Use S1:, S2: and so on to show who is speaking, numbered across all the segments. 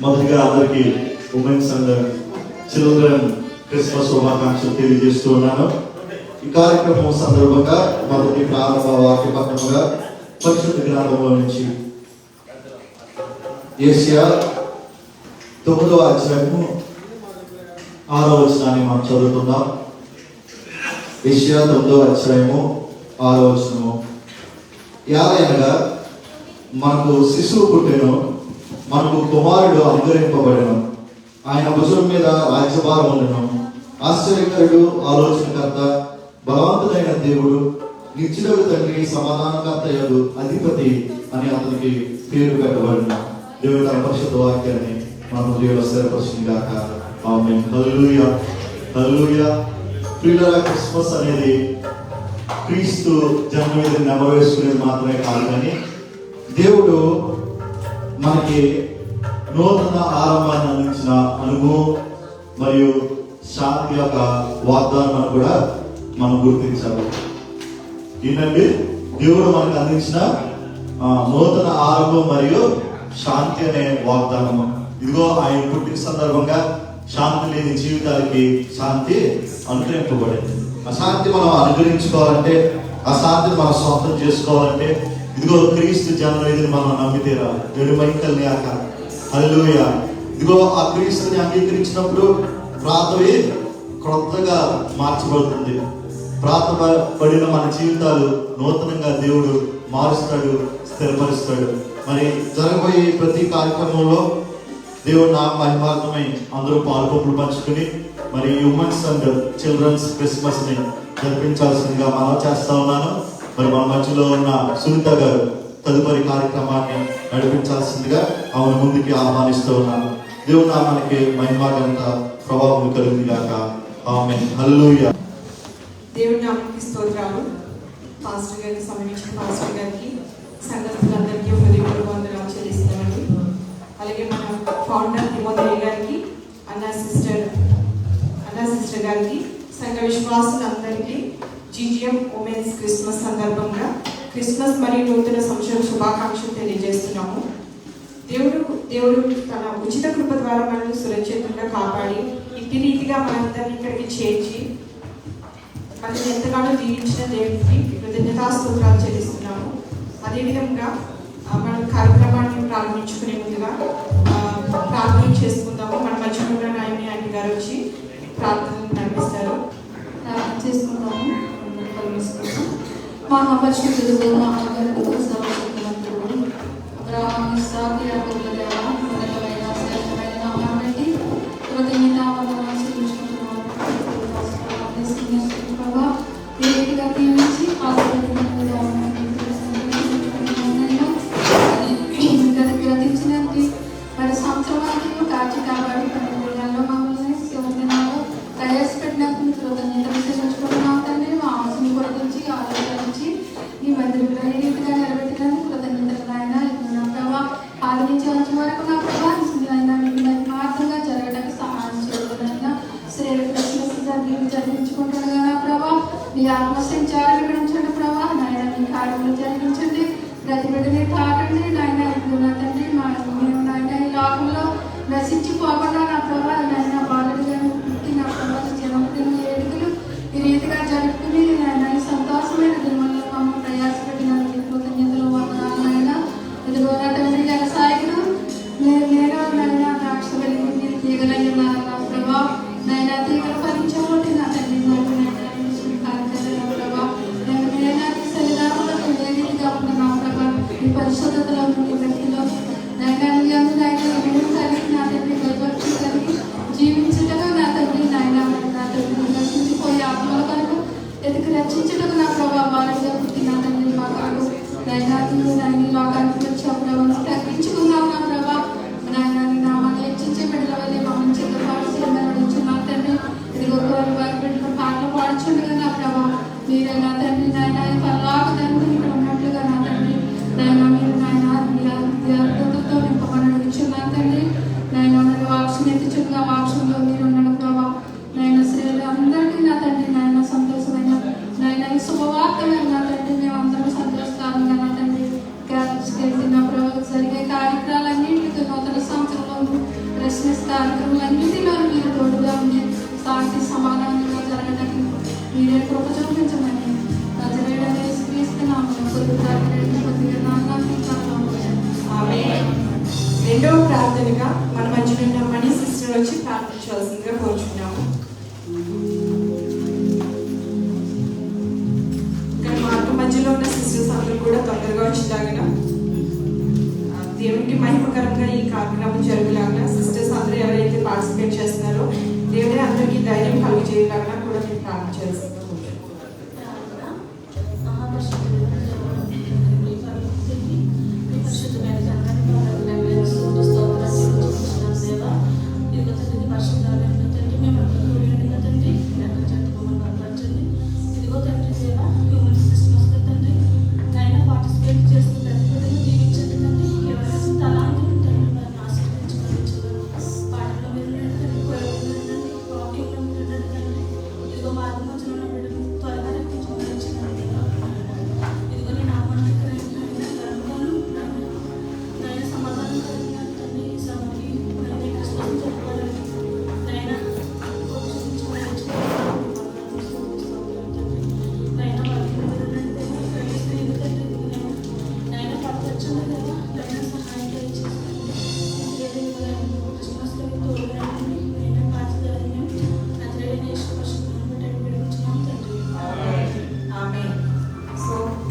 S1: మొదటిగా అందరికీ women's and children Christmas శుభాకాంక్షలు తెలియజేస్తూ ఉన్నాను. ఈ కార్యక్రమం సందర్భంగా మొదటి ప్రారంభ వాక్య పట్టణంగా పరిశుద్ధ గ్రంథంలో నుంచి యేషయా 9వ అధ్యాయము 6వ వచనాన్ని మనం చదువుకుందాం. యేషయా 9వ అధ్యాయము 6వ వచనము. యాలయనగా మనకు శిశువు పుట్టెను, మనకు కుమారుడు అనుగ్రహింపబడెను, ఆయన భుజం మీద రాజ్యభారం ఉండెను. ఆశ్చర్యకరుడు, ఆలోచనకర్త, బలవంతుడైన దేవుడు, నిత్యుడగు తండ్రి, సమాధానకర్త యగు అధిపతి అని అతనికి పేరు పెట్టబడిన దేవుడు తన పరిశుద్ధ వాక్యాన్ని మన హృదయంలో స్థిరపరిచింది గాక. ఆమేన్. హల్లెలూయా, హల్లెలూయా. ప్రియులారా, క్రిస్మస్ అనేది క్రీస్తు జన్మదినం నెమవేసుకునేది మాత్రమే కాదు, కానీ దేవుడు మనకి నూతన ఆరంభాన్ని అందించిన అనుభవం మరియు శాంతి యొక్క వాగ్దానం కూడా మనం గుర్తించాలి. ఏంటంటే దేవుడు మనకు అందించిన నూతన ఆరంభం మరియు శాంతి అనే వాగ్దానము. ఇదిగో ఆయన పుట్టిన సందర్భంగా శాంతి లేని జీవితాలకి శాంతి అనుగ్రహింపబడింది. అశాంతి మనం అనుగ్రహించుకోవాలంటే, అశాంతిని మనం సొంతం చేసుకోవాలంటే ఇదిగో క్రీస్తు జన్మదినం మనం నమ్మితేరా వెలుమైకల్ని ఆక. హల్లెలూయా. ఇదిగో ఆ క్రీస్తుని అంగీకరించినప్పుడు ప్రార్థన క్రొత్తగా మార్చబడుతుంది. ప్రార్థన పడిన మన జీవితాలు నూతనంగా దేవుడు మారుస్తాడు, స్థిరపరుస్తాడు. మరి జరగబోయే ప్రతి కార్యక్రమంలో దేవుడు నా మహిమార్థమై అందరూ పాల్గొంపులు పంచుకుని మరి ఉమెన్స్ అండ్ చిల్డ్రన్స్ క్రిస్మస్ ని జరిపించాల్సిందిగా మనం చేస్తా ఉన్నాను. మరి మన మధ్యలో ఉన్న సునీత గారు తదుపరి కార్యక్రమాన్ని నడిపించాల్సిందిగా ఆమెను ముందుకి ఆహ్వానిస్తూ ఉన్నాను. దేవుడు నామానికి మహిమాగంత ప్రభావం కలుగుతుంది గాక. ఆమేన్. హల్లెలూయా.
S2: దేవుడి నామానికి స్తోత్రాలు. పాస్టర్ గారికి సంబంధించిన పాస్టర్ గారికి, సంఘస్థులందరికీ హృదయపూర్వక వందనాలు చెల్లిస్తామండి. అలాగే మన ఫౌండర్ తిమోతి గారికి, అన్నా సిస్టర్ గారికి, సంఘ విశ్వాసులందరికీ జీజీఎం ఉమెన్స్ క్రిస్మస్ సందర్భంగా క్రిస్మస్ మరియు నూతన సంవత్సరం శుభాకాంక్షలు తెలియజేస్తున్నాము. దేవుడు తన ఉచిత కృప ద్వారా మనల్ని సురక్షితంగా కాపాడి ఇంటి రీతిగా మనందరినీ ఇక్కడికి చేర్చి మనల్ని ఎంతగానో దీవించిన దేవుడికి కృతజ్ఞతాస్తోత్రాలు చెల్లిస్తున్నాము. అదేవిధంగా మనం కార్యక్రమాన్ని ప్రారంభించుకునే ముందుగా ప్రార్థన చేసుకుందాము. మన మధ్యలో ఉన్న నాయని ఆంటీ గారు వచ్చి ప్రార్థనలు నడిపిస్తారు.
S3: ప్రార్థన చేసుకుందాము. మహాపరిశుద్ధుడు, మహాగణుడు, సర్వశక్తిమంతుడు, అబ్రహాము, ఇస్సాకు, యాకోబుల దేవా, ఉన్నతమైన శ్రేష్టమైన నామానికి కృతజ్ఞతావందనాలు చెల్లించుకుంటున్నాము. ప్రభా, ఈ రీతిగా దీవించి గతించినది మరి సంవత్సరానికి కాచి కాబట్టి పన్నెండులో మమ్మల్ని శివదినాల్లో ప్రయాసపెట్టినందుకు కృతజ్ఞతలు చెల్లించుకుంటున్నాం తండ్రి. మా ఆశని పొడిగించి ఆలోచించి ఈ మందిరంలో ఈ రీతిగా నిలబెట్టినందుకు కృతజ్ఞతలు ఆయన. ప్రభావ ఆలోచించి వచ్చే వరకు నా ప్రభావ మార్గంగా జరగడానికి సహాయం చేయడం శ్రేణ క్రిస్మస్ జరిగించుకుంటాడు కదా ప్రభావ. మీ ఆత్మసంచారం వివరించండి ప్రభావ. నాయన మీ కార్యములు జరిగించండి. ప్రతి బిడ్డని తాకండి నాయన. తండ్రి నాయన ఈ లోకంలో నశించిపోకుండా నా ప్రభావ నాయన బాలుడిగా పుట్టి నా ప్రభావ జన్మదిన వేడుకలు ఈ రీతిగా జరుపుకుని నాయన ఈ సంతోషమైన దినముల్లో మమ్మల్ని ప్రయాసపెట్టినందుకు కృతజ్ఞతలు వందనాలు నాయన. ఇదిగో నా తండ్రి వ్యవసాయకుడు నేను నాయన ద్రాక్ష కలిగి మీరు తీగలై ఉన్నారు నా ప్రభావ. నాయన తీగలు ఫలించబోతే నా తండ్రి పరిశుద్ధతలో వ్యక్తిలో జీవించటగా నా తండ్రి నాయన నా తండ్రి నశించిపోయే ఆత్మల కొరకు ఎదుగు రక్షించటకు నా ప్రభావాలుగా పుట్టి నా తండ్రి మా కొరకు నాయన లోకానికి వచ్చి ఆ ప్రభావం తగ్గించుకున్నావు నా ప్రభా. నాయన నామాన్ని హెచ్చించే బిడ్డల వల్లే మమ్మల్ని చిన్నపాటు నడిచిన తండ్రి. ఇదిగో వారి బిడ్డలు పాటలు పాడుచుండగా నా ప్రభా మీరే నా తండ్రి నాయన పల్లాక తండ్రి ఇక్కడ ఉన్నట్లుగా నా తండ్రి నాయన మీరు నాయన అద్భుతంతో నింపమని నడుచున్నాను తండ్రి. నాయన వాక్షన్ ఎత్తుచుగా వాక్షంలో మీరు ఉండడం ప్రభా. నాయన శ్రేణులు అందరికీ నా తండ్రి నాయన సంతోషమైన నాయన ఈ శుభవార్తమైన నా తండ్రి మేమందరం సంతోషకరంగా నా తండ్రి
S2: రెండవ ప్రార్థనగా మన మధ్యలో ఉన్న మణి సిస్టర్ వచ్చి ప్రార్థించవలసిందిగా కోరుచున్నాము. ఇక్కడ మార్గ మధ్యలో ఉన్న సిస్టర్స్ అందరూ కూడా తొందరగా వచ్చేలాగా దేవునికి మహిమకరంగా ఈ కార్యక్రమం జరుగులాగా సిస్టర్స్ అందరూ ఎవరైతే పార్టిసిపేట్ చేస్తున్నారో దేవుడే అందరికీ ధైర్యం కలిగజేయలాగా కూడా మేము ప్రార్థించాల్సిందిగా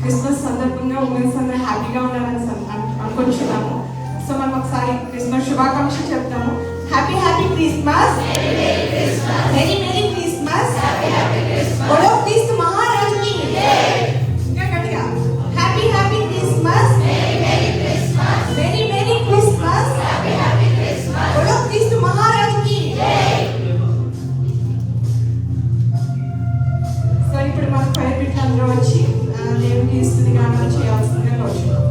S2: క్రిస్మస్ సందర్భంగా ఉమెన్స్ అందరూ హ్యాపీగా ఉండాలని అనుకుంటున్నాము. సో మనం ఒకసారి క్రిస్మస్ శుభాకాంక్షలు చెప్తాము. Happy happy Christmas, merry merry Christmas, బోలో క్రీస్తు మహారాజుకి ఇంకా గట్టిగా happy happy Christmas, merry merry Christmas, బోలో క్రీస్తు మహారాజుకి. సో ఇప్పుడు మన ఫైర్ బిట్లు అందరూ వచ్చి దేవునికి ఇస్తుంది గానాలు చేయాల్సిందిగా కోరుచున్నాం.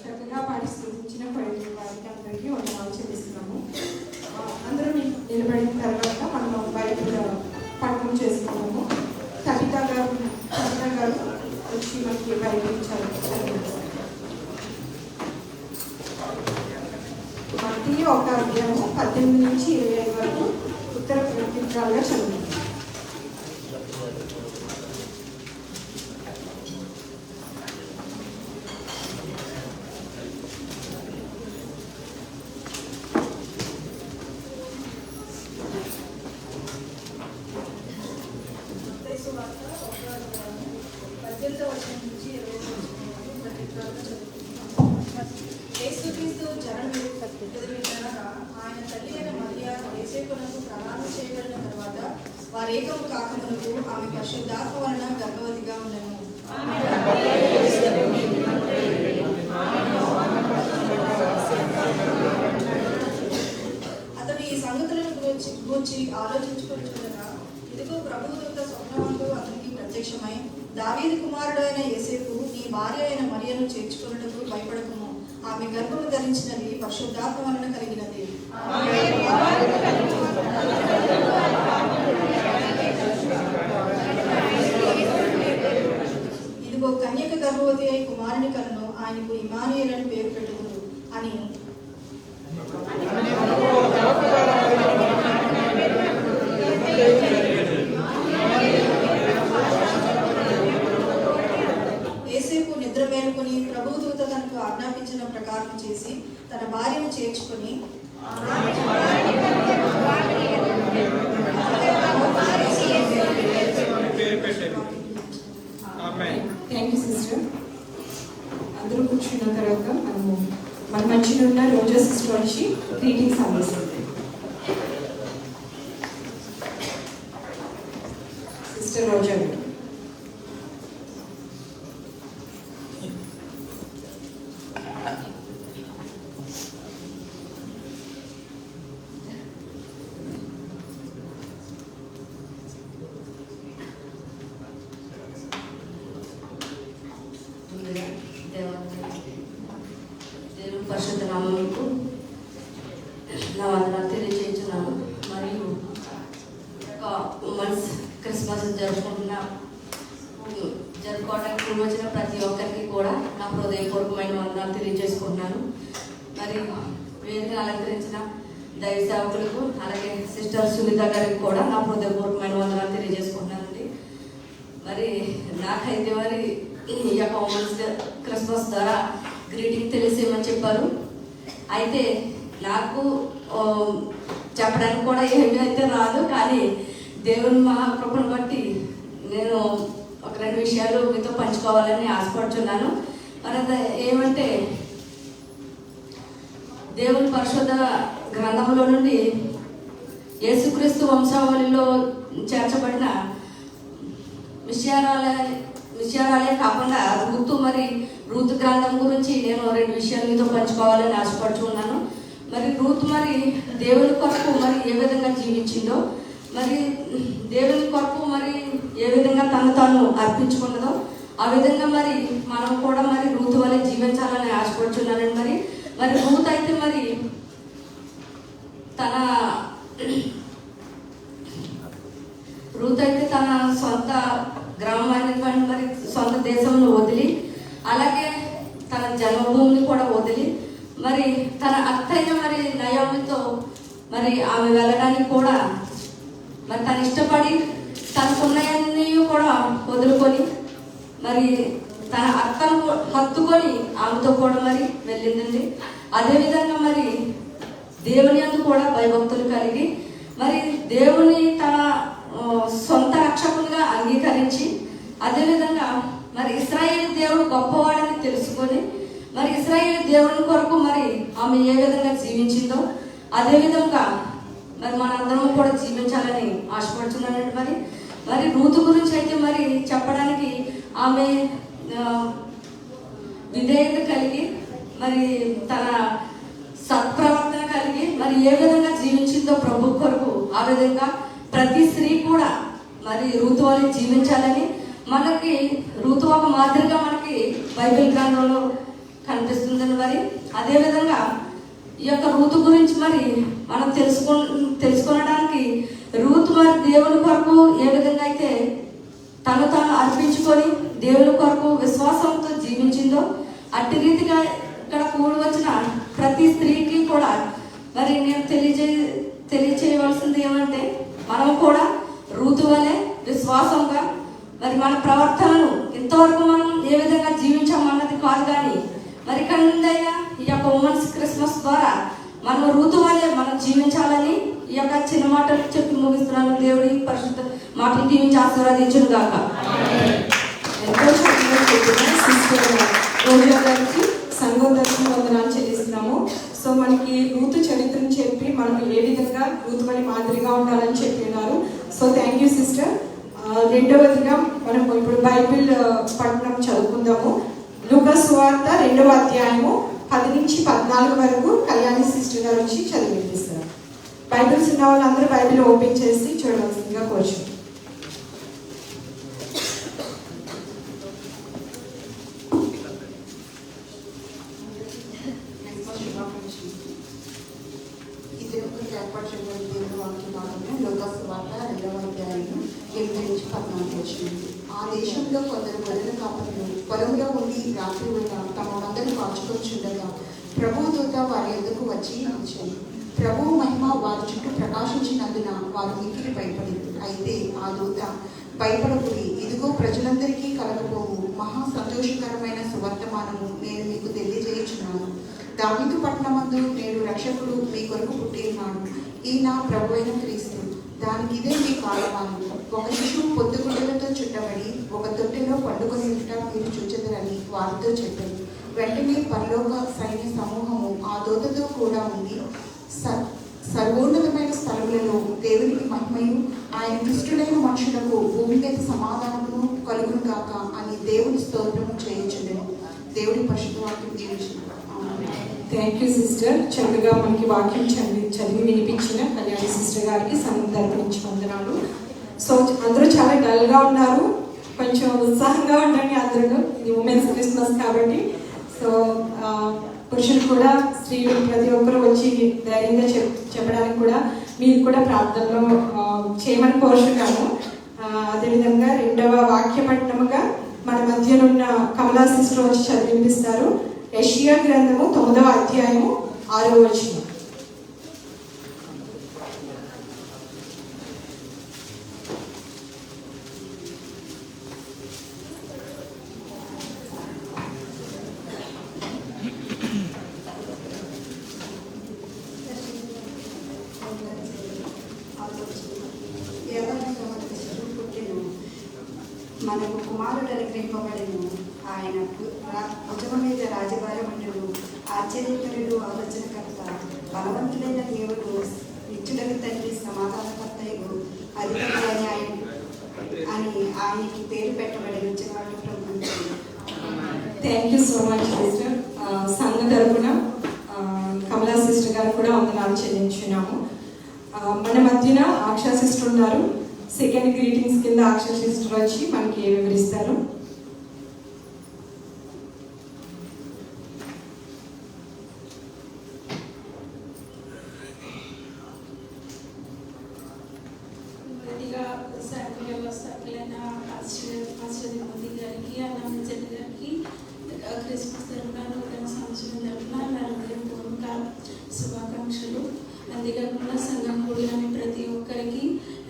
S2: చక్కగా పాటి స్థుతించిన వారికి అందరికీ వందనాలు చెల్లిస్తున్నాము. అందరూ నిలబడిన తర్వాత మనం బయట పట్టణం చేసుకున్నాము. కవిత గారు వచ్చి మనకి బయట ఇచ్చారు. మధ్య ఒక అధ్యాయం 18 నుంచి 25 వరకు ఉత్తర ప్రత్యుత్తరాలుగా చదువు.
S4: 13వ వచనం నుంచి 20వ వచనం వరకు ప్రతిజ్ఞాపన చదువుకుంటున్నాం. యేసుక్రీస్తు జననం ఎదురుగా ఆయన తల్లి అయిన మరియ యోసేపునకు ప్రదానం చేయబడిన తర్వాత వారేకము కాకమునకు ఆమె పరిశుద్ధాత్మ వలన గర్భవతిగా ఉండెను. అతడు ఈ సంగతులను గూర్చి ఆలోచించుకొనుచుండగా ఇదిగో ప్రభువు దూత స్వప్నమందు అతనికి ప్రత్యక్షమై, దావీదు కుమారుడు అయిన యోసేపు, నీ భార్య అయిన మరియను చేర్చుకొనుటకు భయపడకుము, ఆమె గర్భము ధరించినది పరిశుద్ధాత్మ వలన కలిగినది. ఇదిగో కన్యక గర్భవతి అయి కుమారుని కలను, ఆయనకు ఇమానుయేలు అని పేరు పెట్టుకును అని యేసేపు నిద్ర మేలుకొని ప్రభువు దూత తనకు ఆజ్ఞాపించిన ప్రకారం చేసి తన భార్యను చేర్చుకొని
S2: థ్యాంక్ యూ సిస్టర్. అందరూ కూర్చున్న తర్వాత మన మధ్యలో ఉన్న రోజా సిస్టర్ వచ్చి గ్రీటింగ్స్ అందిస్తుంది. సిస్టర్ రోజా గారు.
S5: దేవుని పరిశుద్ధ నామమునకు నా వందనాలు తెలియజేస్తున్నాను. మరియు ఉమెన్స్ క్రిస్మస్ జరుపుకోవడానికి వచ్చిన ప్రతి ఒక్కరికి కూడా నా హృదయపూర్వకమైన వందనాలు తెలియజేసుకుంటున్నాను. మరి వేదికను అలంకరించిన దైవ సేవకులకు, అలాగే సిస్టర్ సునీత గారికి కూడా నా హృదయపూర్వకమైన వందనాలు తెలియజేసుకుంటున్నానండి. మరి నాకైతే మరి ఈ యొక్క ఉమెన్స్ క్రిస్మస్ ద్వారా గ్రీటింగ్ తెలిసేయమని చెప్పారు. అయితే నాకు చెప్పడానికి కూడా ఏమీ అయితే రాదు, కానీ దేవుని మహాకృపను బట్టి నేను ఒక 2 విషయాలు మీతో పంచుకోవాలని ఆశపడుతున్నాను. మరి ఏమంటే, దేవుని పరిశుద్ధ గ్రంథంలో నుండి యేసుక్రీస్తు వంశావళిలో చేర్చబడిన విషయాలే కాకుండా రూతు గ్రంథం గురించి నేను 2 విషయాలు మీతో పంచుకోవాలని ఆశపడుతున్నాను. మరి రూతు మరి దేవుని కొరకు మరి ఏ విధంగా జీవించిందో, మరి దేవుని కొరకు మరి ఏ విధంగా తాను అర్పించుకున్నదో, ఆ విధంగా మరి మనం కూడా మరి రూతు వలె జీవించాలని ఆశపడుతున్నానండి. మరి రూతు అయితే మరి తన సొంత గ్రామాన్ని మరి సొంత దేశంలో వదిలి, అలాగే తన జన్మభూమిని కూడా వదిలి, మరి తన అత్తయ్య మరి నయోమితో మరి ఆమె వెళ్ళడానికి కూడా మరి తను ఇష్టపడి తనకున్నయన్నీ కూడా వదులుకొని మరి తన అత్తను హత్తుకొని ఆమెతో కూడా మరి వెళ్ళిందండి. అదేవిధంగా మరి దేవుని యందు కూడా భయభక్తులు కలిగి మరి దేవుని తన సొంత రక్షకునిగా అంగీకరించి, అదేవిధంగా మరి ఇశ్రాయేలు దేవుడు గొప్పవాడని తెలుసుకొని మరి ఇశ్రాయేలు దేవుని కొరకు మరి ఆమె ఏ విధంగా జీవించిందో అదేవిధంగా మరి మనందరం కూడా జీవించాలని ఆశపడుతున్నానండి. మరి రూతు గురించి అయితే మరి చెప్పడానికి ఆమె విధేయత కలిగి మరి తన సత్ప్రవర్తన కలిగి మరి ఏ విధంగా జీవించిందో ప్రభు కొరకు, ఆ విధంగా ప్రతి స్త్రీ కూడా మరి రూతు వలె జీవించాలని మనకి రూతు ఒక మాదిరిగా మనకి బైబిల్ గ్రంథంలో కనిపిస్తుందని. మరి అదేవిధంగా ఈ యొక్క రూతు గురించి మరి మనం తెలుసుకొనడానికి రూతు మరి దేవుని కొరకు ఏ విధంగా అయితే తాను అర్పించుకొని దేవుని కొరకు విశ్వాసంతో జీవించిందో, అట్టి రీతిగా ఇక్కడ కూడి వచ్చిన ప్రతి స్త్రీకి కూడా మరి నేను తెలియచేయవలసింది ఏమంటే, మనం కూడా రూతు వలె విశ్వాసంగా మరి మన ప్రవర్తనను ఇంతవరకు మనం ఏ విధంగా జీవించామన్నది కాదు, కానీ మరి కందైనా ఈ యొక్క ఉమెన్స్ క్రిస్మస్ ద్వారా మనం రూతు వలె మనం జీవించాలని ఈ యొక్క చిన్న మాటలు చెప్పి ముగిస్తున్నాను. దేవుడి పరిశుద్ధ మాటలు దీవించి ఆశీర్వదించును గాక.
S2: ఎంతో చక్కగా చెప్పిన సిస్టర్ రోజా గారికి సంఘం తరఫున వందనాలు చెల్లిస్తున్నాము. సో మనకి రూతు చరిత్రను చెప్పి మనం ఏ విధంగా రూతు వల్ల మాదిరిగా ఉండాలని చెప్పినారు. So thank you sister. రెండవదిగా మనం ఇప్పుడు బైబిల్ పఠనం చదువుకుందాము. లూకా సువార్త 2వ అధ్యాయము 10 నుంచి 14 వరకు కళ్యాణి సిస్టర్ గారు వచ్చి చదివిపిస్తారు. బైబిల్స్ ఉన్న వాళ్ళందరూ బైబిల్ ఓపెన్ చేసి చూడవలసిందిగా కోరుచు.
S6: ఏర్పాటు చేయబడిన దేవుని వాక్య భాగంలో లూకా సువార్త 2వ అధ్యాయం 8 నుంచి 14 వచ్చింది. ఆ దేశంలో కొందరు గొర్రెల కాపరులు పొలంలో ఉండి రాత్రి వేళ తమ మందను కాచుకొచ్చుండగా ప్రభువు దూత వారి ఎదుకు వచ్చి నిలిచాడు. ప్రభువు మహిమ వారి చుట్టూ ప్రకాశించినందున వారు మిక్కిలి భయపడింది. అయితే ఆ దూత, భయపడకుడి, ఇదిగో ప్రజలందరికీ కలగబోవు మహా సంతోషకరమైన సువర్తమానము నేను మీకు తెలియజేయుచున్నాను. దావీదు పట్టణమందు నేడు రక్షకుడు మీ కొరకు పుట్టి ఉన్నాడు. ఈయన ప్రభువైన క్రీస్తు. దానికి ఇదే మీ కాలమానం. ఒక శిశువు పొద్దుగుడ్డలతో చుట్టబడి ఒక తొట్టెలో పండుకొని మీరు చూచెదరని వారితో చెప్పారు. వెంటనే పరలోక సైన్య సమూహము ఆ దూతతో కూడా ఉంది. సర్వోన్నతమైన స్థలములలో దేవునికి మహిమయు, ఆయన దుష్టులైన మనుషులకు భూమి మీద సమాధానము కలుగును గాక అని దేవుని స్తోత్రము చేయించుండెను. దేవుడి పరిశుద్ధ వాక్యం దీవించును.
S2: Thank you sister. చక్కగా మనకి వాక్యం చదివి వినిపించిన కళ్యాణి సిస్టర్ గారికి సంఘం తరపు నుంచి వందనాలు. సో అందరూ చాలా డల్గా ఉన్నారు, కొంచెం ఉత్సాహంగా ఉండండి అందరూ. ఇది ఉమెన్స్ క్రిస్మస్ కాబట్టి. సో పురుషులు కూడా, స్త్రీలు ప్రతి ఒక్కరు వచ్చి ధైర్యంగా చెప్పడానికి కూడా మీరు కూడా ప్రార్థనలో చేయమని కోరుచున్నాము. అదేవిధంగా 2వ వాక్య పట్టణముగా మన మధ్యనున్న కమలా సిస్టర్ వచ్చి చదివిపిస్తారు. యెషయా గ్రంథము 9వ అధ్యాయము 6వ వచనం.
S6: మనకు కుమారుడు అనుగ్రహింపబడెను. ఆయన భుజము మీద రాజభారం ఉండడు. ఆశ్చర్యకరుడు, ఆలోచనకర్త, బలవంతుడైన దేవుడు, నిత్యుడకు తండ్రి, సమాధానకర్తయు, అధిపతి అని ఆయనకి పేరు పెట్టబడెను. చిన్నవాడు ప్రభు.
S2: Thank you so much sister. సంఘ తరపున కమలా సిస్టర్ గారు కూడా వందనాలు చెల్లించున్నాము. మన మధ్యన ఆక్షా సిస్టర్ ఉన్నారు. సెకండ్ గ్రీటింగ్స్ కింద ఆక్షా సిస్టర్ వచ్చి మనకి వివరిస్తారు.
S4: క్రిస్మస్ తరఫున నూతన సంవత్సరం తరఫున నా హృదయపూర్వక శుభాకాంక్షలు. అంతేకాకుండా సంఘం కూడిన ప్రతి ఒక్కరికి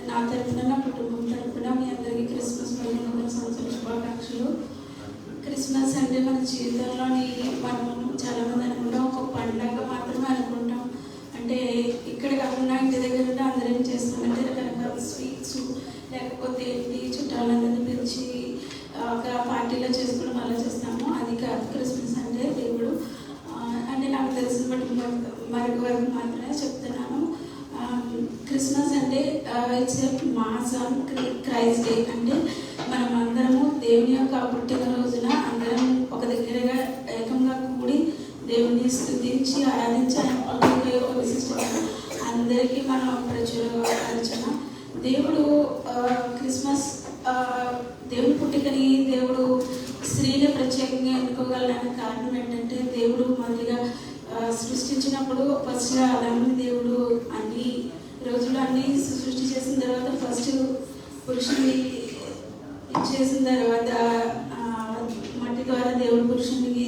S4: నా తరఫున, నా కుటుంబం తరఫున మీ అందరికీ క్రిస్మస్ మరియు నూతన సంవత్సరం శుభాకాంక్షలు. క్రిస్మస్ అంటే మన జీవితంలోని మనం చాలామంది అనుకుంటాం ఒక పండుగ మాత్రమే అనుకుంటాం. అంటే ఇక్కడ కాకుండా ఇంటి దగ్గర ఉంటే అందరం చేస్తామంటే రకరకాల స్వీట్స్, లేకపోతే ఏంటి చుట్టాలందరినీ పిలిచి ఒక పార్టీలో చేసుకోవడం అలా చేస్తాము. అది కాదు క్రిస్మస్ అంటే. దేవుడు అంటే నాకు తెలిసిన బట్టి మరొక వరకు మాత్రమే చెప్తున్నాను. క్రిస్మస్ అంటే its mass on Christ day. అంటే మనం అందరము దేవుని యొక్క పుట్టినరోజున అందరం ఒక దగ్గరగా ఏకంగా కూడి దేవుని స్తుతించి ఆరాధించి ఆయన యొక్క విశిష్టత అందరికీ మనం ప్రచురపరచన. దేవుడు క్రిస్మస్ దేవుని పుట్టికని దేవుడు స్త్రీని ప్రత్యేకంగా ఎన్నుకోగలడానికి కారణం ఏంటంటే, దేవుడు మొదటిగా సృష్టించినప్పుడు ఫస్ట్ ఆదాముని దేవుడు అన్ని రోజులు అన్ని సృష్టి చేసిన తర్వాత ఫస్ట్ పురుషుని చేసిన తర్వాత మట్టి ద్వారా దేవుడు పురుషునికి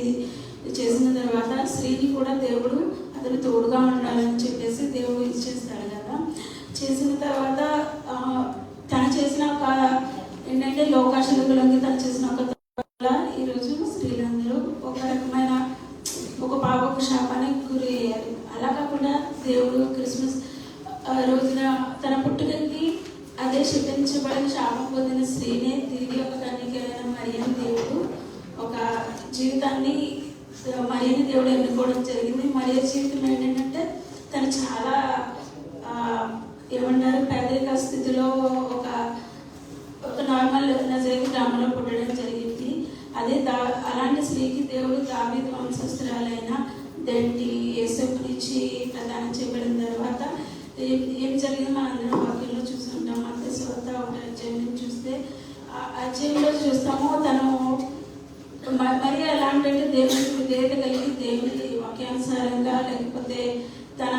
S4: చేసిన తర్వాత స్త్రీని కూడా దేవుడు అతను తోడుగా ఉండాలని చెప్పేసి దేవుడు ఇచ్చేస్తాడు కదా. చేసిన తర్వాత తను చేసిన ఒక ఏంటంటే లోకాశలకులకి తను చేసిన ఒక ఈరోజు స్త్రీలందరూ ఒక రకమైన ఒక పాపకు శాపానికి గురి అయ్యారు. అలా కాకుండా దేవుడు క్రిస్మస్ రోజున తన పుట్టుకకి అదే శపించబడి శపించబడిన శాపం పొందిన స్త్రీనే తిరిగి ఒక కన్యకైన మరియని దేవుడు ఒక జీవితాన్ని మరియని దేవుడు ఎన్నుకోవడం జరిగింది. మరియ జీవితం ఏంటంటే తను చాలా ఏమన్నారు పేదరిక స్థితిలో ఒక నార్మల్ నజరేతు గ్రామంలో పుట్టడం జరిగింది. అదే అలాంటి స్త్రీకి దేవుడు దావీదు వంశస్థురాలైన దేంటి యేసునిచ్చి ప్రదానం చేయబడిన తర్వాత ఏం జరిగింది మనందరం వాక్యంలో చూస్తుంటాం. మత్తయి సువార్త 1వ అధ్యాయం చూస్తే అధ్యాయంలో చూస్తాము తను మరి ఎలాంటి దేవునికి విధేయత కలిగి దేవుని వాక్యానుసారంగా లేకపోతే తన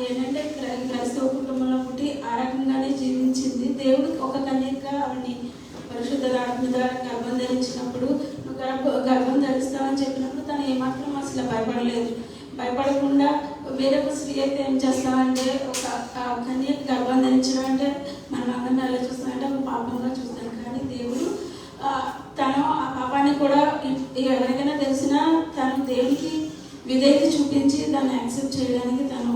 S4: ఏంటంటే క్రైస్తవ కుటుంబంలో పుట్టి ఆ రకంగానే జీవించింది. దేవుడు ఒక కన్యకగా ఆవిడని పరిశుద్ధ ఆత్మ ద్వారా గర్భం ధరించినప్పుడు గర్భం ధరిస్తామని చెప్పినప్పుడు తను ఏమాత్రం అసలు భయపడకుండా వేరొక స్త్రీ అయితే ఏం చేస్తామంటే ఒక కన్యక గర్భం ధరించడం అంటే మనం అందరినీ ఎలా చూస్తామంటే ఒక పాపంగా చూస్తాం. కానీ దేవుడు తను ఆ పాపాన్ని కూడా ఎవరికైనా తెలిసినా తను దేవునికి విధేయత చూపించి దాన్ని యాక్సెప్ట్ చేయడానికి తను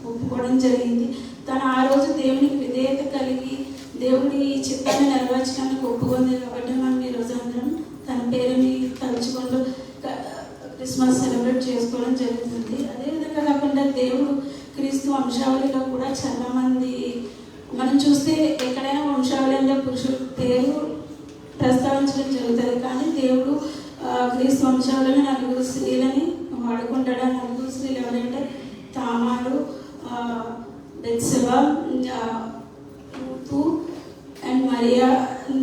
S4: ఒప్పుకోవడం జరిగింది. తను ఆ రోజు దేవునికి విధేయత కలిగి దేవుడి చిత్తాన్ని నెరవేర్చడానికి ఒప్పుకుంది. కాబట్టి మనం ఈ రోజు అందరం తన పేరుని తలుచుకుంటూ క్రిస్మస్ సెలబ్రేట్ చేసుకోవడం జరుగుతుంది. అదేవిధంగా కాకుండా దేవుడు క్రీస్తు వంశావళిలో కూడా చాలామంది మనం చూస్తే ఎక్కడైనా వంశావళిలో పురుషుల పేరు ప్రస్తావించడం జరుగుతుంది. కానీ దేవుడు క్రీస్తు వంశావళిలో 4 స్త్రీలని వాడుకుంటాడు. 4 స్త్రీలు ఎవరంటే తామారు, బెత్సెబా, రూతు అండ్ మరియా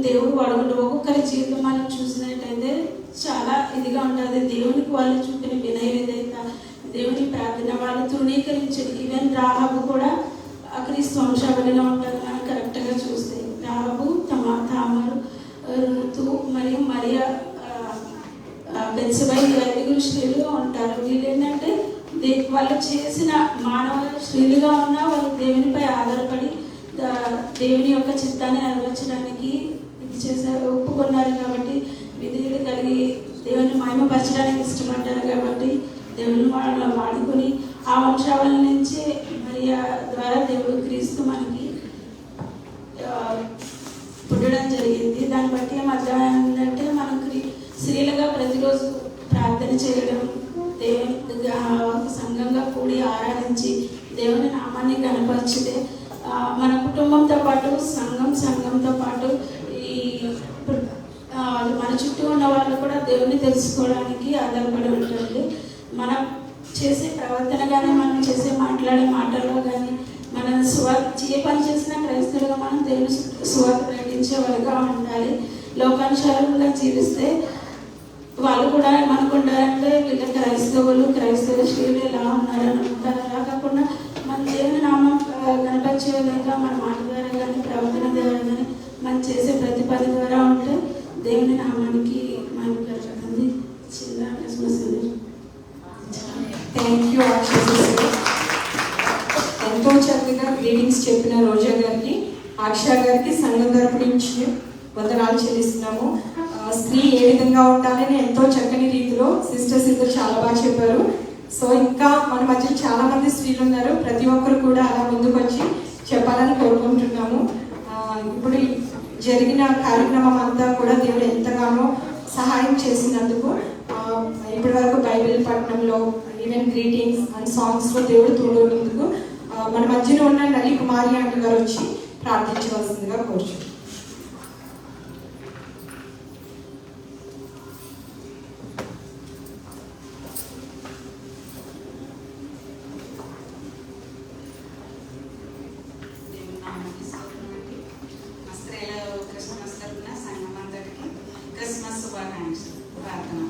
S4: దేవుడు వాడుకుంటాడు. ఒక్కొక్కరి జీవితం మనం చూసినట్టయితే చాలా ఇదిగా ఉంటుంది. దేవునికి వాళ్ళు చూపిన వినయ విధేయత, దేవుని ప్రార్థన వాళ్ళు తృణీకరించారు. ఈవెన్ రాహాబు కూడా క్రీస్తు వంశావళిలో ఉంటారు. మనం కరెక్ట్గా చూస్తే రాహాబు, తామారు, రూతు మరియు మరియా, బెత్సెబా 5 స్త్రీలుగా ఉంటారు. వీళ్ళు ఏంటంటే వాళ్ళు చేసిన మానవ స్త్రీలుగా ఉన్నా వాళ్ళు దేవునిపై ఆధారపడి దేవుని యొక్క చిత్తాన్ని నెరవేర్చడానికి ఇది చేశారు, ఒప్పుకున్నారు. కాబట్టి విధేయులు కలిగి దేవుని మహిమపరచడానికి ఇష్టపడ్డారు. కాబట్టి దేవుని వాళ్ళ వాడుకొని ఆ వంశావళి నుంచి మరియా ద్వారా దేవుడు క్రీస్తు మనకి పుట్టడం జరిగింది. దాన్ని బట్టి ఏం అర్థం ఏంటంటే మనం స్త్రీలుగా ప్రతిరోజు ప్రార్థన చేయడం, దేవుని సంఘంగా కూడి ఆరాధించి దేవుని నామాన్ని కనపరిచితే మన కుటుంబంతో పాటు సంఘంతో పాటు ఈ మన చుట్టూ ఉన్న వాళ్ళు కూడా దేవుని తెలుసుకోవడానికి ఆధారపడి ఉంటుంది. మనం చేసే ప్రవర్తన కానీ మనం చేసే మాట్లాడే మాటల్లో కానీ మనం ఏ పని చేసినా క్రైస్తవులుగా మనం దేవుని సువార్త ప్రకటించే వాళ్ళుగా ఉండాలి. లోకానుసారంగా జీవిస్తే వాళ్ళు కూడా ఏమనుకుంటారంటే వీళ్ళ క్రైస్తవ స్త్రీలు ఎలా ఉన్నారని అనుకుంటారు. అలా కాకుండా మన దేవుని నామం కనపరిచే విధంగా మన మాట ద్వారా కానీ ప్రవర్తన ద్వారా కానీ మనం చేసే ప్రతి పని ద్వారా ఉంటే దేవుని నామానికి మనం జరుగుతుంది. చిన్న క్రిస్మస్
S2: థ్యాంక్ యూ. ఎంతో చక్కగా గ్రీటింగ్స్ చెప్పిన రోజా గారికి, ఆక్షా గారికి సంఘం తరపు నుంచి వందనాలు చెల్లిస్తున్నాము. స్త్రీ ఏ విధంగా ఉండాలని ఎంతో చక్కని రీతిలో సిస్టర్స్ ఇద్దరు చాలా బాగా చెప్పారు. సో ఇంకా మన మధ్య చాలా మంది స్త్రీలు ఉన్నారు. ప్రతి ఒక్కరు కూడా అలా ముందుకు వచ్చి చెప్పాలని కోరుకుంటున్నాము. ఇప్పుడు జరిగిన కార్యక్రమం అంతా కూడా దేవుడు ఎంతగానో సహాయం చేసినందుకు ఇప్పటి వరకు బైబిల్ పట్టణంలో ఈవెన్ గ్రీటింగ్స్ అండ్ సాంగ్స్లో దేవుడు తోడున్నందుకు మన మధ్యలో ఉన్న నలి కుమారి ఆంటీ గారు వచ్చి ప్రార్థించవలసిందిగా కోరుచున్నాం.
S7: క్రిస్మస్ శుభాకాంక్షలు. ప్రార్థన.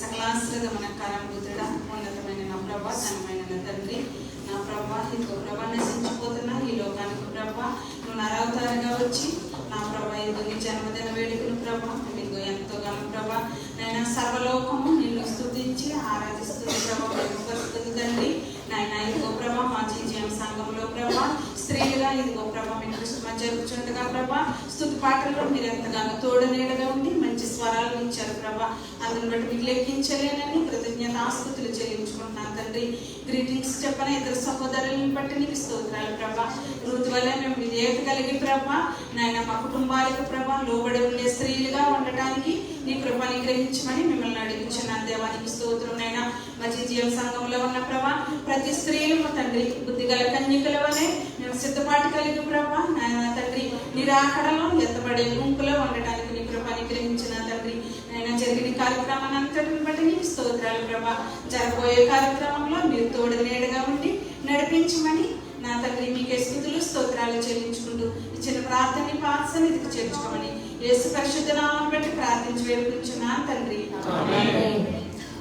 S7: సకలాశ్రద మన కారంభూతుడ ఉన్నతమైన నా ప్రభా, ఘనమైన నా తండ్రి, నా ప్రభా ఇంకో ప్రభా నశించిపోతున్న ఈ లోకానికి ప్రభా నువ్వు నరవతారగా వచ్చి నా ప్రభా ఇదిగో నీ జన్మదిన వేడుకను ప్రభా నీకు ఎంతో గల ప్రభా నైనా సర్వలోకము నిన్ను స్తుతించి ఆరాధిస్తుంది ప్రభా, మెరుగుపరుస్తుంది తండ్రి. నాయన ఇదిగో ప్రభా మా జీజీఎం సంఘంలో ప్రభా స్త్రీలుగా ఇదిగో ప్రభా మీకు క్రిస్మస్ జరుగుతుండగా ప్రభా స్తుతి పాటల్లో మీరు ఎంతగానో తోడు నీడగా ఉండి మంచి స్వరాలను ఇచ్చారు ప్రభా. అందుని బట్టి మీకు లెక్కించలేనని కృతజ్ఞతాస్తుతులు చెల్లించుకుంటున్నాను తండ్రి. గ్రీటింగ్స్ చెప్పిన ఇద్దరు సహోదరులను బట్టి నీకు స్తోత్రాలు ప్రభా. ఋతు వల్ల మేము విధేయత కలిగి ప్రభా నాయన మా కుటుంబాలకు ప్రభా లోబడి ఉండే స్త్రీలుగా ఉండటానికి నీ కృపని గ్రహించమని మిమ్మల్ని అడిగించున్నాను దేవానికి స్తోత్రం. నైనా మా జీఎం సంఘంలో ఉన్న ప్రభా ప్రతి స్త్రీలు తండ్రి బుద్ధి గల కన్యకల వలె మేము సిద్ధపాటు కలిగి ప్రభా నాయన తండ్రి నిరాకడలో ఎత్తబడే గుంపులో ఉండటానికి నీ కృపని గ్రహించిన తండ్రి. నైనా జరిగిన కార్యక్రమాన్ని అంతటిని బట్టి నీకు స్తోత్రాలు ప్రభా. జరగబోయే కార్యక్రమంలో మీరు తోడు నీడగా ఉండి నడిపించమని నా తండ్రి మీకే స్తుతులు స్తోత్రాలు చెల్లించుకుంటూ ఇచ్చిన ప్రార్థనని పాత్సన్నిధికి చేర్చుకోమని యేసు పరిశుద్ధ నామమును బట్టి ప్రార్థించి వేడుకుంటున్నాను తండ్రి.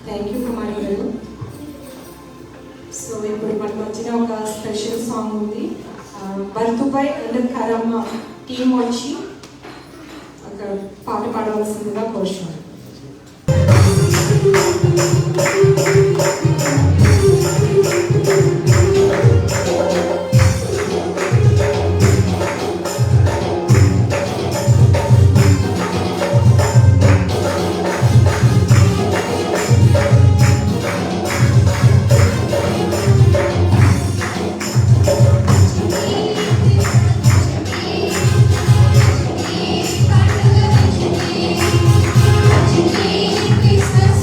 S2: థ్యాంక్ యూ కుమారి గారు. సో ఇప్పుడు మన మధ్యన ఒక స్పెషల్ సాంగ్ ఉంది. బర్తుపై అండ్ కరమ్మ టీం వచ్చి ఒక పాట పాడవలసిందిగా కోరుచున్నాను.
S3: Christmas,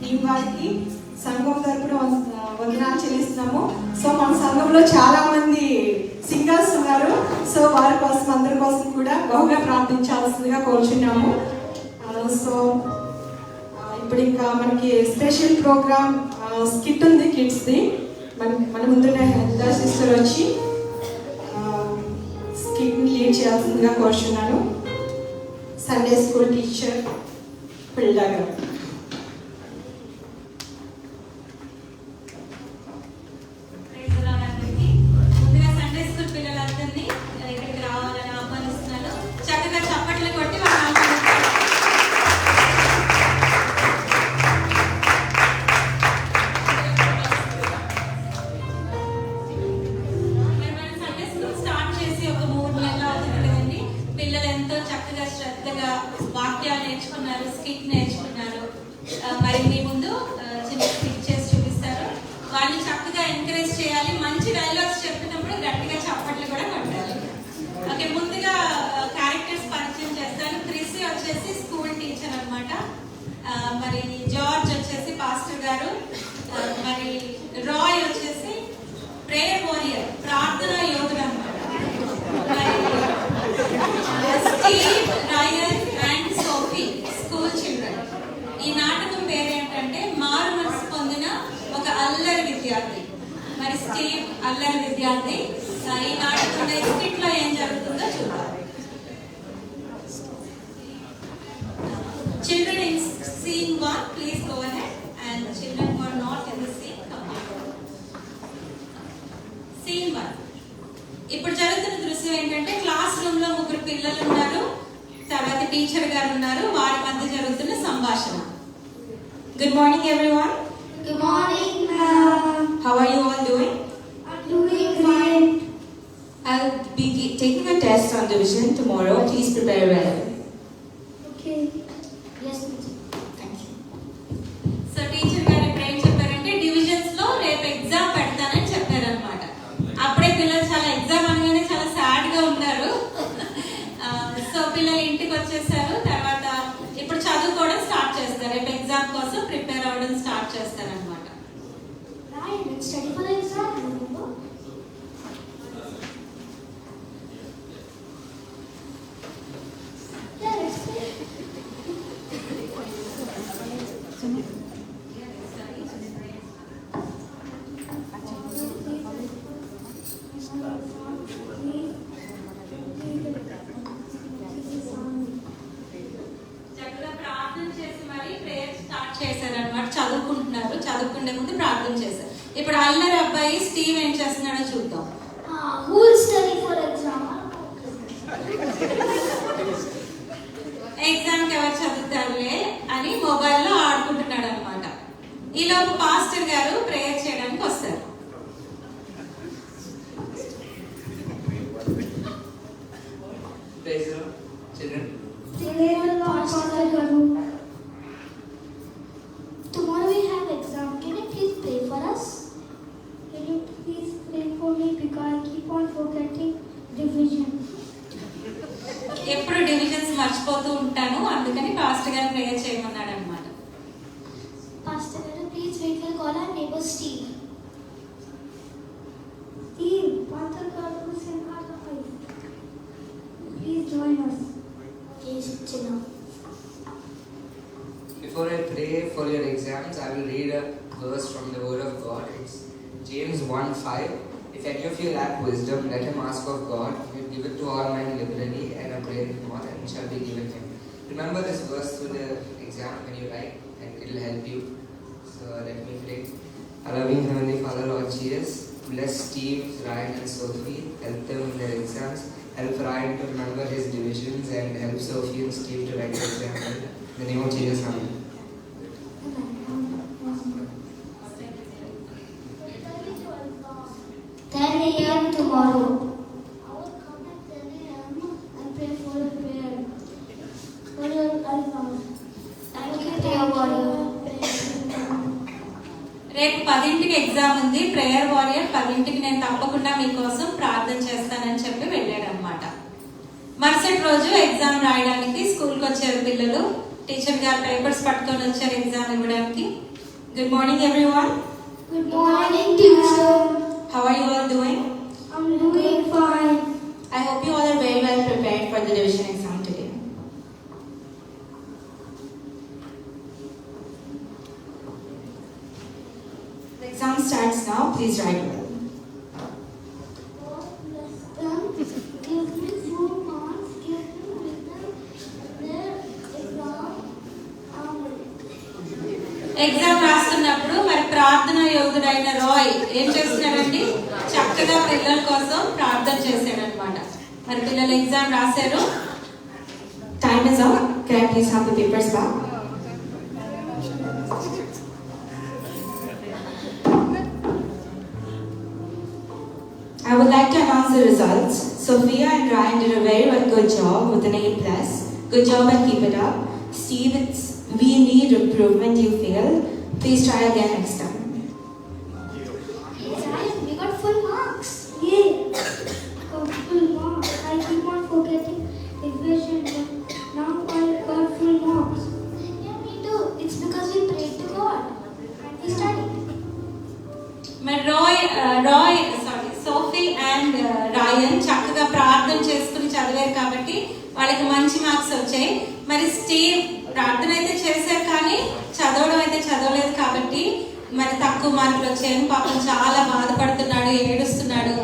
S2: టీం వారికి సంఘం తరపున వందనాలు చెల్లిస్తున్నాము. సో మన సంఘంలో చాలా మంది సింగర్స్ ఉన్నారు. సో వారి కోసం అందరి కోసం కూడా బహుగా ప్రార్థించాల్సిందిగా కోరుచున్నాము. సో ఇప్పుడు ఇంకా మనకి స్పెషల్ ప్రోగ్రామ్ స్కిట్ ఉంది కిడ్స్ది. మన ముందున్న హెల్త్ సిస్టర్ వచ్చి స్కిట్ని లీడ్ చేయాల్సిందిగా కోరుచున్నాను. సండే స్కూల్ టీచర్ పిల్ల గారు.
S8: ముందుగా సండే స్కూల్ పిల్లలందరినీ ఇక్కడికి రావాలని ఆహ్వానిస్తున్నాను. చక్కగా చప్పట్లు కొట్టి సండే స్కూల్ స్టార్ట్ చేసి ఒక 3 నెలలు అవుతుంది కదండి. పిల్లలు ఎంతో చక్కగా శ్రద్ధగా వాక్యాలు నేర్చుకున్నారు, స్కిట్ నేర్చుకున్నారు. మరి మీ ముందు చిన్న స్కిట్ చేసి చూపిస్తారు. వాళ్ళని చక్కగా ఎంకరేజ్ చేయాలి. మంచి డైలాగ్స్ చెప్పినప్పుడు గట్టిగా చప్పట్లు కూడా కొట్టాలి. ఓకే, ముందుగా క్యారెక్టర్స్ పరిచయం చేస్తాను. క్రిసి వచ్చేసి స్కూల్ టీచర్ అన్నమాట. మరి జార్జ్ వచ్చేసి పాస్టర్ గారు. మరి రాయ్ వచ్చేసి ప్రేయర్ వారియర్, ప్రార్థనా యోధుడు అన్నమాట. Steve, Ryan and Sophie school children. ఈ నాటకం పేరేంటంటే మారు మనసు పొందిన ఒక అల్లరి విద్యార్థి. మరి స్టీవ్ అల్లరి విద్యార్థి. ఈ నాటకంలో స్కిట్ లో ఏం జరుగుతుందో చూద్దాం. Children in scene 1, please go ahead, and children who are not in the scene, come on. Scene 1. ఇప్పుడు జరుగుతున్న దృశ్యం ఏంటంటే క్లాస్ రూమ్ లో 3 పిల్లలు ఉన్నారు, తర్వాత టీచర్ గారు ఉన్నారు. వారి మధ్య జరుగుతున్న సంభాషణ. Good morning everyone.
S3: Good morning, ma'am.
S8: How are you all doing?
S3: I'm doing fine.
S8: I'll be taking a test on division tomorrow. Please prepare well.
S3: Okay. Yes, teacher.
S8: Thank you. So teacher గారు ఇప్పుడు ఏం చెప్పారంటే divisions లో రేపు exam పెడతానని చెప్పారన్నమాట. అప్పుడే పిల్లలు చాలా ఎగ్జామ్ అనగానే చాలా సాడ్ గా ఉన్నారు. సో పిల్లలు ఇంటికి వచ్చేసారు. తర్వాత ఇప్పుడు చదువుకోవడం స్టార్ట్ చేస్తారు. రేపు ఎగ్జామ్ కోసం ప్రిపేర్ అవ్వడం స్టార్ట్ చేస్తారన్నమాట.
S3: Right, let's study for the exam, remember? Yeah, let's study.
S8: చక్కగా ప్రార్థన చేసి మరి ప్రేయర్ స్టార్ట్ చేశారన్నమాట. చదువుకుంటున్నారు. చదువుకునే ముందు ప్రార్థన చేశారు. ఇప్పుడు అల్లరి అబ్బాయి స్టీవ్ ఏం చేస్తున్నాడో చూద్దాం.
S3: Who will study for exam?
S8: Exam కి ఎవరు చదువుతారులే అని మొబైల్లో ఆడుకుంటున్నాడు అనమాట. ఈలోపు పాస్టర్ గారు ప్రేయర్ చేయడానికి వస్తారు.
S3: Tomorrow we have exam. Can you please pray for us? Can you please pray for me because I keep on forgetting division.
S8: ఎప్పుడు డివిజన్స్ మర్చిపోతూ ఉంటాను, అందుకని పాస్టర్ గారు ప్రేయర్ చేయమన్నాడు అనమాట.
S3: Pastor, please wait. We'll call our neighbor Steve. Steve, Pastor Carlos and Carlos. Please join us. Yes, Chino.
S9: Before I pray for your exams, I will read a verse from the Word of God. It's James 1:5. If any of you lack wisdom, let him ask of God, who will give it to all men liberally and upbraideth not, and it shall be given him. Remember this verse through the exam when you write, and it will help you. So let me pray. Our loving Heavenly Father, Lord Jesus, bless Steve, Ryan and Sophie, help them in their exams, help Ryan to remember his divisions, and help Sophie and Steve to write the exam. In the name of Jesus, amen.
S3: 10 a.m. tomorrow. I will come at 10 a.m. and pray for the prayer. For your exam. Thank you, dear warrior.
S8: రేపు 10ంటికి exam ఉంది. Prayer warrior 10ంటికి నేను తప్పకుండా మీకోసం ప్రార్థన చేస్తానని చెప్పి వెళ్ళాడు అనమాట. మరుసటి రోజు ఎగ్జామ్ రాయడానికి స్కూల్కి వచ్చారు పిల్లలు. టీచర్ గారు పేపర్స్ పట్టుకొని వచ్చారు ఎగ్జామ్ ఇవ్వడానికి. Good morning, everyone.
S10: Good morning, teacher.
S8: How are you all doing?
S10: I'm doing fine.
S8: I hope you all are very well prepared for the division exam today. The exam starts now. Please write well.
S10: Give me 4 marks, give me written their exam.
S8: Exam రాస్తున్నప్పుడు మరి ప్రార్థన యోధుడైన రాయ్ ఏం చేస్తున్నాడండి? చక్కగా పిల్లల కోసం ప్రార్థన చేశాడు అనమాట. మరి పిల్లలు ఎగ్జామ్ రాశారు.
S2: Time is up. Can I please have the papers back? I would like to announce the results. Sophia and Ryan did a very good job with an A+. Good job and keep it up. Steve, we need improvement. You failed. Please try again next time.
S10: Hey, Ryan, we got full marks. Yay! Got full marks. I keep on forgetting equation, but now I got full marks. Yeah, me too. It's because we prayed to God and we studied.
S8: మరి Sophie and రాయన్ చక్కగా ప్రార్థన చేసుకుని చదివారు కాబట్టి వాళ్ళకి మంచి marks వచ్చాయి. మరి స్టీవ్ ప్రార్థన అయితే చేశారు కానీ చదవడం అయితే చదవలేదు కాబట్టి మరి తక్కువ మార్కులు వచ్చాయని పాపం చాలా బాధపడుతున్నాడు, ఏడుస్తున్నాడు.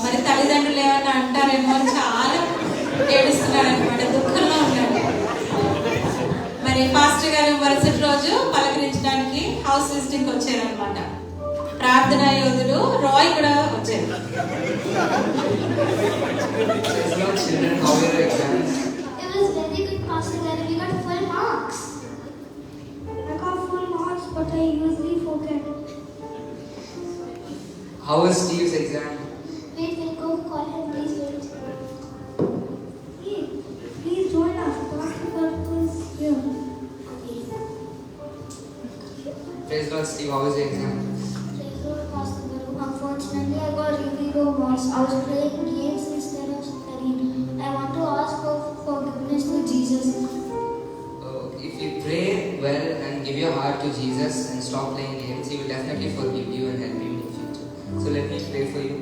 S8: మరి తల్లిదండ్రులు ఏమైనా అంటారేమో అని చాలా ఏడుస్తున్నాడు అనమాట, దుఃఖంలో ఉన్నాడు. మరి పాస్టర్ గారు మరుసటి రోజు పలకరించడానికి హౌస్ విజిటింగ్ వచ్చారనమాట. ప్రార్థనా యోధుడు రాయ్ కూడా వచ్చారు.
S9: Children, how were your exams?
S10: It was very good, Pastor Gary. We got full marks. I got full marks, but I usually forget.
S9: How was Steve's exam?
S10: Wait, we'll go call him. Please wait. Hey, please join us. Pastor Gary is here.
S9: Praise Lord, Steve, how was your exam?
S10: Unfortunately, I got really low marks. I was playing games instead of studying. I want to ask for forgiveness to Jesus.
S9: If you pray well and give your heart to Jesus and stop playing games, He will definitely forgive you and help you in the future. So let me pray for you.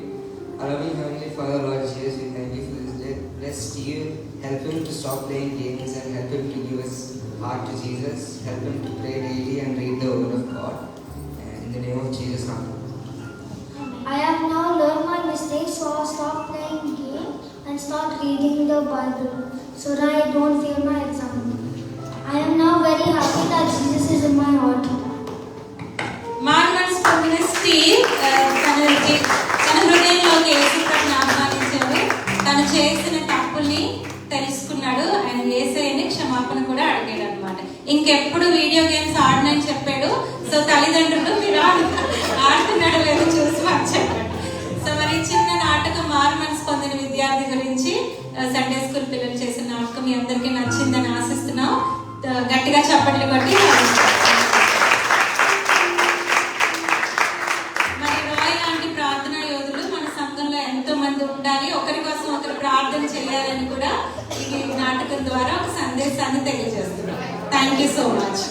S9: Our loving Heavenly Father, Lord Jesus, we thank you for this day. Bless Steve, help him to stop playing games and help him to give his heart to Jesus. Help him to pray daily and read the Word of God. And in the name of Jesus, amen.
S10: I have now learned my mistakes, so I'll stop playing games and start reading the Bible so that I don't fail my exam. I am now very happy that Jesus is in my heart.
S8: Mormons పొందిన Steve తన హృదయంలోకి యేసుప్రభుని ఆహ్వానించాడు. తను చేసిన తప్పుల్ని తెలుసుకున్నాడు. ఆయన యేసయ్యని క్షమాపణ కూడా అడిగాడు అనమాట. ఇంకెప్పుడు వీడియో గేమ్స్ ఆడనని చెప్పాడు. సో తల్లిదండ్రులు మీరు ఆడుతున్నాడు లేదో చూసి మాకు చెప్పండి. సో మరి చిన్న నాటకం మార్మన్స్ పొందిన విద్యార్థి గురించి సండే స్కూల్ పిల్లలు చేసిన నాటకం మీ అందరికీ నచ్చిందని ఆశిస్తున్నాం. గట్టిగా చప్పట్లు కొట్టి మరి రాయ్ లాంటి ప్రార్థనా యోధులు మన సంఘంలో ఎంతో మంది ఉండాలి. ఒకరి కోసం ఒకరు ప్రార్థన చేయాలని కూడా ఈ నాటకం ద్వారా ఒక సందేశాన్ని తెలియజేస్తున్నాం. Thank you so much.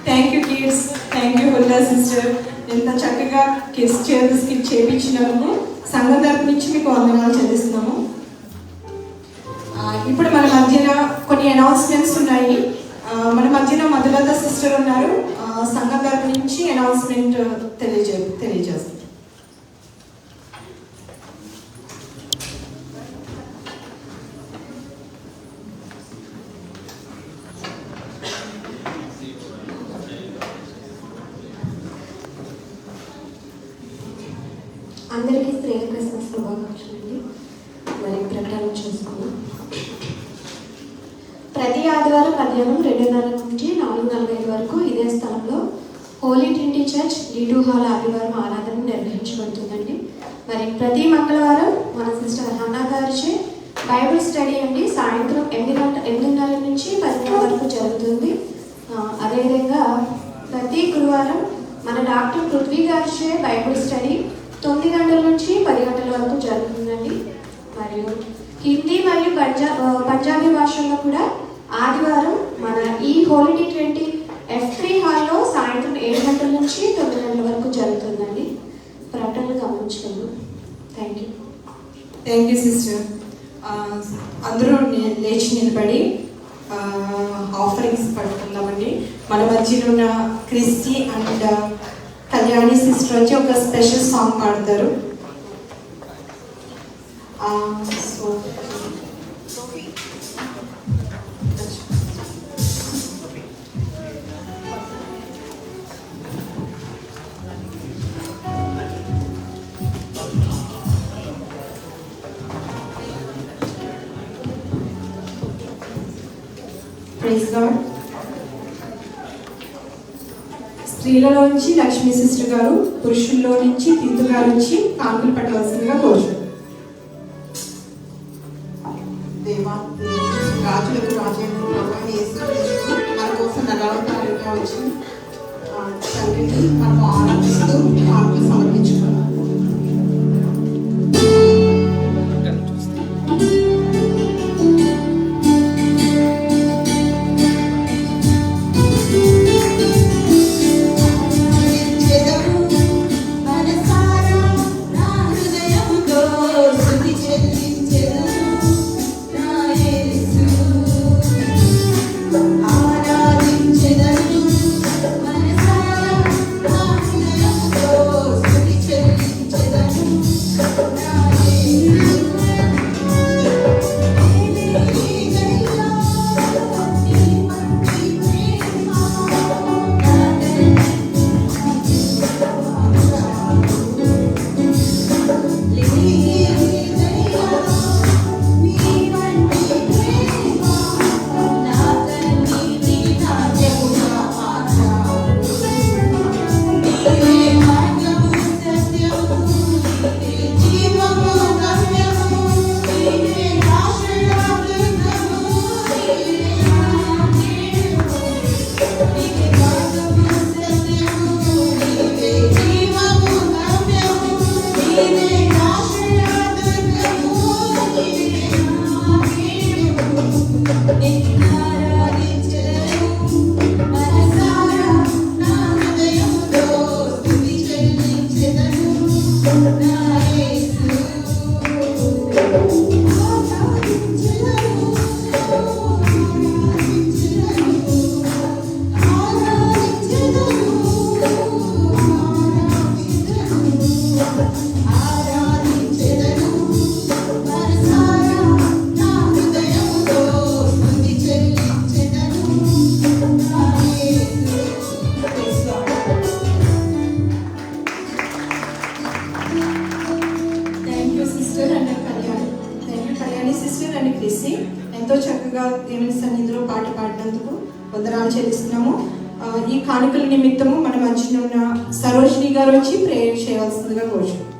S2: Thank you kids. Thank you హుల్లా సిస్టర్. ఎంత చక్కగా కిడ్స్ స్కిట్ చేయించినందుకు సంఘం తరపు నుంచి మీకు వందనాలు చెల్లిస్తున్నాము. ఇప్పుడు మన మధ్యన కొన్ని అనౌన్స్మెంట్స్ ఉన్నాయి. మన మధ్యన మధులత సిస్టర్ ఉన్నారు. సంఘం తరపు నుంచి అనౌన్స్మెంట్ తెలియజేస్తారు.
S11: అందరికీ స్త్రీల క్రిస్మస్ శుభాకాంక్షలు అండి. మరి ప్రకటన చేసుకున్నాం. ప్రతి ఆదివారం మధ్యాహ్నం 2:30 నుంచి 4:45 వరకు ఇదే స్థలంలో Holi Trinity church D2 hall ఆదివారం ఆరాధన నిర్వహించబడుతుందండి. మరి ప్రతి మంగళవారం మన సిస్టర్ హన్నా గారిచే బైబిల్ స్టడీ అండి సాయంత్రం 8:30 నుంచి 10 వరకు జరుగుతుంది. అదేవిధంగా ప్రతి గురువారం మన డాక్టర్ పృథ్వీ గారిచే బైబిల్ స్టడీ 9 గంటల నుంచి 10 గంటల వరకు జరుగుతుందండి. మరియు హిందీ మరియు పంజాబీ భాషల్లో కూడా ఆదివారం మన ఈ హోలీ T20 F3 హాల్లో 7 గంటల నుంచి 9 గంటల వరకు జరుగుతుందండి. ప్రకటనలు గమనించగలరు. Thank you.
S2: Thank you sister. అందరూ లేచి నిలబడి ఆఫరింగ్స్ పట్టుకుందామండి. మన మధ్యలో ఉన్న క్రిస్టి అండ్ కళ్యాణి సిస్టర్ వచ్చి ఒక స్పెషల్ సాంగ్ పాడతారు. So praise God. స్త్రీలలో నుంచి లక్ష్మీ సిస్టర్ గారు, పురుషుల్లో నుంచి తింతు గారు వచ్చి కానుకలు పట్టవలసిందిగా కోరుచున్నారు.
S6: దేవా, రాజులకు రాజైన ప్రభువైన యేసుక్రీస్తు మన కోసం నరవతారుగా వచ్చి తండ్రిని మనం ఆరాధిస్తూ కానుకలు సమర్పించుకున్నాం.
S2: ఎంతో చక్కగా దేవుని సన్నిధిలో పాట పాడినందుకు వందనాలు చెల్లిస్తున్నాము. ఈ కానుకల నిమిత్తము మన మధ్యలో ఉన్న సరోజిని గారు వచ్చి ప్రేయర్ చేయవలసిందిగా కోరుచున్నాము.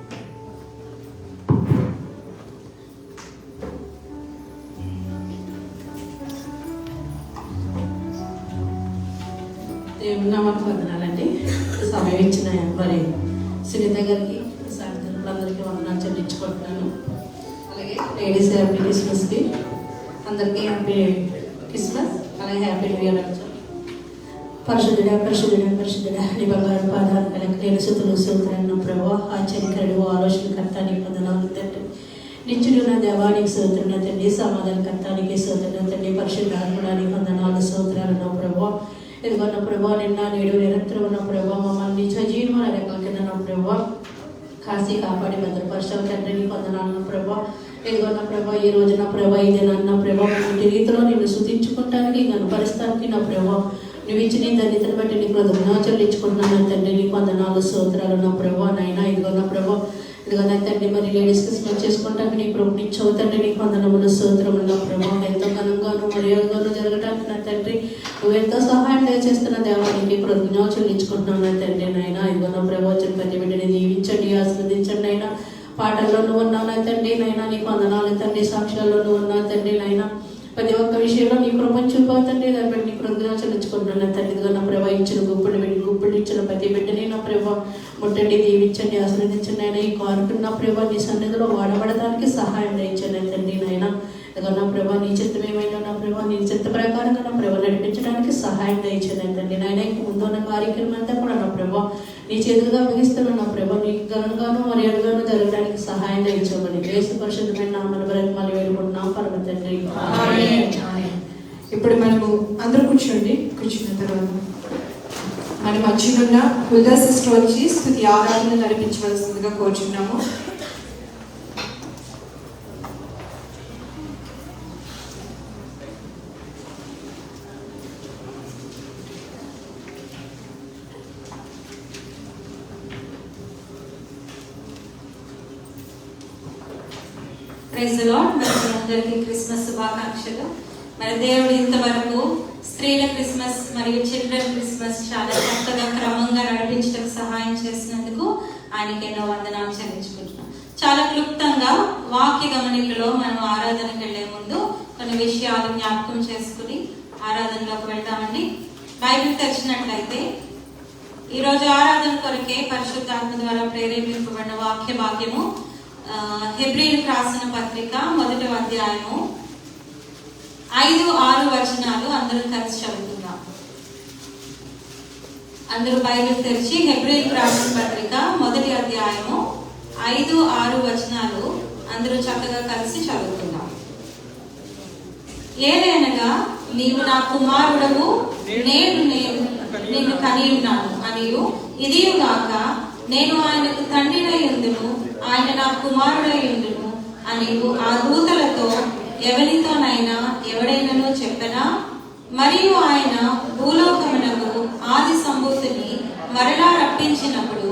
S12: దేవుని నామానికి వందనాలండి. సమయం ఇచ్చిన మరి సునీత గారికి, సాయంత్రులందరికీ వందనాలు చెల్లించుకుంటున్నాను. అలాగే లేడీస్ హ్యాపీ క్రిస్మస్కి అందరికీ హ్యాపీ క్రిస్మస్, అలాగే హ్యాపీ న్యూ ఇయర్. పరిశుద్ధుడా పరిశుద్ధుడా పరిశుద్ధుడా నీ బంగారు పాదాలు కలెక్ట్ నేను సుతులు సూత్రాన్ని ప్రభావ ఆశ్చర్యకరుడు ఆలోచనకర్త నీకు వందనాలు తండ్రి. నిత్యుడు నా దేవానికి సూత్రున్న తండ్రి, సమాధానకర్తానికి సూత్రున్న తండ్రి, పరిశుద్ధాత్మడానికి వందనాలు సూత్రాలు నా ప్రభావ. ఇదిగోన్న ప్రభావ నిన్న నేడు నిరంతరం ఉన్న ప్రభావ మమ్మల్ని నిజ జీవన రేఖల కింద నా ప్రభావ కాశీ కాపాడి భద్రపరచావు తండ్రి, నీకు వందనాలు ప్రభావ. ఇదిగోన్న ప్రభావ ఈ రోజున ప్రభావ ఇది నన్న ప్రభావ ఇంటి రీతిలో నిన్ను శుద్ధించుకుంటానికి కనపరుస్తానికి నా ప్రభావ నువ్వు ఇచ్చిన దళితులు బట్టి నీకు కృతజ్ఞతలు చెల్లించుకుంటున్నాను తండ్రి, నీకు వందనాలు స్తోత్రాలు నా ప్రభావ. నైనా ఇదిగోన్న ప్రభావ ఇదిగోనా తండ్రి మరి లేడీస్ క్రిస్మస్ చేసుకుంటానికి నీ ప్రభు ఇచ్చావు తండ్రి, నీకు వందనములు స్తోత్రములు నా ప్రభావ. ఎంతో ఘనంగాను మర్యాదగాను జరగడానికి నా తండ్రి నువ్వెంతో సహాయం దయచేస్తున్న దేవానికి కృతజ్ఞతలు చెల్లించుకుంటున్నాను నా తండ్రి. నైనా ఇదిగోన్న ప్రభావం ప్రతి బిడ్డని దీవించండి, ఆస్వాదించండి. అయినా పాటల్లో నువ్వు ఉన్నావు నా తండ్రి, నైనా నీకు వందనాలు తండ్రి. సాక్ష్యాల్లో నువ్వు ఉన్నావు తండ్రి, నైనా ప్రతి ఒక్క విషయంలో నీ కృపను చూపవుతండి, దాన్ని బట్టి నీ కృతజ్ఞతలు చెల్లించుకుంటున్నాను తండ్రి. ఇదిగో నా ప్రభావ ఇచ్చిన గుప్పులు ఇచ్చిన ప్రతి బిడ్డని నా ప్రభావ ముట్టండి, దీవించండి, ఆస్వాదించండి. అయినా ఈ కారుకున్న ప్రభావ నీ సన్నిధిలో వాడబడడానికి సహాయం దయచండి తండ్రి. నైనా నా ప్రభా నీ చిత్తం ఏమైనా నా ప్రభా నీ చిత్త ప్రకారంగా నా ప్రభా నడిపించడానికి సహాయం దయచేయండి తండ్రి. నాయన ముందున్న కార్యక్రమం అంతా కూడా నా ప్రభా నీ చేతులుగా అప్పగిస్తున్నాను నా ప్రభా నీ ఘనంగాను మర్యాదగాను జరగడానికి సహాయం దయచేయమని యేసు పరిశుద్ధమైన నామమున బ్రతిమాలి వేడుకుంటున్నాం పరమ తండ్రి.
S2: ఇప్పుడు మనము అందరూ కూర్చున్న తర్వాత మన మధ్యనున్న హుల్దా సిస్టర్ వచ్చి స్తుతి ఆరాధన నడిపించవలసిందిగా కోరుచున్నాము.
S8: Praise the Lord. మరి అందరికీ క్రిస్మస్ శుభాకాంక్షలు. మరి దేవుడు ఇంతవరకు స్త్రీల క్రిస్మస్ మరియు చిల్డ్రన్ క్రిస్మస్ చాలా చక్కగా క్రమంగా నడిపించడానికి సహాయం చేసినందుకు ఆయనకి ఎన్నో వందనాలు చెల్లించుకుంటున్నాం. చాలా క్లుప్తంగా వాక్య గమనికలో మనం ఆరాధనకు వెళ్లే ముందు కొన్ని విషయాలు జ్ఞాపకం చేసుకుని ఆరాధనలోకి వెళ్తామండి. బైబిల్ తెరిచినట్లయితే ఈరోజు ఆరాధన కొరకే పరిశుద్ధాత్మ ద్వారా ప్రేరేపింపబడిన వాక్య భాగ్యము హెబ్రీయులకు రాసిన పత్రిక 1వ అధ్యాయము 5-6 వచనాలు అందరూ కలిసి చదువుతున్నాం. అందరూ బైబిల్ తెరిచి హెబ్రీయులకు రాసిన పత్రిక 1వ అధ్యాయము 5-6 వచనాలు అందరూ చక్కగా కలిసి చదువుతున్నాం. ఏలైనగా నీవు నా కుమారుడవు, నేను నిన్ను కని ఉన్నాను అనియు, ఇదియుగాక నేను ఆయనకు తండ్రినై ఉందును, ఆయన నా కుమారుడై ఉండును అనియు ఆ దూతలతో ఎవరితోనైనా ఎవడైనానో చెప్పనా. మరియు ఆయన భూలోకమునకు ఆది సంభూతిని మరలా రప్పించినప్పుడు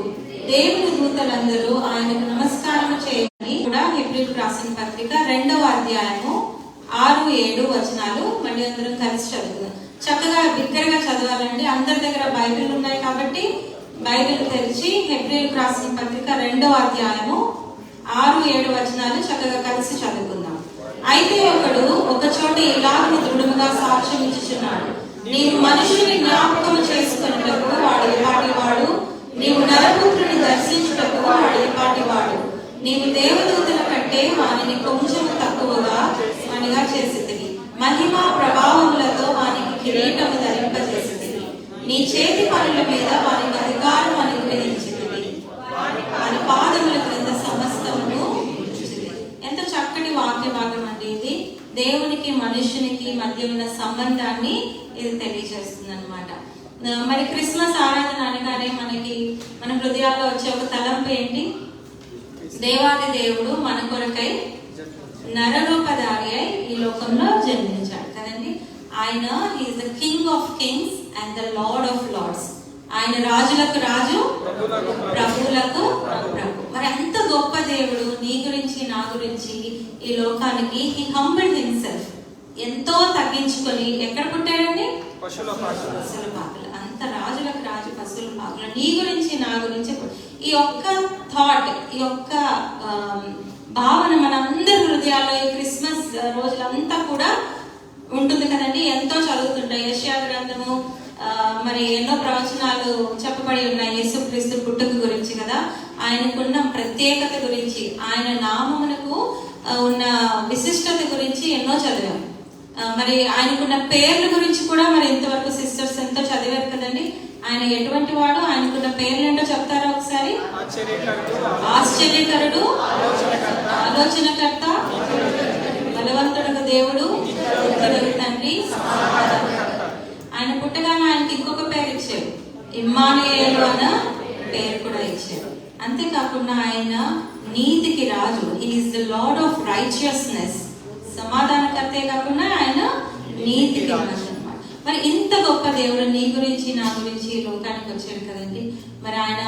S8: దేవుని దూతలందరూ ఆయనకు నమస్కారం చేయని కూడా హెబ్రీయులకు రాసిన పత్రిక 2వ అధ్యాయము 6-7 వచనాలు మళ్ళీ అందరం కలిసి చదువుతాం. చక్కగా బిగ్గరగా చదవాలండి. అందరి దగ్గర బైబిల్ ఉన్నాయి కాబట్టి బైబిల్ తెరిచి హెబ్రీయులకు రాసిన పత్రిక 2వ అధ్యాయము 6-7 వచనాలు చక్కగా కలిసి చదువుకుందాం. అయితే ఒకడు ఒక చోట ఇలాగ దృఢముగా సాక్ష్యం ఇచ్చుచున్నాడు, నీవు మనుషుని జ్ఞాపకం చేసుకున్నటకు వాడు ఏపాటివాడు, నీవు నరపుత్రుని దర్శించుటకు వాడు ఏపాటివాడు, నీవు దేవదూతల కంటే వానిని కొంచెం తక్కువగా మనిగా చేసితివి, మహిమ ప్రభావములతో వానికి కిరీటము ధరింపజేసితివి, నీ చేతి పనుల మీద వానికి అధికారం అనుగ్రహించితివి, వారి పాదముల క్రింద సమస్తమును ఉంచితివి. ఎంత చక్కటి వాక్య భాగం అండి ఇది. దేవునికి మనుషునికి మధ్య ఉన్న సంబంధాన్ని ఇది తెలియజేస్తుంది అనమాట. మరి క్రిస్మస్ ఆరాధన అనగానే మన హృదయాల్లో వచ్చే ఒక తలంపు ఏంటి? దేవాది దేవుడు మన కొరకై నరరూపధారి అయి ఈ లోకంలో జన్మించాడు కదండి. ఆయన is the king of kings and the lord of lords. ఆయన రాజులకు రాజు, ప్రభువులకు ప్రభు. మరి అంత గొప్ప దేవుడు నీ గురించి నా గురించి ఈ లోకానికి హీ హంబల్డ్ హిమ్సెల్ఫ్, ఎంతో తగ్గించుకొని ఎక్కడ పుట్టాడండి? పశువుల పాకలు. అంత రాజులకు రాజు, పశువుల పాకలు. నీ గురించి నా గురించి ఈ ఒక్క థాట్, ఈ ఒక్క భావన మన అందరి హృదయాల్లో ఈ క్రిస్మస్ రోజులంతా కూడా ఉంటుంది కదండి. ఎంతో చదువుతుంటాయి. యెషయా గ్రంథము మరి ఎన్నో ప్రవచనాలు చెప్పబడి ఉన్నాయి యేసుక్రీస్తు పుట్టుక గురించి కదా. ఆయనకున్న ప్రత్యేకత గురించి, ఆయన నామమునకు ఉన్న విశిష్టత గురించి ఎన్నో చదివాం. మరి ఆయనకున్న పేర్ల గురించి కూడా మరి ఇంతవరకు సిస్టర్స్ ఎంతో చదివారు కదండి. ఆయన ఎటువంటి వాడు, ఆయనకున్న పేర్లు ఏంటో చెప్తారా ఒకసారి? ఆశ్చర్యకరుడు, ఆలోచనకర్త, బలవంతుడు దేవుడు, తండ్రి. ఆయన పుట్టగానే ఆయనకి ఇంకొక పేరు ఇచ్చారు, ఇమ్మానుయేలు అన్న పేరు కూడా ఇచ్చారు. అంతేకాకుండా ఆయన నీతికి రాజు, he is the lord of righteousness. సమాధానకర్తే కాకుండా ఆయన నీతికి రాజు అన్నమాట. మరి ఇంత గొప్ప దేవుడు నీ గురించి నా గురించి లోకానికి వచ్చాడు కదండి. మరి ఆయన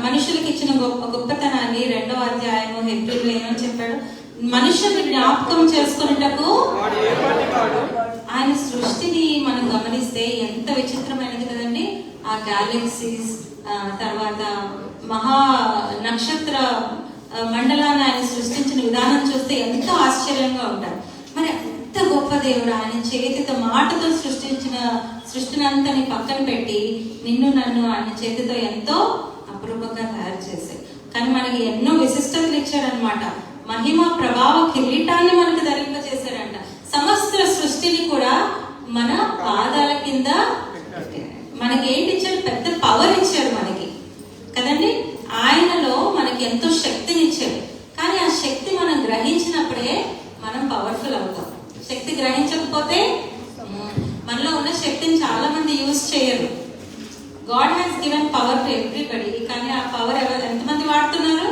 S8: మనుషులకు ఇచ్చిన గొప్పతనాన్ని 2వ అధ్యాయము హెబ్రీయులో ఏమని చెప్పాడు? మనుషుల్ని జ్ఞాపకం చేసుకున్నటకు ఆయన సృష్టిని మనం గమనిస్తే ఎంత విచిత్రమైనది కదండి. ఆ గ్యాలక్సీస్, తర్వాత మహా నక్షత్ర మండలాన్ని ఆయన సృష్టించిన విధానం చూస్తే ఎంతో ఆశ్చర్యంగా ఉంటారు. మరి ఎంత గొప్ప దేవుడు, ఆయన చేతితో మాటతో సృష్టించిన సృష్టిని అంతని పక్కన పెట్టి నిన్ను నన్ను ఆయన చేతితో ఎంతో అపురూపంగా తయారు చేశారు. కానీ మనకి ఎన్నో విశిష్టతలు ఇచ్చారనమాట. మహిమ ప్రభావ కిరీటాన్ని మనకు ధరింపజేశాడంట. సమస్త సృష్టిని కూడా మన పాదాల కింద మనకి ఏంటి ఇచ్చాడు? పెద్ద పవర్ ఇచ్చాడు మనకి కదండి. ఆయనలో మనకి ఎంతో శక్తిని ఇచ్చాడు. కానీ ఆ శక్తి మనం గ్రహించినప్పుడే మనం పవర్ఫుల్ అవుతాం. శక్తి గ్రహించకపోతే మనలో ఉన్న శక్తిని చాలా మంది యూజ్ చేయరు. God has given power to everybody. కానీ ఆ పవర్ ఎంతమంది వాడుతున్నారు?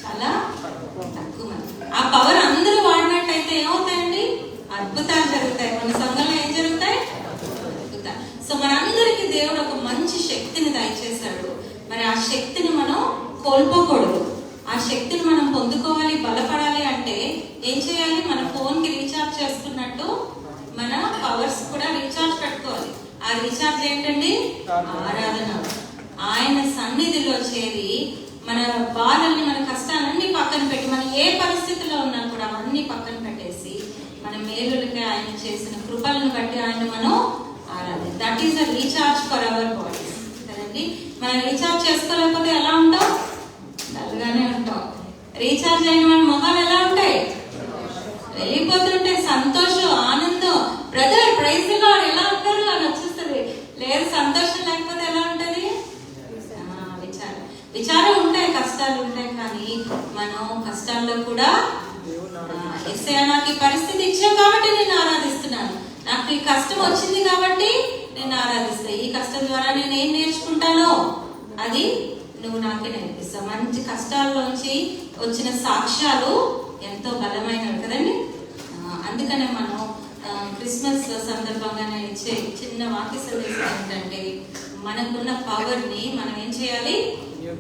S8: చాలా తక్కువ మంది. ఆ పవర్ అందరూ వాడినట్టయితే ఏమవుతాయండి? అద్భుతాలు జరుగుతాయి. మన సంఘంలో ఏం జరుగుతాయి? అద్భుతాలు. సో మనందరికీ దేవుడు ఒక మంచి శక్తిని దయచేశాడు. మరి ఆ శక్తిని మనం కోల్పోకూడదు. ఆ శక్తిని మనం పొందుకోవాలి, బలపడాలి అంటే ఏం చేయాలి? మన ఫోన్ కి రీఛార్జ్ చేసుకున్నట్టు మన పవర్స్ కూడా రీఛార్జ్ పెట్టుకోవాలి. ఆ రీఛార్జ్ ఏంటండి? ఆరాధన. ఆయన సన్నిధిలో చేరి మన బాధల్ని, మన కష్టాలన్నీ పక్కన పెట్టి, మనం ఏ పరిస్థితిలో ఉన్నా కూడా అవన్నీ పక్కన పెట్టేసి మన మేలులకి ఆయన చేసిన కృపలను బట్టి ఆయన మనం ఆరాధన. That is the recharge for our bodies కదండి. మనం రీఛార్జ్ చేసుకోలేకపోతే ఎలా ఉంటాం? డల్గానే ఉంటాం. రీఛార్జ్ అయిన మన మొహాలు ఎలా ఉంటాయి? వెళ్ళిపోతుంటే సంతోషం, ఆనందం. బ్రదర్ ప్రైజ్ ది లార్డ్ ఎలా ఉంటారు అని వచ్చేస్తుంది. లేదు సంతోషం లేకపోతే ఎలా ఉంటది? విచారం ఉంటాయి, కష్టాలు ఉంటాయి. కానీ మనం కష్టాల్లో కూడా యేసయ్య నాకు ఈ పరిస్థితి ఇచ్చావు కాబట్టి నేను ఆరాధిస్తున్నాను, నాకు ఈ కష్టం వచ్చింది కాబట్టి నేను ఆరాధిస్తాను, ఈ కష్టం ద్వారా నేను ఏం నేర్చుకుంటానో అది నువ్వు నాకే నేర్పిస్తావు. మంచి కష్టాల్లోంచి వచ్చిన సాక్ష్యాలు ఎంతో బలమైనవి కదండి. అందుకనే మనం క్రిస్మస్ సందర్భంగా నేను ఇచ్చే చిన్న వాక్య సందేశం ఏంటంటే, మనకున్న పవర్ ని మనం ఏం చేయాలి?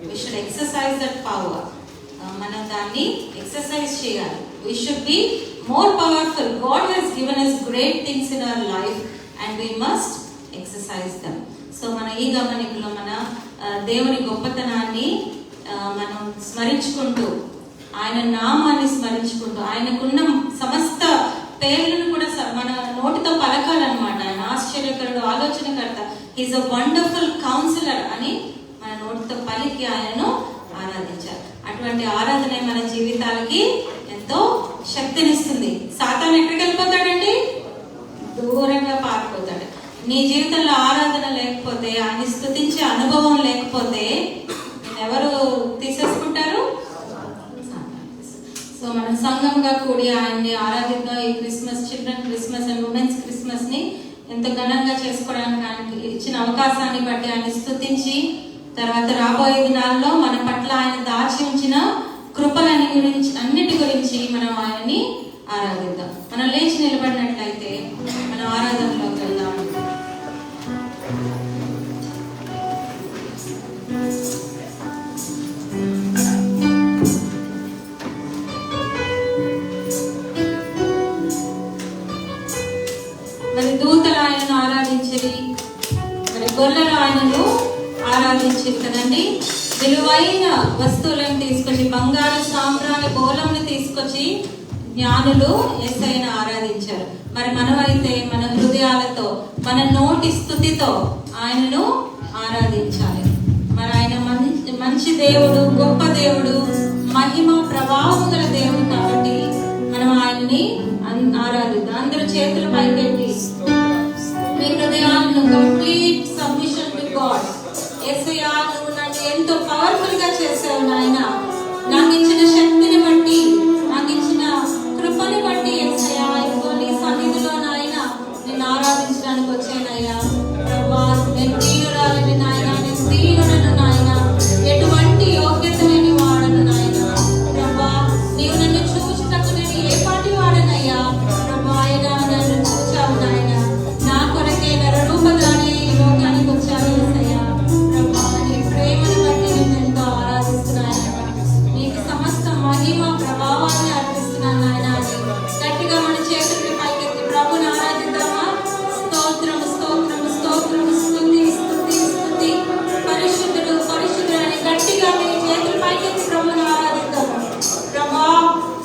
S8: we should exercise that power. మనం దాన్ని ఎక్సర్సైజ్ చేయాలి. we should be more powerful. God has given us great things in our life and we must exercise them. So మన ఈ గమనికలో మన దేవుని గొప్పతనాన్ని మనం స్మరించుకుంటూ, ఆయన నామాన్ని స్మరించుకుంటూ, ఆయనకున్న సమస్త పేర్లను కూడా మన నోటితో పలకాలన్నమాట. ఆయన ఆశ్చర్యకరుడు, ఆలోచనకర్త, హీస్ అ వండర్ఫుల్ కౌన్సిలర్ అని మన నోటితో పలికి ఆయనను ఆరాధించారు. అటువంటి ఆరాధన మన జీవితాలకి ఎంతో శక్తినిస్తుంది. సాతాను ఎక్కడికి వెళ్ళిపోతాడండి? దూరంగా పారిపోతాడు. నీ జీవితంలో ఆరాధన లేకపోతే, ఆయన స్తుతించే అనుభవం లేకపోతే ఎవరు తీసేసుకుంటారు? సో మనం సంఘంగా కూడి ఆయన్ని ఆరాధిద్దాం. ఈ Christmas, children Christmas and women's Christmas ని ఎంతో ఘనంగా చేసుకోవడానికి ఆయనకి ఇచ్చిన అవకాశాన్ని బట్టి ఆయన స్తుతించి, తర్వాత రాబోయే దినాల్లో మన పట్ల ఆయన దాచి ఉంచిన కృపలని గురించి, అన్నిటి గురించి మనం ఆయన్ని ఆరాధిద్దాం. మనం లేచి నిలబడినట్లయితే మనం ఆరాధనలోకి వెళ్దాం. మరి దూతలు ఆయనను ఆరాధించేది, మరి గొల్లలు ఆయనను ఆరాధించేది కదండి. విలువైన వస్తువులను తీసుకొచ్చి, బంగారు సాంబ్రాణి బోళమును తీసుకొచ్చి జ్ఞానులు యేసయ్యను ఆరాధించారు. మరి మనమైతే మన హృదయాలతో, మన నోటి స్తుతితో ఆయనను ఆరాధించాలి. మరి ఆయన మంచి దేవుడు, గొప్ప దేవుడు, మహిమ ప్రభావం గల దేవుడు కాబట్టి మనం ఆయన్ని ఆరాధిద్దాం. అందరూ చేతులు పైకెత్తి మీ హృదయాలను కంప్లీట్ సబ్మిషన్ టు గాడ్. యేసయ్యా, నువ్వు నన్ను ఎంతో పవర్ఫుల్ గా చేసావు నాయన. నాకు ఇచ్చిన శక్తిని బట్టి, నాకు ఇచ్చిన కృపని బట్టి యేసయ్యా, ఇదిగో నీ సన్నిధిలో నాయన నేను ఆరాధించడానికి వచ్చానయ్యా. ప్రభువా, నేను దీనురాలని నాయన, నేను దీనుడను నాయన, ఎటువంటి యోగ్యత లేని వాడను నాయన. ప్రభువా, నీవు నన్ను చూచుటకు నేను ఏ పాటి వాడనయ్యా. ప్రభువా, ఆయన నన్ను చూచావు నాయన, నా కొరకే నరరూపధారి ఈ లోకానికి వచ్చావు యేసయ్యా. ప్రభువా, నీ ప్రేమను బట్టి నేను ఎంతో ఆరాధిస్తున్నాను. నీకు సమస్త మహిమ ప్రభావాన్ని అర్పిస్తున్నాను నాయన. గట్టిగా మన చేతుల్ని పైకెత్తి ప్రభుని ఆరాధిద్దామా? స్తోత్రము, స్తోత్రము, స్తోత్రము, స్తుతి, స్తుతి, స్తుతి. పరిశుద్ధుడు, పరిశుద్ధుడు అని గట్టిగా మీ చేతులు పైకెత్తి ప్రభుని ఆరాధిద్దాము. ప్రభా,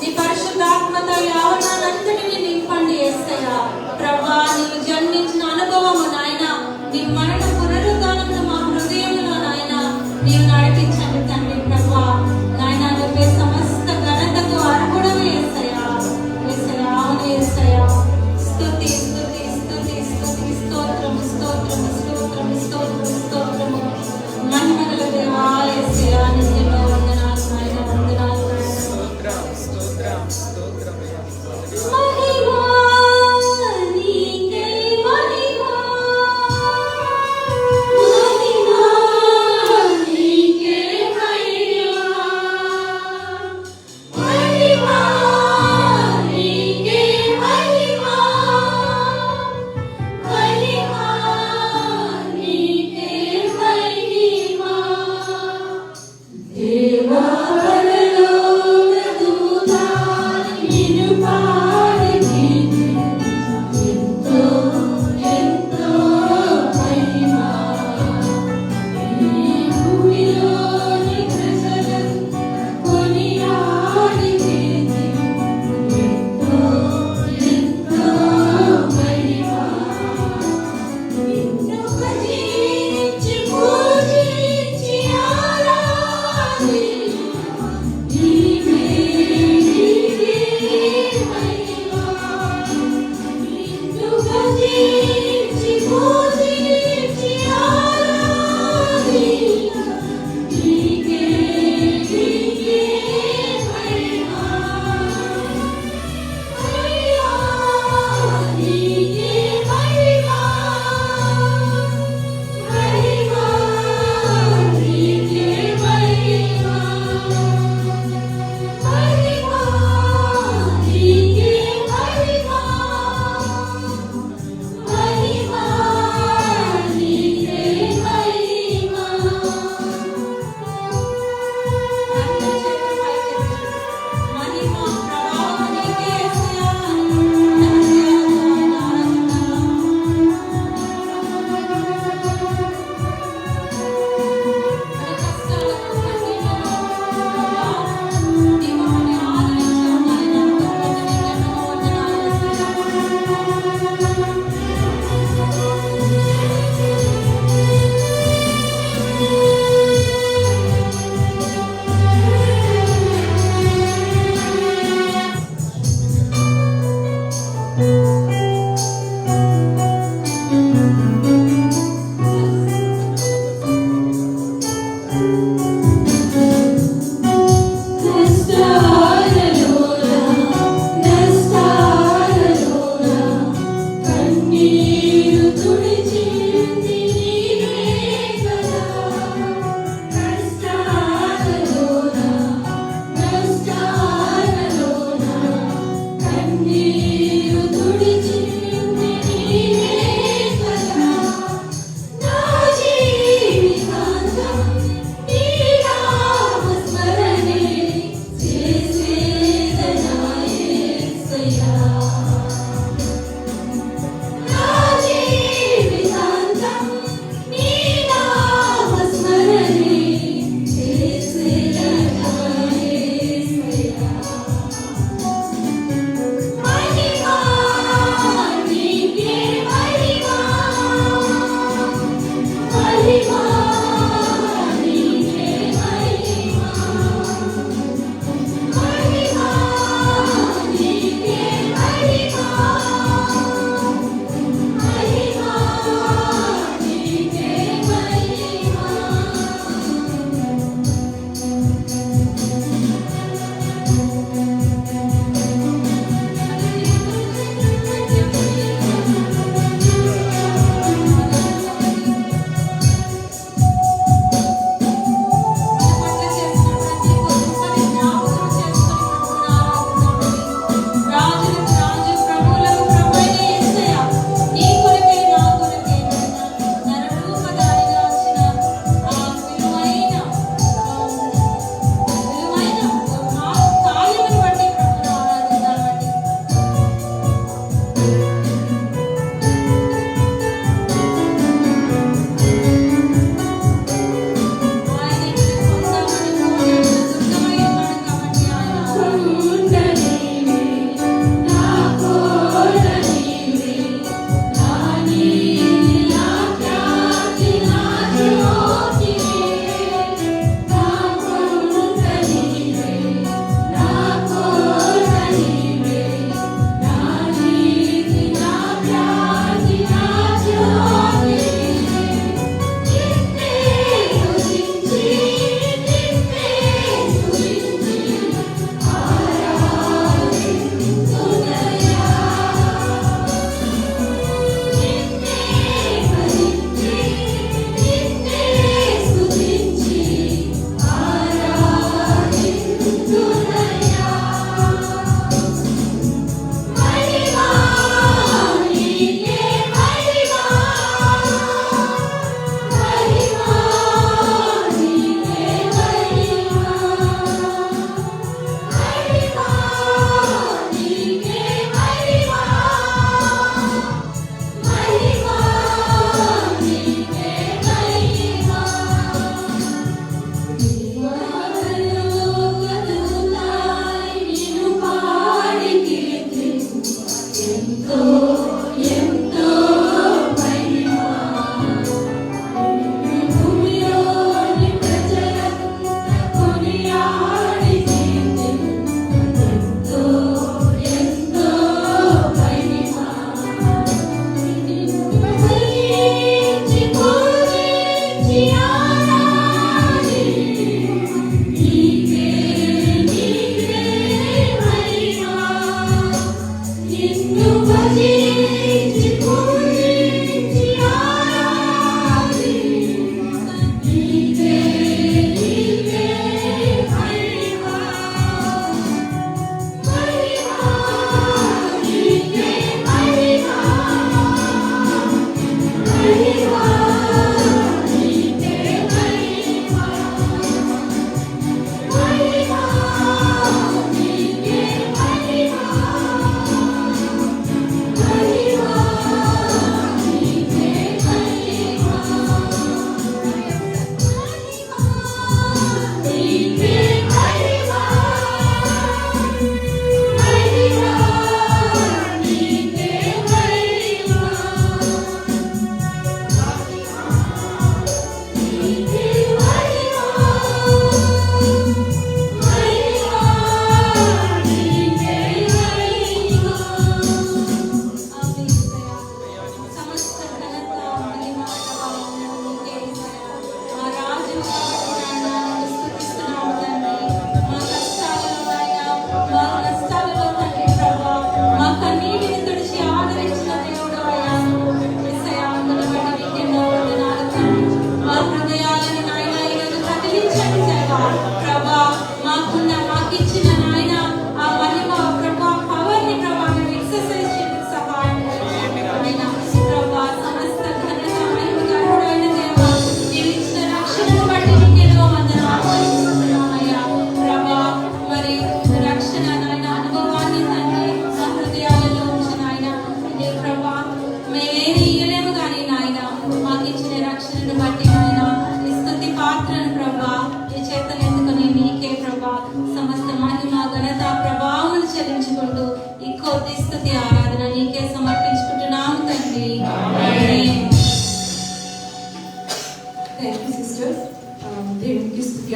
S8: నీ పరిశుద్ధాత్మతో యావనానంతటిని నింపండి యేసయ్యా. ప్రభా, నీవు జన్మించిన అనుభవము నాయన, నీ మరణ పునరుద్ధానమును మా హృదయంలో నాయన నీవు నడిపించండి తండ్రి. ప్రభా నాయన, నువ్వే సమస్త ఘనతకు అర్హుడు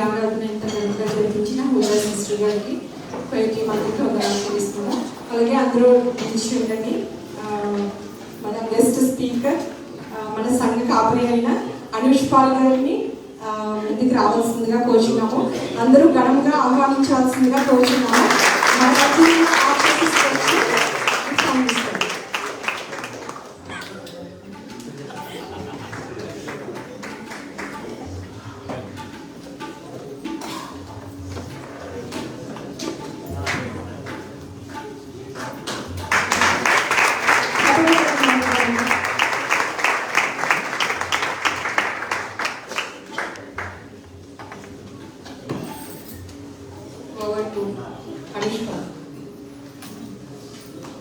S2: విద్యాంగాలను ఎంత ఘనంగా జరిపించిన హుదా సిస్టర్ గారికి పైకి మనకి వందనాలు తెలుస్తున్నాం. అలాగే అందరూ నుంచి ఉండండి. మన గెస్ట్ స్పీకర్ మన సంఘ కాపరి అయిన అనుష్ పాల్ గారిని ఇంటికి రావాల్సిందిగా కోరుచున్నాము. అందరూ ఘనంగా ఆహ్వానించాల్సిందిగా కోరుచున్నాము.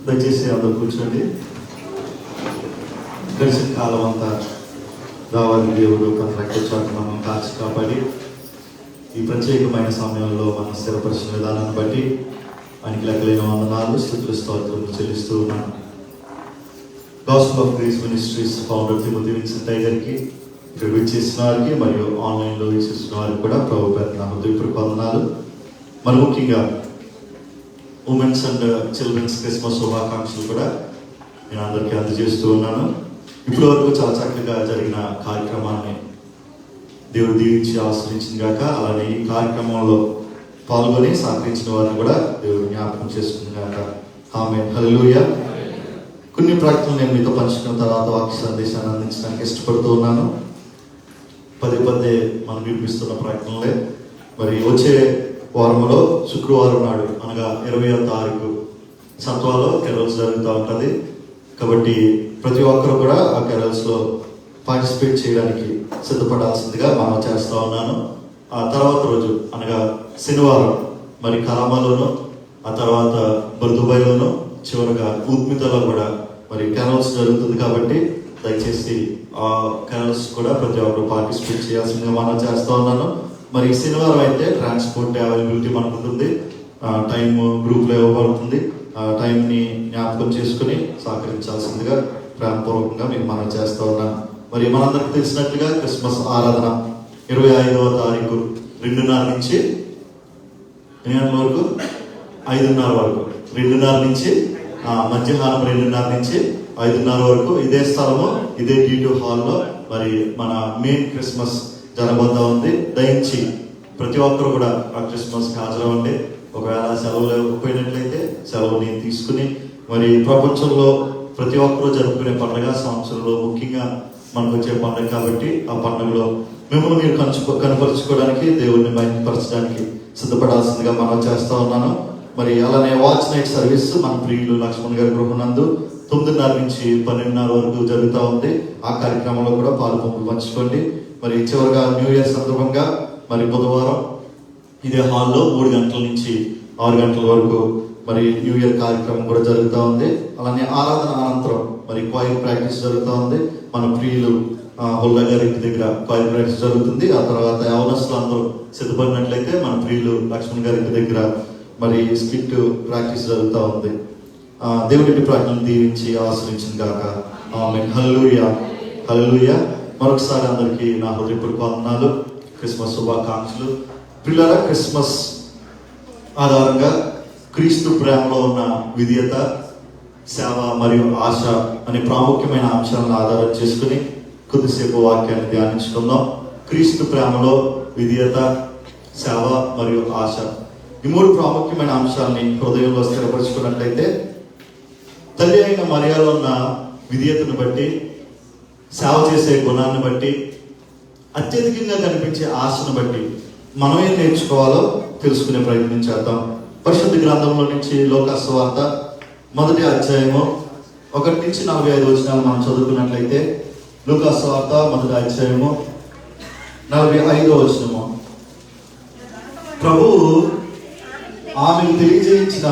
S1: దయచేసి అందరూ కూర్చోండి. గడిచిన కాలం అంతా రావాలి దేవుడు రక్షించాలని మనం కాచి కాపాడి ఈ ప్రత్యేకమైన సమయంలో మనం స్థిరపరిచిన విధానాన్ని బట్టి ఆయనకి లెక్కలేని వందనాలు స్తుతులు స్తోత్రములు చెల్లిస్తూ ఉన్నాను. Gospel of grace ministries founder Timothy Vincent గారికి, ఇక్కడ విచ్చేసిన వారికి మరియు ఆన్లైన్లో వీక్షిస్తున్న వారికి కూడా ప్రభు పేరున హృదయపూర్వక వందనాలు. మరి ముఖ్యంగా ఉమెన్స్ అండ్ చిల్డ్రన్స్ క్రిస్మస్ శుభాకాంక్షలు కూడా నేను అందరికీ అందజేస్తూ ఉన్నాను. ఇప్పటి వరకు చాలా చక్కగా జరిగిన కార్యక్రమాన్ని దేవుడు దీవించి ఆశ్రయించింది కాక, అలానే ఈ కార్యక్రమంలో పాల్గొని సహకరించిన వారిని కూడా దేవుడు జ్ఞాపకం చేసుకుంది కాక. ఆమేన్. హల్లెలూయా. కొన్ని ప్రకటనలు నేను మీతో పంచుకున్న తర్వాత వాక్య సందేశాన్ని అందించడానికి ఇష్టపడుతూ ఉన్నాను. పదే మనం వినిపిస్తున్న ప్రకటనలే. మరి వచ్చే వారంలో శుక్రవారం నాడు అనగా 20వ తారీఖు సత్వాలో కెరల్స్ జరుగుతూ ఉంటుంది. కాబట్టి ప్రతి ఒక్కరు కూడా ఆ కెరల్స్లో పార్టిసిపేట్ చేయడానికి సిద్ధపడాల్సిందిగా మనం చేస్తూ ఉన్నాను. ఆ తర్వాత రోజు అనగా శనివారం మరి కలామాలోను, ఆ తర్వాత దుబాయ్లోను, చివరిగా ఉత్మితలో కూడా మరి కెరల్స్ జరుగుతుంది. కాబట్టి దయచేసి ఆ కెరల్స్ కూడా ప్రతి ఒక్కరు పార్టిసిపేట్ చేయాల్సిందిగా మనం చేస్తూ ఉన్నాను. మరి శనివారం అయితే ట్రాన్స్పోర్ట్ అవైలబిలిటీ మనకు ఉంటుంది. టైం గ్రూప్లో ఇవ్వబడుతుంది. ఆ టైంని జ్ఞాపకం చేసుకుని సహకరించాల్సిందిగా ప్రేమపూర్వకంగా మీకు మనం చేస్తూ ఉన్నాను. మరి మనందరికి తెలిసినట్లుగా క్రిస్మస్ ఆరాధన 25వ తారీఖు 2:30 నుంచి 8 వరకు 5:30 వరకు 2:30 నుంచి మధ్యాహ్నం 2:30 నుంచి 5:30 వరకు ఇదే స్థలము, ఇదే D2 హాల్లో మరి మన మెయిన్ క్రిస్మస్ జరగబోతా ఉంది. దయించి ప్రతి ఒక్కరు కూడా ఆ క్రిస్మస్కి హాజరవ్వండి. ఒకవేళ సెలవులు ఇవ్వకపోయినట్లయితే సెలవుని తీసుకుని మరి ప్రపంచంలో ప్రతి ఒక్కరూ జరుపుకునే పండుగ, సంవత్సరంలో ముఖ్యంగా మనకు వచ్చే పండుగ కాబట్టి ఆ పండుగలో మిమ్మల్ని మీరు కనపరుచుకోవడానికి, దేవుడిని బయటపరచడానికి సిద్ధపడాల్సిందిగా మనం చేస్తూ ఉన్నాను. మరి అలానే వాచ్ నైట్ సర్వీస్ మన ప్రియులు లక్ష్మణ్ గారి గృహనందు 9:30 నుంచి 12:30 వరకు జరుగుతూ ఉంది. ఆ కార్యక్రమంలో కూడా పంచుకోండి. మరి చివరిగా న్యూ ఇయర్ సందర్భంగా మరి బుధవారం ఇదే హాల్లో 3 గంటల నుంచి 6 గంటల వరకు మరి న్యూ ఇయర్ కార్యక్రమం కూడా జరుగుతూ ఉంది. అలానే ఆరాధన అనంతరం మరి క్వైర్ ప్రాక్టీస్ జరుగుతూ ఉంది. మన ప్రియులు హుల్లా గారి ఇంటి దగ్గర క్వైర్ ప్రాక్టీస్ జరుగుతుంది. ఆ తర్వాత యవనస్తులు అందరూ సిద్ధపడినట్లయితే మన ప్రియులు లక్ష్మణ్ గారి ఇంటి దగ్గర మరి స్కిట్ ప్రాక్టీస్ జరుగుతూ ఉంది. దేవుడి ప్రార్థనలు దీవించి ఆశ్రయించింది కాక. ఆమేన్. హల్లెలూయా. హల్లెలూయా. మరొకసారి అందరికీ నా హృదయపూర్వక వందనాలు, క్రిస్మస్ శుభాకాంక్షలు. పిల్లల క్రిస్మస్ ఆధారంగా క్రీస్తు ప్రేమలో ఉన్న విధేయత, సేవ మరియు ఆశ అనే ప్రాముఖ్యమైన అంశాలను ఆధారం చేసుకుని కొద్దిసేపు వాక్యాన్ని ధ్యానించుకుందాం. క్రీస్తు ప్రేమలో విధేయత, సేవ మరియు ఆశ, ఈ 3 ప్రాముఖ్యమైన అంశాలని హృదయంలో స్థిరపరచుకున్నట్లయితే తల్లి అయిన మరియలో ఉన్న విధేయతను బట్టి, సేవ చేసే గుణాన్ని బట్టి, అత్యధికంగా కనిపించే ఆశను బట్టి మనం ఏం నేర్చుకోవాలో తెలుసుకునే ప్రయత్నం చేద్దాం. పరిశుద్ధ గ్రంథంలో నుంచి లోకాసు వార్త 1వ అధ్యాయము 1 నుంచి 45 వచనాలు మనం చదువుకున్నట్లయితే, లోకాసు వార్త 1వ అధ్యాయము 45వ వచనము. ప్రభువు ఆమెకు తెలియజేయించిన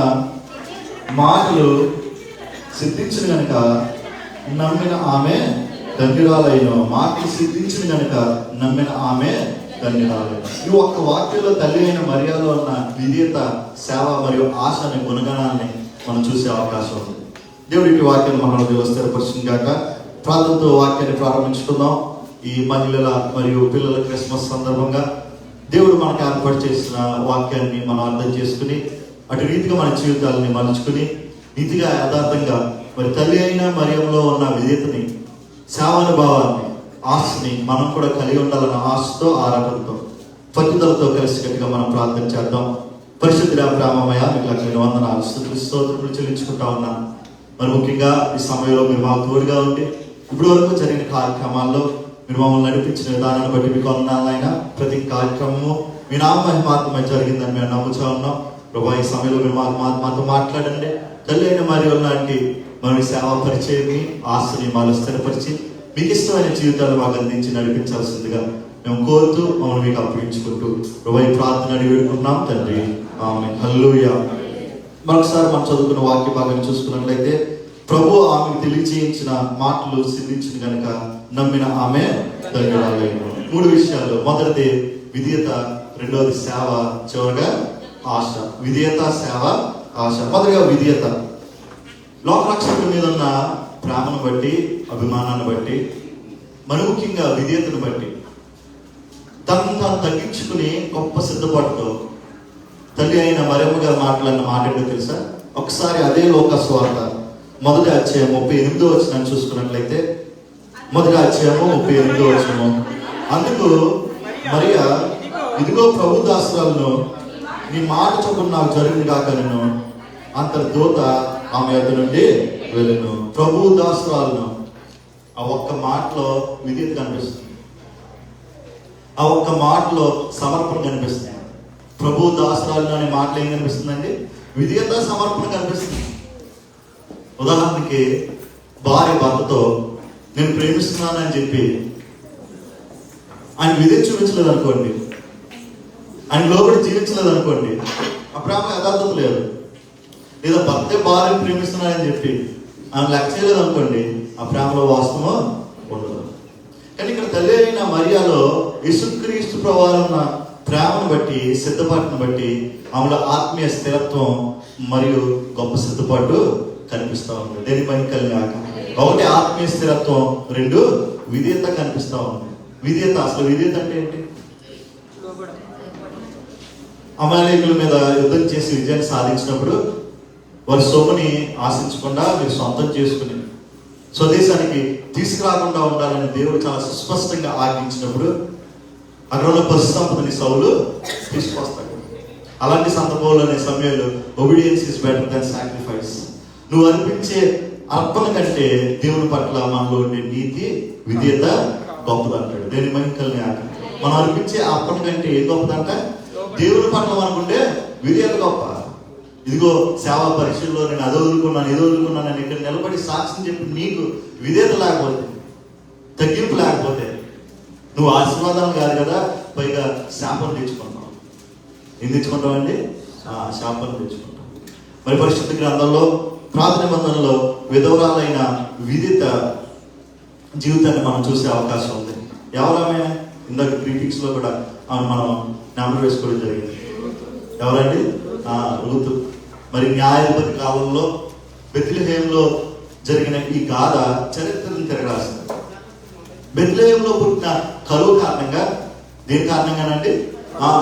S1: మాటలు సిద్ధించిన గనుక నమ్మిన ఆమె ధన్యురాలైన. మాటలు సిద్ధించిన గనుక నమ్మిన ఆమె ధన్యురాలైన. ఈ ఒక్క వాక్యంలో తల్లి అయిన మరియలో ఉన్న విధేయత, సేవ మరియు ఆశ అనే గుణగణాన్ని మనం చూసే అవకాశం ఉంది. దేవుడికి వాక్యాన్ని మనలో స్థిరపరిచింది కాక. ప్రార్థనతో వాక్యాన్ని ప్రారంభించుకుందాం. ఈ మహిళల మరియు పిల్లల క్రిస్మస్ సందర్భంగా దేవుడు మనకు ఏర్పాటు చేసిన వాక్యాన్ని మనం అర్థం చేసుకుని అటు రీతిగా మన జీవితాలని మలుచుకుని నీతిగా యథార్థంగా మరి తల్లి అయిన మరియంలో ఉన్న విధేయతని, సేవానుభావాన్ని, ఆశని మనం కూడా కలిగి ఉండాలన్న ఆశతో, ఆరాటంతో, పట్టుదలతో కలిసికట్టుగా మనం ప్రార్థన చేద్దాం. పరిశుద్ధుడా ప్రేమమయ మీకు లక్షల వందనాలు స్తోత్రములు చెల్లించుకుంటా ఉన్నాను. మరి ముఖ్యంగా ఈ సమయంలో మీరు మాకు తోడుగా ఉండి ఇప్పటి వరకు జరిగిన కార్యక్రమాల్లో మీరు మమ్మల్ని నడిపించిన విధానాన్ని బట్టి మీకు వందనాలైనా ప్రతి కార్యక్రమము మీ నామ మహిమాత్మై జరిగిందని మేము నమ్ముతా ఉన్నాం. ప్రభా ఈ సమయంలో మీరు మాతో మాట్లాడండి. తల్లి అయిన మరియు లాంటి మన సేవా పరిచయాన్ని, ఆశని మాలో స్థిరపరిచి మీకు ఇష్టమైన జీవితాలు మాకు అందించి నడిపించాల్సిందిగా మేము కోరుతూ మమ్మల్ని మీకు అప్పగించుకుంటూ ప్రభా ఈ ప్రార్థన అడిగి వేడుకుంటున్నాం తండ్రి. ఆమేన్. హల్లెలూయా. మరొకసారి మనం చదువుకున్న వాక్య భాగాన్ని చూసుకున్నట్లయితే ప్రభు ఆమెకు తెలియజేయించిన మాటలు సిద్ధించిన కనుక నమ్మిన ఆమె ధన్యురాలైన. 3 విషయాలు. మొదటిది విధేయత, రెండవది సేవ, చివరిగా ఆశ. విధేయత, సేవ, ఆశ. మొదటిగా విధేయత. లోకరక్షకుల మీద ఉన్న ప్రేమను బట్టి, అభిమానాన్ని బట్టి, మరి ముఖ్యంగా విధేయతను బట్టి తను తాను తగ్గించుకుని గొప్ప సిద్ధపాటుతో తల్లి అయిన మరియమ్మ గారు మాట్లాడిన మాట ఏంటో తెలుసా? ఒకసారి అదే లోకాసు వార్త 1వ అధ్యాయం 38వ వచనాన్ని చూసుకున్నట్లయితే, 1వ అధ్యాయం 38వ వచనం. అందుకు మరియా, ఇదిగో ప్రభు దాసురాలను, నీ మాట చొప్పున నాకు జరిగింది కాక నేను అంతర్దూత ఆమె యొద్ద నుండి వెళ్ళను. ప్రభు దాసురాలను, ఆ ఒక్క మాటలో విధేయత కనిపిస్తుంది. ఆ ఒక్క మాటలో సమర్పణ కనిపిస్తుంది. ప్రభు దాసురాలను అనే మాటలు ఏం కనిపిస్తుందండి? విధేయత, సమర్పణ కనిపిస్తుంది. ఉదాహరణకి భార్య భర్తతో నేను ప్రేమిస్తున్నానని చెప్పి ఆయన విధేయత చూపించలేదు అనుకోండి, ఆయన లోబడి జీవించలేదు అనుకోండి, ఆ ప్రేమ యథార్థత లేదు. లేదా భర్తే భార్యను ప్రేమిస్తున్నానని చెప్పి ఆయన లెక్క చేయలేదు అనుకోండి, ఆ ప్రేమలో వాస్తవం ఉండదు. కానీ ఇక్కడ తల్లి అయిన మరియాలో యేసుక్రీస్తు ప్రవారణ ప్రేమను బట్టి, సిద్ధపాటును బట్టి ఆమెలో ఆత్మీయ స్థిరత్వం మరియు గొప్ప సిద్ధపాటు కనిపిస్తూ ఉంది. దేని పని కలిగాక ఒకటి ఆత్మీయ స్థిరత్వం, 2 విధేయత కనిపిస్తూ ఉంది. విధేయత, అసలు విధేయత అంటే ఏంటి? అమాలేకుల మీద యుద్ధం చేసి విజయాన్ని సాధించినప్పుడు వారి సొమ్ముని ఆశించకుండా మీరు సొంతం చేసుకుని స్వదేశానికి తీసుకురాకుండా ఉండాలని దేవుడు చాలా సుస్పష్టంగా ఆజ్ఞించినప్పుడు అక్కడ ఉన్న పశు సంపదని సౌలు తీసుకొస్తాడు. అలాంటి సందర్భంలోనే సమయంలో obedience is better than sacrifice. నువ్వు అర్పించే అర్పణ కంటే దేవుని పట్ల మనలో ఉండే నీతి, విధేయత గొప్పదంటాడు. దేని మహికల్ని ఆక మనం అర్పించే అర్పణ కంటే ఏం గొప్పదంట? దేవుని పట్ల మనకుండే విధేయత గొప్ప. ఇదిగో సేవా పరీక్షల్లో నేను అది వదులుకున్నాను, ఇది వదులుకున్నాను అని ఇక్కడ నిలబడి సాక్ష్యం చెప్పి నీకు విధేయత లేకపోతే, తగ్గింపు లేకపోతే నువ్వు ఆశీర్వాదాలు కాదు కదా, పైగా శాపం తెచ్చుకుంటావు. ఏం తెచ్చుకుంటావండి? శాపం తెచ్చుకుంటాం. మరి పరిశుద్ధ గ్రంథంలో ప్రార్థన నిబంధనలో విధవరాలైన విదిత జీవితాన్ని మనం చూసే అవకాశం ఉంది. ఎవరామె? ఇందాక ప్రీఫిక్స్ లో కూడా మనం నెంబర్ వేసుకోవడం జరిగింది. ఎవరండి? రూతు. మరి న్యాయాధిపతి కాలంలో బెత్లెహేంలో జరిగిన ఈ గాథ చరిత్రను తిరగరాసింది. బెత్లెహేంలో పుట్టిన కరువు కారణంగా, దేని కారణంగానండి?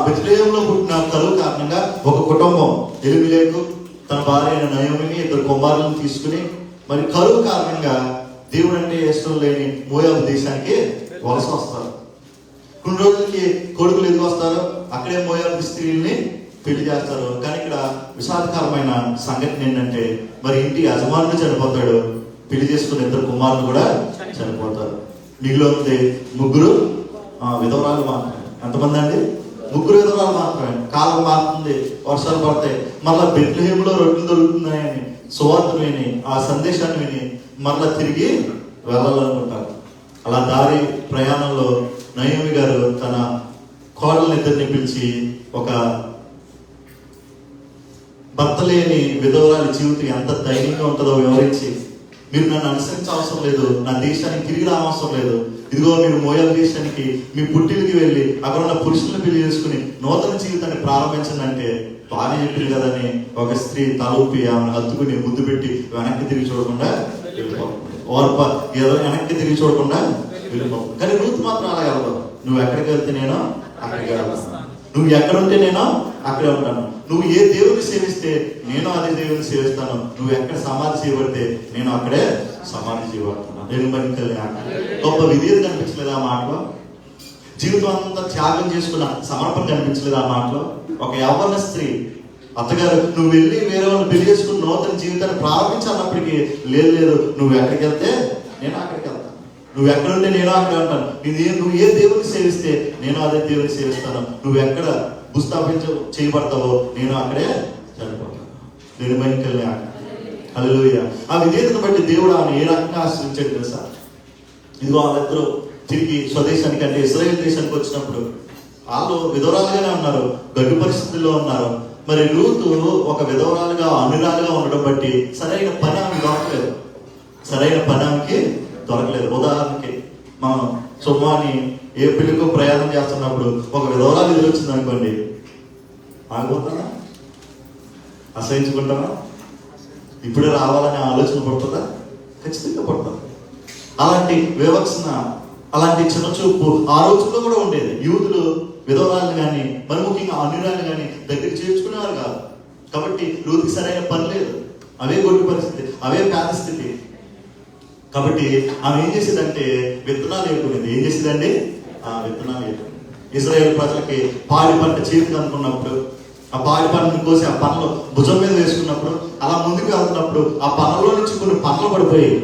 S1: బెత్లెహేంలో పుట్టిన కరువు కారణంగా ఒక కుటుంబం ఎలిమెలెకు తన భార్య అయిన నయోమిని, 2 కుమారులను తీసుకుని మరి కరువు కారణంగా దేవుడు అంటే ఇష్టం లేని మోయాబు దేశానికి వలస వస్తారు. కొన్ని రోజులకి కొడుకులు ఎదుగు వస్తారు, అక్కడే మోయాబు స్త్రీల్ని పెళ్లి చేస్తారు. కానీ ఇక్కడ విషాదకరమైన సంఘటన ఏంటంటే, మరి ఇంటి యజమానుడు చనిపోతాడు, పెళ్లి చేసుకున్న 2 కుమారులు కూడా చనిపోతారు. మిగిలింది 3 విధవరాలు మాత్రమే. ఎంతమంది అండి? 3 విధవరాలు మాత్రమే. కాలం మారుతుంది, వర్షాలు పడతాయి, మళ్ళా బెత్లెహేంలో రొట్టెలు దొరుకుతున్నాయని సువార్త విని, ఆ సందేశాన్ని విని మళ్ళా తిరిగి వెళ్ళాలనుకుంటారు. అలా దారి ప్రయాణంలో నయోమి గారు తన కోడలిద్దరిని పిలిచి ఒక భర్త లేని విధవరాలి జీవితం ఎంత ధైర్యంగా ఉంటుందో వివరించి, మీరు నన్ను అనుసరించే అవసరం లేదు, నా దేశానికి తిరిగి రావసరం లేదు, ఇదిగో మీరు మోయాబు దేశానికి మీ పుట్టిలకి వెళ్ళి అక్కడ ఉన్న పురుషులను పెళ్లి చేసుకుని నూతన జీవితాన్ని ప్రారంభించండి. బాగా చెప్పారు కదని ఒక స్త్రీ తలూపి ఆమెను హత్తుకుని ముద్దు పెట్టి వెనక్కి తిరిగి చూడకుండా వెళ్ళిపోతుంది. ఓర్ప ఏదో వెనక్కి తిరిగి చూడకుండా వెళ్ళిపోతుంది. కానీ రూతు మాత్రం అలా వెళ్ళదు. నువ్వు ఎక్కడికి వెళ్తే నేను అక్కడికి వెళ్తాను. నువ్వు ఎక్కడుంటే నేను అక్కడే ఉంటాను. నువ్వు ఏ దేవుని సేవిస్తే నేను అదే దేవుని సేవిస్తాను. నువ్వు ఎక్కడ సమాధి చేయబడితే నేను అక్కడే సమాధి చేయబడతాను. దేవుని బట్టి గొప్ప విధేయత కనిపించలేదు ఆ మాటలో. జీవితం అంతా త్యాగం చేసుకున్న సమర్పణ కనిపించలేదు ఆ మాటలో. ఒక యవ్వన స్త్రీ అత్తగారు నువ్వు వెళ్ళి వేరే వాళ్ళు పెళ్లి చేసుకుని నూతన జీవితాన్ని ప్రారంభించాలన్నప్పటికీ లేదు నువ్వు ఎక్కడికి వెళ్తే నేను అక్కడికి వెళ్తాను, నువ్వు ఎక్కడుంటే నేను అక్కడే ఉంటాను. నువ్వు ఏ దేవుని సేవిస్తే నేను అదే దేవుని సేవిస్తాను. నువ్వు ఎక్కడ చేయబడతావో నేను అక్కడే చనిపోతాను. నేను బయటికి హల్లెలూయా. ఆ విధేయతను బట్టి దేవుడు ఆమెను ఏ రకంగా ఆశ్రయించాడు తెలుసా? ఇదిగో వాళ్ళిద్దరూ తిరిగి స్వదేశానికి అంటే ఇశ్రాయేల్ దేశానికి వచ్చినప్పుడు వాళ్ళు విధవరాలుగానే ఉన్నారు, గడ్డు పరిస్థితుల్లో ఉన్నారు. మరి రూతు ఒక విధవరాలుగా అనురాలుగా ఉండడం బట్టి సరైన పని ఆమె దొరకలేదు, సరైన పని ఆమెకి దొరకలేదు. ఉదాహరణకి మనం సుమ్మాని ఏ పెళ్లికో ప్రయాణం చేస్తున్నప్పుడు ఒక విధవరాలు ఎదురొచ్చింది అనుకోండి, ఆగిపోతానా? అసహించుకుంటామా? ఇప్పుడే రావాలనే ఆలోచన పడుతుందా? ఖచ్చితంగా పడుతుంది. అలాంటి వివక్షణ, అలాంటి చిన్న చూపు ఆ రోజుల్లో కూడా ఉండేది. యూదులు విధవరాలను కానీ మరి ముఖ్యంగా అనురాలను కానీ దగ్గర చేర్చుకునేవారు కాదు. కాబట్టి రూతుకి సరైన పని లేదు, అవే గొడ్డు పరిస్థితి, అవే పేద స్థితి. కాబట్టి ఆమె ఏం చేసేదంటే విత్తనాలు వేసుకునేది. ఏం చేసేదండి? విత్తనాలు వేసుకునేది. ఇశ్రాయేలు ప్రజలకి పాడి పంట చేతికి అనుకున్నప్పుడు ఆ పాడి పంటను కోసి ఆ పనులు భుజం మీద వేసుకున్నప్పుడు అలా ముందుకు వెళ్తున్నప్పుడు ఆ పనుల్లో నుంచి కొన్ని పనులు పడిపోయాయి,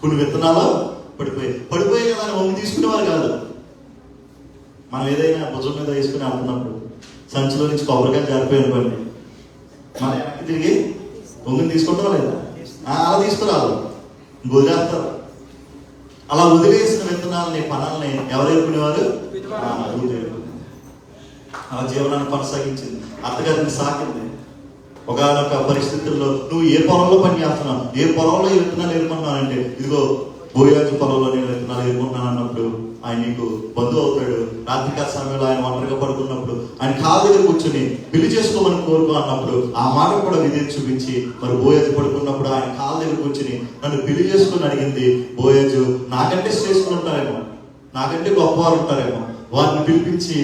S1: కొన్ని విత్తనాలు పడిపోయాయి కదా అని వంగి తీసుకునేవారు కాదు. మనం ఏదైనా భుజం మీద వేసుకుని వెళ్తున్నప్పుడు సంచిలో నుంచి కొబ్బరికాయ జారిపోయి అనుకోండి, మన వెనక్కి తిరిగి వంగిని తీసుకుంటారా లేదా? అలా తీసుకురాదు, వదిలేస్తారు. అలా వదిలేసిన విత్తనాలని పనులని ఎవరు ఎదుర్కొనేవారు? ఆ జీవనాన్ని కొనసాగించింది, అత్తగారిని సాకింది. ఒకనొక పరిస్థితుల్లో నువ్వు ఏ పొలంలో పని చేస్తున్నావు, ఏ పొలంలో ఈ విత్తనాలు ఎదుర్కొన్నానంటే ఇదిగో బోయాజు పొలంలో నేను విత్తనాలు ఎదుర్కొన్నాను అన్నప్పుడు ఆయన నీకు బంధువు అవుతాడు. రాత్రికాల సమయంలో ఆయన ఒంటరిగా పడుకున్నప్పుడు ఆయన కాళ్ళ దగ్గర కూర్చొని పెళ్లి చేసుకోమని కోరుకో అన్నప్పుడు ఆ మాట కూడా విధేయత చూపించి మరి బోయాజు పడుకున్నప్పుడు ఆయన కాళ్ళ దగ్గర కూర్చొని నన్ను పెళ్లి చేసుకుని అడిగింది. బోయాజు నాకంటే శ్రేష్ఠులు ఉంటారేమో, నాకంటే గొప్పవారు ఉంటారేమో, వారిని పిలిపించి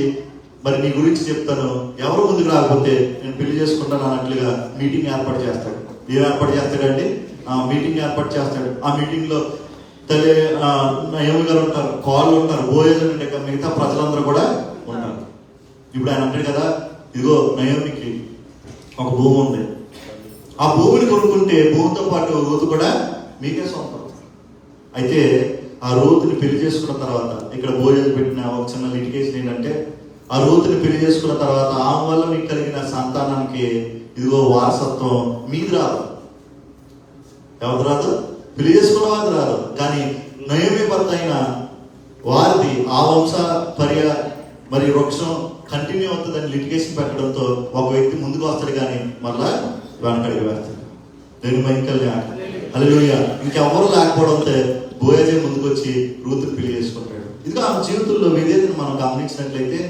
S1: మరి నీ గురించి చెప్తాను, ఎవరు ముందుకు రాకపోతే నేను పెళ్లి చేసుకుంటాను అన్నట్లుగా మీటింగ్ ఏర్పాటు చేస్తాడు. ఏం ఏర్పాటు చేస్తాడండి? మీటింగ్ ఏర్పాటు చేస్తాడు. ఆ మీటింగ్ లో తల్లి నయోమి గారు ఉంటారు, కాళ్ళు ఉంటారు, బోయాజు అంటే మిగతా ప్రజలందరూ కూడా ఉంటారు. ఇప్పుడు ఆయన అంటాడు కదా, ఇదిగో నయోమికి ఒక భూమి ఉంది, ఆ భూమిని కొనుక్కుంటే భూమితో పాటు రూతు కూడా మీకే సొంతం. అయితే ఆ రూతుని పెళ్లి చేసుకున్న తర్వాత ఇక్కడ బోయాజు పెట్టిన ఒక చిన్న లిటిగేషన్ ఏంటంటే ఆ రూతుని పెళ్లి చేసుకున్న తర్వాత ఆమె వల్ల మీకు కలిగిన సంతానానికి ఇదిగో వారసత్వం మీది రాదు. ఎవరు రాదు? పెళ్లి చేసుకున్న వారు రాదు. కానీ నయోమి భర్త అయిన వారిది ఆ వంశ మరి వృక్షం కంటిన్యూ అవుతుందని లిటిగేషన్ పెట్టడంతో ఒక వ్యక్తి ముందుకు వస్తాడు కానీ మళ్ళా వెనకడికి వేస్తాడు. నేను మైకల్ని హల్లెలూయా. ఇంకెవరు లేకపోవడంతో బోయాజే ముందుకు వచ్చి రూతుని పెళ్లి చేసుకుంటాడు. ఇదిగో ఆమె జీవితంలో విధేయతను మనం గమనించినట్లయితే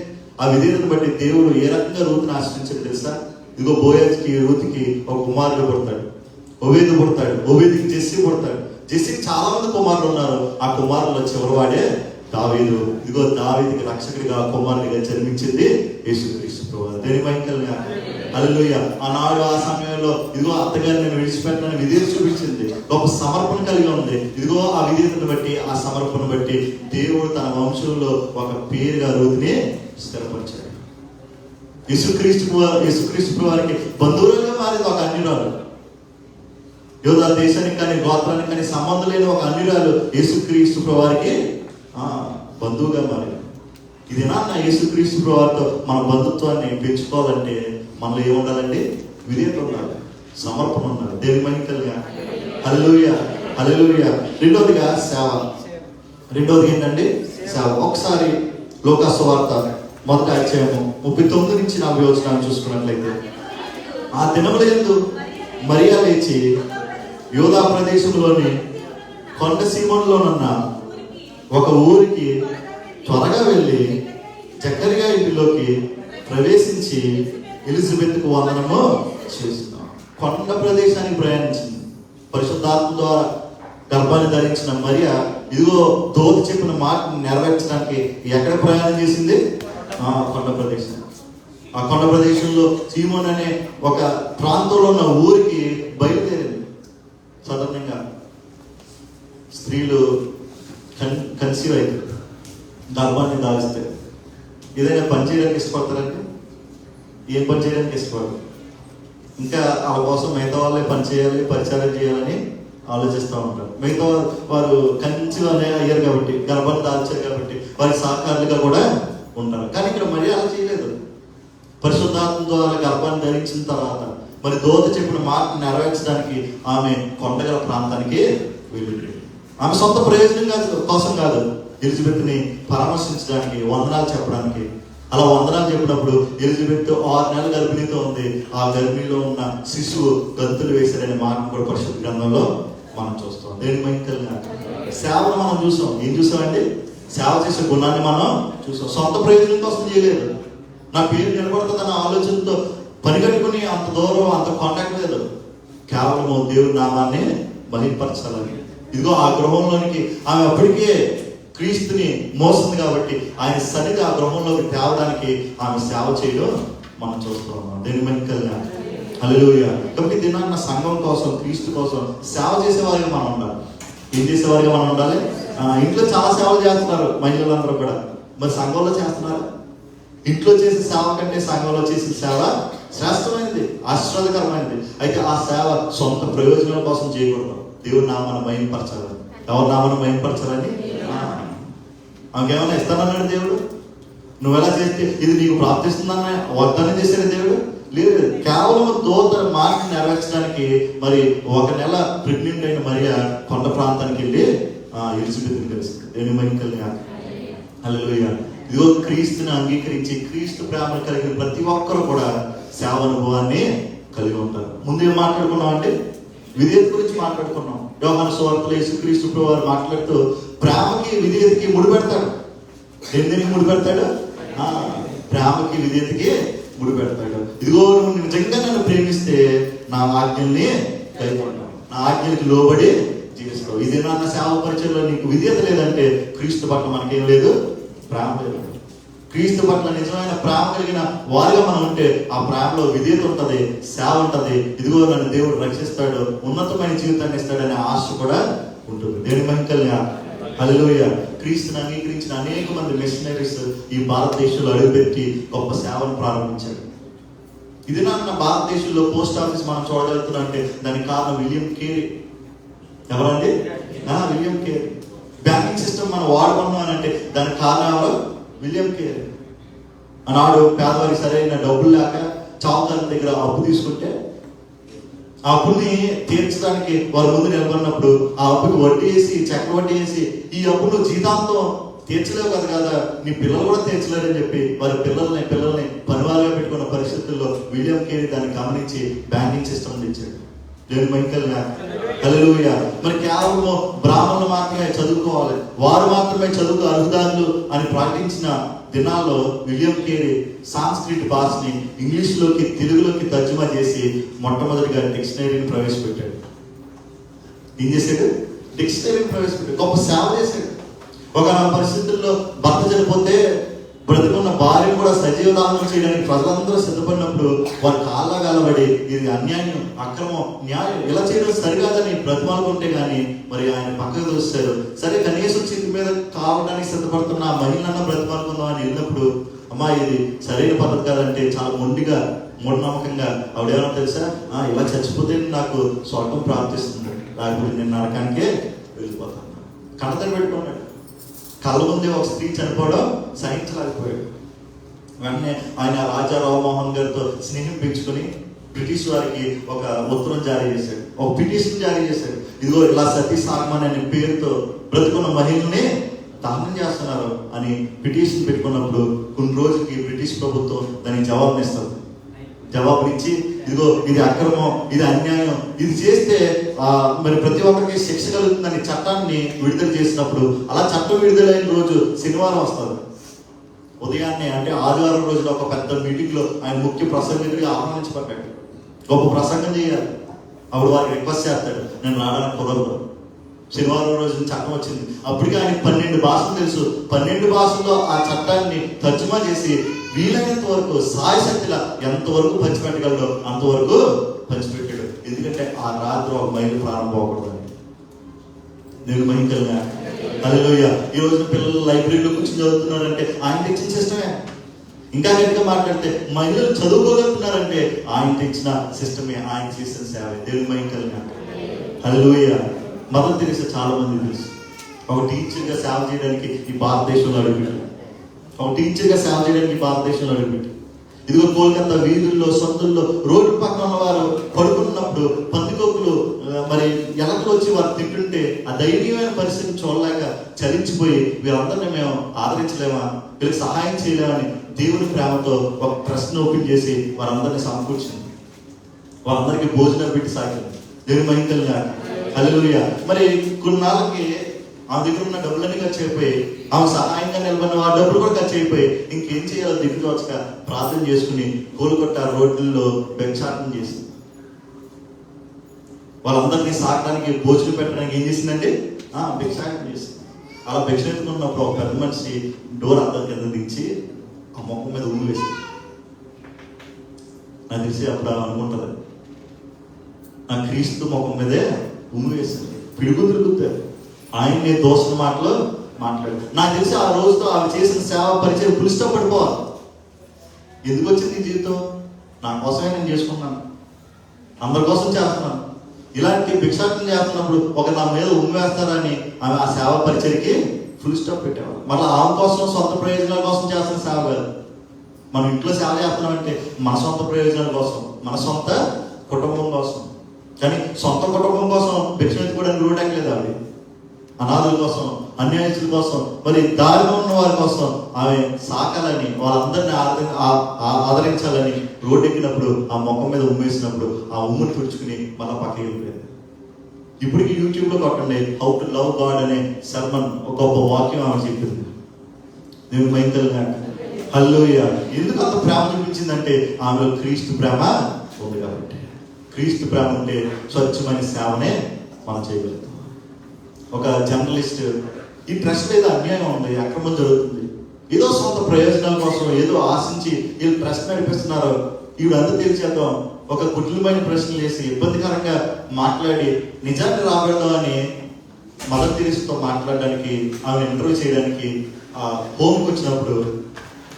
S1: ఆ విధేయతను బట్టి దేవుడు ఏ రకంగా రూతుని ఆశ్రయించాడు తెలుసా? ఇదిగో బోయాజ్కి రూతుకి ఒక కుమారుడు పుడతాడు, ఓబేదు పుడతాడు, ఓబేదికి జెస్సీ పుడతాడు. జెస్సీకి చాలా మంది కుమారులు ఉన్నారు. ఆ కుమారుల్లో చివరివాడే దావీదు. ఇదిగో దావీదుకి రక్షకుడిగా కుమారుడిగా జన్మించింది యేసుక్రీస్తు ప్రభువు. దేని మైకల్గా హల్లెలూయా. ఆనాడు ఆ సమయంలో ఇదిగో అత్తగారిని నేను విడిచిపెట్టాలని విధేయత చూపించింది, గొప్ప సమర్పణ కలిగి ఉంది. ఇదిగో ఆ విధేయతను బట్టి ఆ సమర్పణ బట్టి దేవుడు తన వంశంలో ఒక పేరుగా రూతుని స్థిరపరిచాడు. యేసుక్రీస్తు వారికి బంధువులుగా మారింది ఒక అన్యురాలు. యోధా దేశానికి కానీ గోత్రానికి కానీ సంబంధం లేని ఒక అన్యురాలు యేసుక్రీస్తు వారికి బంధువుగా మారింది. ఇది నా యేసుక్రీస్తు వారితో మన బంధుత్వాన్ని పెంచుకోవాలంటే మనలో ఏముండాలండి? విధేయత ఉండాలి, సమర్పణ ఉండాలి. దేవుని మహిమగా హల్లెలూయా హల్లెలూయా. రెండోదిగా సేవ. రెండోది ఏంటండి? సేవ. ఒకసారి లూకా సువార్త 1వ అధ్యాయము 39 నుంచి 40 వచనాలు చూసుకున్నట్లయితే, ఆ దినముల యందు మరియా లేచి యూదా ప్రదేశంలోని కొండ సీమోనులోనున్న ఒక ఊరికి త్వరగా వెళ్ళి జకరియా ఇంటిలోకి ప్రవేశించి ఎలిజబెత్కు వందనము చేస్తున్నాం. కొండ ప్రదేశానికి ప్రయాణించింది. పరిశుద్ధాత్మ ద్వారా గర్భాన్ని ధరించిన మరియా ఇదిగో దూత చెప్పిన మాటను నెరవేర్చడానికి ఎక్కడ ప్రయాణం చేసింది? కొండ ప్రదేశం. ఆ కొండ ప్రదేశంలో సీమోన్ అనే ఒక ప్రాంతంలో ఉన్న ఊరికి బయలుదేరింది. సాధారణంగా స్త్రీలు కన్సీవ్ అయితే గర్భాన్ని దాగిస్తే ఏదైనా పని చేయడానికి ఇష్టపడతారంటే ఏం పని చేయడానికి ఇష్టపడరు. ఇంకా వాళ్ళ కోసం మిగతా వాళ్ళే పని చేయాలి, పరిచారం చేయాలని ఆలోచిస్తూ ఉంటారు. మిగతా వారు కన్సీవ్ అయ్యారు కాబట్టి, గర్భాన్ని దాల్చారు కాబట్టి వారి సహకారులుగా కూడా ఉంటారు. కానీ ఇక్కడ మరి అలా చేయలేదు. పరిశుద్ధాత్మ ద్వారా గర్భాన్ని ధరించిన తర్వాత మరి దూత చెప్పిన మాట నెరవేర్చడానికి ఆమె కొండగల ప్రాంతానికి వెళ్ళింది. ఆమె సొంత ప్రయోజనం కోసం కాదు, ఎలిజబెత్ని పరామర్శించడానికి, వందనాలు చెప్పడానికి. అలా వందనాలు చెప్పినప్పుడు ఎలిజబెత్ 6 నెలల గర్భిణీతో ఉంది. ఆ గర్భిణిలో ఉన్న శిశువు గంతులు వేశారనే మాట కూడా పరిశుద్ధ గ్రంథంలో మనం చూస్తాం. దేని మైకల్గా సేవను మనం చూసాం. ఏం చూసామండి? సేవ చేసే గుణాన్ని మనం చూసాం. సొంత ప్రయోజనం కోసం చేయలేదు. నా పేరు నిలబడుతుందన్న ఆలోచనతో పని కట్టుకుని అంత దూరం అంత కాంటాక్ట్ లేదు. కేవలం దేవుడి నామాన్ని మహింపరచాలని. ఇదిగో ఆ గృహంలోనికి ఆమె అప్పటికే క్రీస్తుని మోస్తుంది కాబట్టి ఆయన సన్నిధి ఆ గృహంలోకి తేవడానికి ఆమె సేవ చేయడం మనం చూస్తూ ఉన్నాం. దేని మైకల్గా హల్లెలూయా. కాబట్టి దినాన్న సంఘం కోసం, క్రీస్తు కోసం సేవ చేసేవారిగా మనం ఉండాలి. ఏం చేసేవారిగా మనం ఉండాలి? ఇంట్లో చాలా సేవలు చేస్తున్నారు మహిళలందరూ కూడా. మరి సంఘంలో చేస్తున్నారు? ఇంట్లో చేసే సేవ కంటే సంఘంలో చేసే సేవ శ్రేష్టమైనది, ఆశీర్వాదకరమైనది. అయితే ఆ సేవ సొంత ప్రయోజనాల కోసం చేయకూడదు. దేవుడి నామాన్ని మహింపరచాలని. ఎవరి నామాన్ని మహింపరచాలని? ఆమెకేమన్నా ఇస్తానన్నాడు దేవుడు? నువ్వు ఎలా చేస్తే ఇది నీకు ప్రాప్తిస్తుందన్న వద్దనే చేశాడు దేవుడు? లేదు. కేవలం దూత మాట నెరవేర్చడానికి మరి 1 నెల ప్రెగ్నెంట్ అయిన మరియా కొండ ప్రాంతానికి వెళ్ళి ఎలిజబెత్ని కలిసింది. దేని మహిమకల్గా హల్లెలూయా. ఇదిగో క్రీస్తుని అంగీకరించి క్రీస్తు ప్రేమను కలిగిన ప్రతి ఒక్కరు కూడా సేవ అనుభవాన్ని కలిగి ఉంటారు. ముందేం మాట్లాడుకున్నాం అంటే విధేయత గురించి మాట్లాడుకున్నాం. యోహాను సువార్తలో యేసుక్రీస్తు ప్రభువారు మాట్లాడుతూ ప్రేమకి విధేయతకి ముడిపెడతాడు. దేనికి ముడిపెడతాడు? ప్రేమకి విధేయతకి ముడిపెడతాడు. ఇదిగో నువ్వు నిజంగా నన్ను ప్రేమిస్తే నా ఆజ్ఞల్ని కైకొంటావు, నా ఆజ్ఞలకి లోబడి జీవిస్తావు. ఇది నాన్న సేవ పరిచయంలో నీకు విధేయత లేదంటే క్రీస్తు పట్ల మనకేం లేదు, ప్రేమ లేదు. క్రీస్తు పట్ల నిజమైన ప్రేమ కలిగిన వారిగా మనం ఉంటే ఆ ప్రేమలో విధేయత ఉంటుంది, సేవ ఉంటుంది. ఇదిగో నన్ను దేవుడు రక్షిస్తాడు, ఉన్నతమైన జీవితాన్ని ఇస్తాడనే ఆశ కూడా ఉంటుంది. దేని మహిమకల్గా హల్లెలూయా. క్రీస్తుని అంగీకరించిన అనేక మంది మిషనరీస్ ఈ భారతదేశంలో అడుగుపెట్టి గొప్ప సేవను ప్రారంభించారు. ఇది నా భారతదేశంలో పోస్ట్ ఆఫీస్ మనం చూడగలుగుతున్నాం అంటే దానికి కారణం విలియం కేరీ. ఎవరండి? William Carey. బ్యాంకింగ్ సిస్టమ్ మనం వాడుకున్నాం అని అంటే దానికి కారణం ఎవరు? William Carey. ఆనాడు పేదవారికి సరైన డబ్బులు లేక చౌకదారుల దగ్గర అప్పు తీసుకుంటే ఆ అప్పుని తీర్చడానికి వారి ముందు నిలబడినప్పుడు ఆ అప్పుకి వడ్డీ వేసి, చక్ర వడ్డీ వేసి, ఈ అప్పును జీతాంతం తీర్చలేవు కదా, నీ పిల్లలు కూడా తీర్చలేరని చెప్పి వారి పిల్లల్ని పనివారిగా పెట్టుకున్న పరిస్థితుల్లో విలియం కేరీ దాన్ని గమనించి బ్యాంకింగ్ సిస్టమ్ తెచ్చాడు. దేవుని మహిమకల్గా హల్లెలూయా. మరి కేవలం బ్రాహ్మణులు మాత్రమే చదువుకోవాలి, వారు మాత్రమే చదువుకు అర్హుదారులు అని ప్రకటించిన దినాల్లో విలియం కేరీ సాంస్క్రిట్ భాషని ఇంగ్లీష్లోకి తెలుగులోకి తర్జుమా చేసి మొట్టమొదటిగా డిక్షనరీని ప్రవేశపెట్టాడు. ఏం చేశాడు? డిక్షనరీని ప్రవేశపెట్టాడు. గొప్ప సేవ చేశాడు. ఒక పరిస్థితుల్లో భర్త చనిపోతే బ్రతుకున్న భార్యను కూడా సజీవదానం చేయడానికి ప్రజలందరూ సిద్ధపడినప్పుడు వారి కాళ్ళగాలబడి ఇది అన్యాయం, అక్రమం, న్యాయం, ఇలా చేయడం సరికాదని బ్రతిమాలుకుంటే కానీ మరి ఆయన పక్కకు చూస్తారు. సరే కనీసం చేతి మీద కావడానికి సిద్ధపడుతున్న ఆ మహిళన్న బ్రతిమాలుకుందాం అని వెళ్ళినప్పుడు అమ్మా ఇది సరైన పద్ధతి కాదంటే చాలా మొండిగా మూఢనమ్మకంగా ఆవిడేమో తెలుసా, ఇలా చచ్చిపోతే నాకు స్వర్గం ప్రాప్తిస్తుంది, లేకపోతే నేను నరకానికే వెళ్ళిపోతాను. కడతలు పెట్టుకున్నాడు. కళ్ళ ముందే ఒక స్త్రీ చనిపోవడం సహించలేకపోయాడు. వెంటనే ఆయన రాజా రామ్మోహన్ గారితో స్నేహం పెంచుకొని బ్రిటిష్ వారికి ఒక ఉత్తరం జారీ చేశాడు, ఒక పిటిషన్ జారీ చేశాడు. ఇదిగో ఇలా సతీ సాగమన్ అనే పేరుతో బ్రతుకున్న మహిళల్ని దహనం చేస్తున్నారు అని పిటిషన్ పెట్టుకున్నప్పుడు కొన్ని రోజులకి బ్రిటిష్ ప్రభుత్వం దానికి జవాబునిస్తుంది. జవాబునిచ్చి ఇదిగో ఇది అక్రమం, ఇది అన్యాయం, ఇది చేస్తే మరి ప్రతి ఒక్కరికి శిక్ష కలుగుతుందని చట్టాన్ని విడుదల చేసినప్పుడు అలా చట్టం విడుదలైన రోజు శనివారం వస్తుంది. ఉదయాన్నే అంటే ఆదివారం రోజున ఒక పెద్ద మీటింగ్ లో ఆయన ముఖ్య ప్రసంగికుడిగా ఆహ్వానించబడ్డాడు. గొప్ప ప్రసంగం చేయాలి. అప్పుడు వారికి రిక్వెస్ట్ చేస్తాడు, నేను రావడానికి కుదరదు, శనివారం రోజున చట్టం వచ్చింది. అప్పటికి ఆయన 12 భాషలు తెలుసు. 12 భాషల్లో ఆ చట్టాన్ని తర్జుమా చేసి వీలైనంత వరకు సాయశక్తిలా ఎంతవరకు పంచిపెట్టగలడో అంతవరకు పంచిపెట్టాడు. ఎందుకంటే ఆ రాత్రి ఒక మైలు ప్రారంభం అవ్వకూడదని. నేను మహిళగా హల్లెలూయా. ఈ రోజున పిల్లలు లైబ్రరీలో కూర్చొని చదువుతున్నారంటే ఆయన తెచ్చిన సిస్టమే. ఇంకా గట్టిగా మాట్లాడితే మహిళలు చదువుకోగలుగుతున్నారంటే ఆయన తెచ్చిన సిస్టమే, ఆయన చేసిన సేవే. దేవుని మహిళగా హల్లెలూయా. మదర్ తెరీసా చాలా మంది తెలుసు. ఒక టీచర్గా సేవ చేయడానికి ఈ భారతదేశంలో అడుగుపెట్టారు. ఒక టీచర్గా సేవ చేయడానికి ఈ భారతదేశంలో అడుగుపెట్టారు. ఇదిగో కోల్కతా వీధుల్లో, సొంతుల్లో, రోడ్డు పక్కన ఉన్న వారు పడుకున్నప్పుడు పందికొక్కులు మరి ఎలకలు వచ్చి వారు తింటుంటే ఆ దయనీయమైన పరిస్థితిని చూడలేక చలించిపోయి వీరందరినీ మేము ఆదరించలేమా, వీళ్ళకి సహాయం చేయలేమని దేవుని ప్రేమతో ఒక ప్రశ్న ఓపెన్ చేసి వారందరినీ సమకూర్చింది. వారందరికీ భోజనం పెట్టి సాగింది. దేవుని మహిళగా హల్లెలూయా. మరి కొన్నాళ్ళకి ఆమె దగ్గర ఉన్న డబ్బులన్నీ ఖర్చు అయిపోయి, ఆమె సహాయంగా నిలబడిన ఆ డబ్బులు కూడా ఖర్చు అయిపోయి ఇంకేం చేయాలో దిగుతోచక ప్రార్థన చేసుకుని కోలుకొట్ట రోడ్లలో భిక్షాటన చేసింది. వాళ్ళందరినీ సాకడానికి, భోజనం పెట్టడానికి ఏం చేసిందంటే భిక్షాటన చేసింది. అలా భిక్ష ఎత్తుకున్నప్పుడు ఒక పెద్ద మనిషి డోర్ అందరి కింద దించి ఆ మొక్క మీద ఉమ్ము వేసింది. నాకు తెలిసి అప్పుడు అనుకుంటుంది, నా క్రీస్తు ముఖం మీదే ఉమ్ము వేసింది. పిడుగు తిరుగుతారు ఆయన్ని దోషణ మాటలు మాట్లాడు. నాకు తెలిసి ఆ రోజుతో ఆమె చేసిన సేవ పరిచయం పులిస్టో పడిపోవాలి. ఎందుకు వచ్చింది ఈ జీవితం? నా కోసమే నేను చేసుకున్నాను, అందరి కోసం చేస్తున్నాను. ఇలాంటి భిక్షాటన చేస్తున్నప్పుడు ఒక నా మీద ఉమ్మివేస్తారని ఆమె ఆ సేవ పరిచయకి ఫుల్ స్టాప్ పెట్టేవాళ్ళు. మళ్ళీ ఆమె కోసం, సొంత ప్రయోజనాల కోసం చేస్తున్న సేవ కాదు. మనం ఇంట్లో సేవ చేస్తున్నామంటే మన సొంత ప్రయోజనాల కోసం, మన సొంత కుటుంబం కోసం. కానీ సొంత కుటుంబం కోసం భిక్ష ఎత్తుకోవడానికి రోడ్ ఎక్కలేదు ఆవిడ. అనాథుల కోసం, అన్యాయస్తుల కోసం, మరి దారిలో ఉన్న వారి కోసం ఆమె సాకాలని, వాళ్ళందరినీ ఆదరించాలని రోడ్డు ఎక్కినప్పుడు ఆ మొఖం మీద ఉమ్మేసినప్పుడు ఆ ఉమ్ముని తుడుచుకుని మళ్ళీ పక్కకి వెళ్ళిపోయింది. ఇప్పటికి యూట్యూబ్లో కొట్టండి, హౌ టు లవ్ గాడ్ అనే సర్మన్, ఒక గొప్ప వాక్యం ఆమె చెప్పింది. నేను మైంకల్గా హల్లెలూయా. ఎందుకు అంత ప్రేమ చూపించిందంటే ఆమెలో క్రీస్తు ప్రేమ ఉంది కాబట్టి. క్రీస్తు ప్రేమ ఉంటే స్వచ్ఛమైన సేవనే మనం చేయగలుగుతాం. ఒక జర్నలిస్ట్, ఈ ప్రెస్ మీద అన్యాయం ఉంది, అక్రమం జరుగుతుంది, ఏదో సొంత ప్రయోజనాల కోసం ఏదో ఆశించి వీళ్ళు ప్రశ్న నడిపిస్తున్నారు, ఈవిడ అందరూ తెలిసేద్దాం, ఒక కుటిలమైన ప్రశ్నలు వేసి ఇబ్బందికరంగా మాట్లాడి నిజాన్ని రాబెడదామని మదర్ తెరీసాతో మాట్లాడడానికి, ఆమె ఇంటర్వ్యూ చేయడానికి హోమ్కి వచ్చినప్పుడు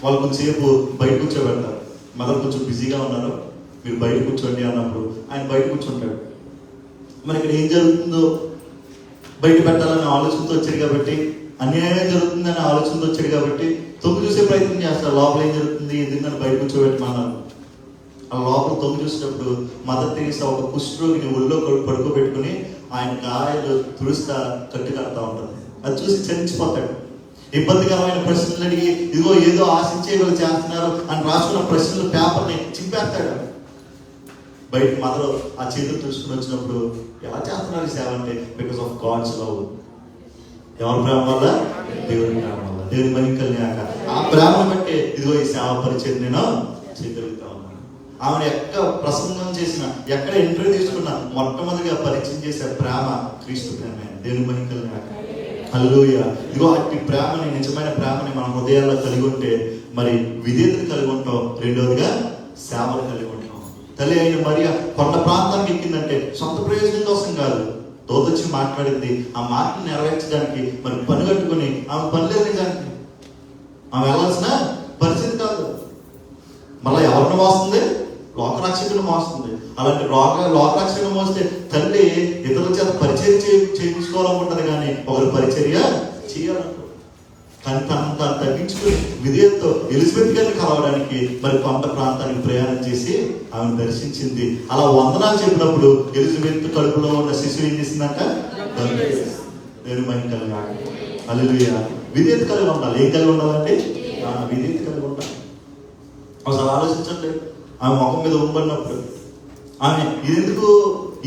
S1: వాళ్ళు కొంచెంసేపు బయట కూర్చోబెడతారు. మదర్ కొంచెం బిజీగా ఉన్నారు, మీరు బయట కూర్చోండి అన్నప్పుడు ఆయన బయట కూర్చుంటాడు. మరి ఇక్కడ ఏం జరుగుతుందో బయట పెట్టాలనే ఆలోచనతో వచ్చాడు కాబట్టి, అన్యాయం జరుగుతుందనే ఆలోచనతో వచ్చాడు కాబట్టి తొంగి చూసే ప్రయత్నం చేస్తారు. లోపల ఏం జరుగుతుంది, ఎందుకు నన్ను బయట కూర్చోబెట్టమన్నారు. ఆ లోపల తొంగి చూసినప్పుడు మదర్ తెరీసా ఒక కుష్ఠరోగిని ఒళ్ళో పడుకోబెట్టుకుని ఆయన గాయాలు తుడుస్తా కట్టు కడతా ఉంటుంది. అది చూసి చలించిపోతాడు. ఇబ్బందికరమైన ప్రశ్నలు అడిగి ఇదిగో ఏదో ఆశించే వాళ్ళు చేస్తున్నారు అని రాసుకున్న ప్రశ్నలు పేపర్ని చింపేస్తాడు. బయట మదర్ ఆ చేతులు చూసుకుని వచ్చినప్పుడు ఎలా చేస్తున్నారు ఈ సేవ అంటే బికాస్ ఆఫ్ గాడ్స్ లవ్. ఎవరి ప్రేమ వల్ల? దేవుని ప్రేమ వల్ల. దేవుని మహిమకల్యాక ఆ ప్రేమను బట్టి ఇదిగో ఈ సేవ పరిచయం నేను చేయగలుగుతా ఉన్నాను. ఆమెను ఎక్కడ ప్రసంగం చేసినా, ఎక్కడ ఇంటర్వ్యూ తీసుకున్నా మొట్టమొదటిగా పరిచయం చేసే ప్రేమ క్రీస్తు ప్రేమే. దేవుని మహిమకల్యాక హల్లెలూయా. ఇదిగో అట్టి ప్రేమని, నిజమైన ప్రేమని మన హృదయాల్లో కలిగి ఉంటే మరి విధేయతను కలిగి ఉంటాం. రెండవదిగా సేవలు కలిగి ఉంటాం. తల్లి అయిన మరియా కొండ ప్రాంతానికి ఎక్కిందంటే సొంత ప్రయోజనం కోసం కాదు, దోతొచ్చి మాట్లాడింది. ఆ మాటను నెరవేర్చడానికి మరి పని కట్టుకుని ఆమె పని లేదు నిజానికి. ఆమె వెళ్ళాల్సిన పరిస్థితి కాదు. మళ్ళీ ఎవరిని మోస్తుంది? లోకరక్షకుని మోస్తుంది. అలాంటి లోకరక్షకుని మోస్తే తల్లి ఇతరుల చేత పరిచర్య చేయించుకోవాలనుకుంటుంది కానీ ఒకరు పరిచర్య చేయాలంటారు. కానీ తను తగ్గించుకుని విధేయతతో ఎలిజబెత్ గారిని కలవడానికి మరి కొంత ప్రాంతానికి ప్రయాణం చేసి ఆమెను దర్శించింది. అలా వందనాలు చెప్పినప్పుడు ఎలిజబెత్ కడుపులో ఉన్న శిశువు ఏం చేసిందంట? దేవుని మహిమ కలగాలి. హల్లెలూయా. విధేయత కలిగి ఉండాలి. ఏం కలిగి ఉండాలంటే విధేయత కలిగి ఉండాలి. ఒకసారి ఆలోచించండి, ఆమె ముఖం మీద ఉమ్మడినప్పుడు ఆమె ఇదెందుకు,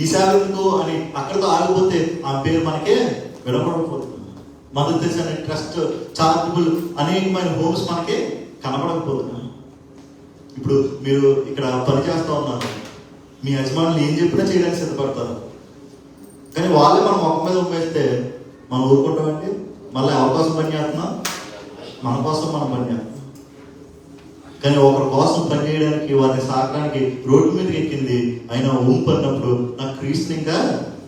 S1: ఈ సేవ ఎందుకు అని అక్కడితో ఆగిపోతే ఆమె పేరు మనకే వినపడకపోతుంది. మదర్ తెరీసా అనే ట్రస్ట్, చారిటబుల్ అనేకమైన హోమ్స్ మనకి కనబడకపోతున్నాయి. ఇప్పుడు మీరు ఇక్కడ పని చేస్తూ ఉన్నారు, మీ యజమానులు ఏం చెప్పినా చేయడానికి సిద్ధపడతారు. కానీ వాళ్ళే మనం మొక్క మీద ఉమ్మేస్తే మనం ఊరుకుంటామండి. మళ్ళీ అవకాశం పని చేస్తున్నాం, మన కోసం మనం పని చేస్తున్నాం. కానీ ఒకరి కోసం పని చేయడానికి, వారిని సాకడానికి రోడ్డు మీదకి ఎక్కింది. అయినా ఊంపు అన్నప్పుడు నాకు క్రీస్తుని ఇంకా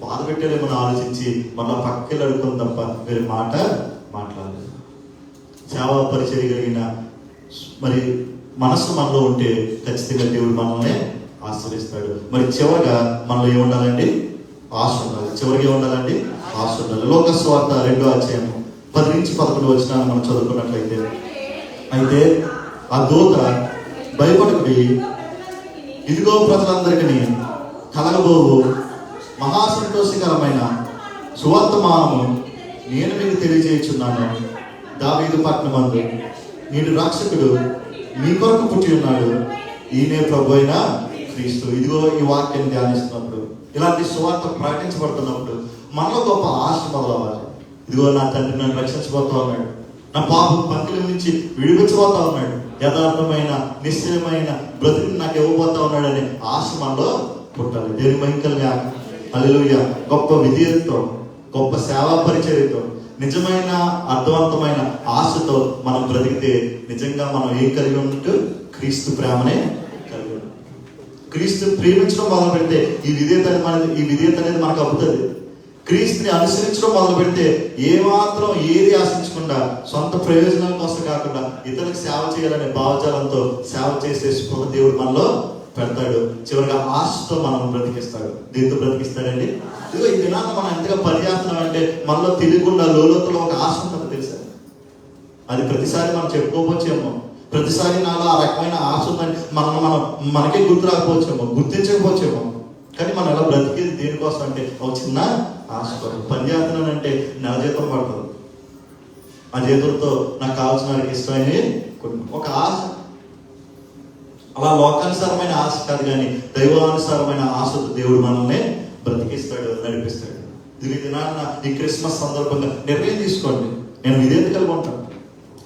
S1: బాధ పెట్టాలేమని ఆలోచించి మళ్ళీ పక్కకి అడుగుతాం తప్ప వేరే మాట మాట్లాడలేదు. సేవా పరిచర్య కలిగిన మరి మనసు మనలో ఉంటే ఖచ్చితంగా దేవుడు మనల్ని ఆశీర్వదిస్తాడు. మరి చివరిగా మనలో ఏముండాలండి? ఆశ ఉండాలి. చివరికి ఏముండాలండి? ఆశ ఉండాలి. లోక సువార్త 2వ అధ్యాయం 10 నుంచి 11 వచనాలు మనం చదువుకున్నట్లయితే, అయితే ఆ దూత భయపడకుడి, ఇదిగో ప్రజలందరికీ కలగబోవు మహాసంతోషకరమైన సువర్తమానము నేను మీకు తెలియజేయుచున్నాను. దావీదు పట్టణమందు నేడు రక్షకుడు మీ కొరకు పుట్టి ఉన్నాడు, ఈయనే ప్రభు అయిన క్రీస్తు. ఇదిగో ఈ వాక్యాన్ని ధ్యానిస్తున్నప్పుడు, ఇలాంటి సువార్త ప్రకటించబడుతున్నప్పుడు మనలో గొప్ప ఆశ మొదలవ్వాలి. ఇదిగో నా తండ్రి నన్ను రక్షించబోతా ఉన్నాడు, నా పాపం పంకిల నుంచి విడిపించబోతా ఉన్నాడు, యథార్థమైన నిశ్చయమైన బ్రతుకుని నాకు ఇవ్వబోతా ఉన్నాడనే ఆశ మనలో పుట్టాలి. దేవుని మహిమగా హల్లెలూయా. గొప్ప విధేయతతో, గొప్ప సేవా పరిచర్యతో, నిజమైన అర్థవంతమైన ఆశతో మనం బ్రతికితే నిజంగా మనం ఏం కలిగి ఉన్నట్టు? క్రీస్తు ప్రేమనే కలిగి ఉంటాం. క్రీస్తు ప్రేమించడం మొదలు పెడితే ఈ విధేయత అనేది మనకు అబ్బుతుంది. క్రీస్తుని అనుసరించడం మొదలు పెడితే ఏమాత్రం ఏది ఆశించకుండా, సొంత ప్రయోజనాల కోసం కాకుండా ఇతరులకు సేవ చేయాలనే భావజాలంతో సేవ చేసే స్పృహ దేవుడు మనలో పెడతాడు. చివరిగా ఆశతో మనం బ్రతికిస్తాడు. దీంతో బ్రతికిస్తాడండి. ఇదిగో ఈ దినాన్ని మనం ఎంతగా పనిచేస్తున్నామంటే మనలో తెలియకుండా లోతులో ఒక ఆశ ఉంటుంది తెలుసా? అది ప్రతిసారి మనం చెప్పుకోవచ్చేమో, ప్రతిసారి నాలో ఆ రకమైన ఆశ ఉందని మనకే గుర్తు రాకపోవచ్చేమో, గుర్తించకపోవచ్చేమో. కానీ మనం ఎలా బ్రతికేది దేనికోసం అంటే ఒక చిన్న ఆశ కోసం. పని చేస్తున్నానంటే నెల జీతం పడుతుంది, ఆ జీతంతో నాకు కావాల్సిన వారికి ఇష్టమైనవి ఒక ఆశ. అలా లోకానుసారమైన ఆశ కాదు, కానీ దైవానుసారమైన ఆశతో దేవుడు మనల్ని బ్రతికిస్తాడు, నడిపిస్తాడు. ఇది దినాన్న ఈ క్రిస్మస్ సందర్భంగా నిర్ణయం తీసుకోండి. నేను విధేయత కలిగి ఉంటాను,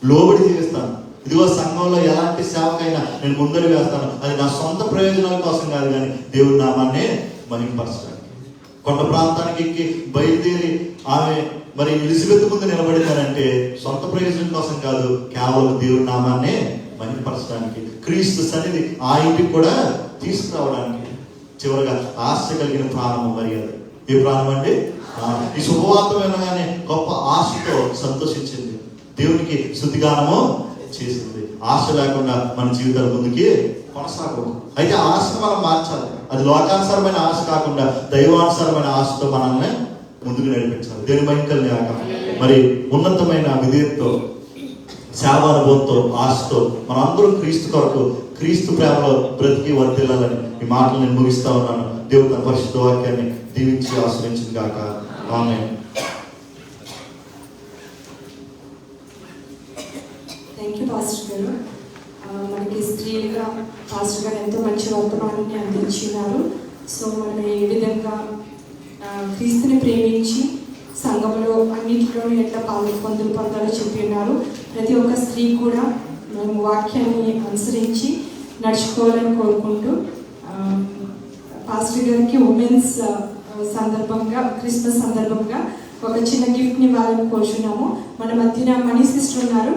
S1: లోబడి జీవిస్తాను. ఇదిగో సంఘంలో ఎలాంటి సేవకైనా నేను ముందడు వేస్తాను. అది నా సొంత ప్రయోజనాల కోసం కాదు, కానీ దేవుడి నామాన్ని మహిమపరచడానికి. కొండ ప్రాంతానికి ఎక్కి బయలుదేరి ఆమె మరి ఎలిజబెత్ ముందు నిలబడిందనంటే సొంత ప్రయోజనం కోసం కాదు, కేవలం దేవుడి నామాన్ని మహిమపరచడానికి, క్రీస్తు సన్నిధి ఆ ఇంటికి కూడా తీసుకురావడానికి. చివరిగా ఆశ కలిగిన ప్రాణము మర్యాద. ఏ ప్రాణం అండి? ఈ శుభవార్త వినగానే గొప్ప ఆశతో సంతోషించింది, దేవునికి స్తుతిగానము చేసింది. ఆశ లేకుండా మన జీవితాల ముందుకి కొనసాగదు. అయితే ఆశను మనం మార్చాలి. అది లోకానుసారమైన ఆశ కాకుండా దైవానుసారమైన ఆశతో మనల్ని ముందుకు నడిపించాలి. దేని మహిమకల్యాక మరి ఉన్నతమైన విధేయతతో, సేవానుభవంతో, ఆశతో మనందరం క్రీస్తు కొరకు, క్రీస్తు ప్రేమలో బ్రతికి వర్తిల్లాలని ఈ మాటలు నేను ముగిస్తా ఉన్నాను. దేవుడు తన పరిశుద్ధ వాక్యాన్ని దీవించి ఆశ్రయించింది గాక. ఆమేన్.
S2: థ్యాంక్ యూ పాస్టర్ గారు. మనకి స్త్రీలుగా పాస్టర్ గారు ఎంతో మంచి వర్తమానాన్ని అందించినారు. సో మనం ఏ విధంగా క్రీస్తుని ప్రేమించి సంఘంలో అన్నింటిలోనూ ఎట్లా పొందాలో చెప్పి ఉన్నారు. ప్రతి ఒక్క స్త్రీ కూడా మేము వాక్యాన్ని అనుసరించి నడుచుకోవాలని కోరుకుంటూ పాస్టర్ గారికి ఉమెన్స్ సందర్భంగా, క్రిస్మస్ సందర్భంగా ఒక చిన్న గిఫ్ట్ని ఇవ్వాలని కోరుచున్నాము. మన మధ్యన మనీ సిస్టర్ ఉన్నారు,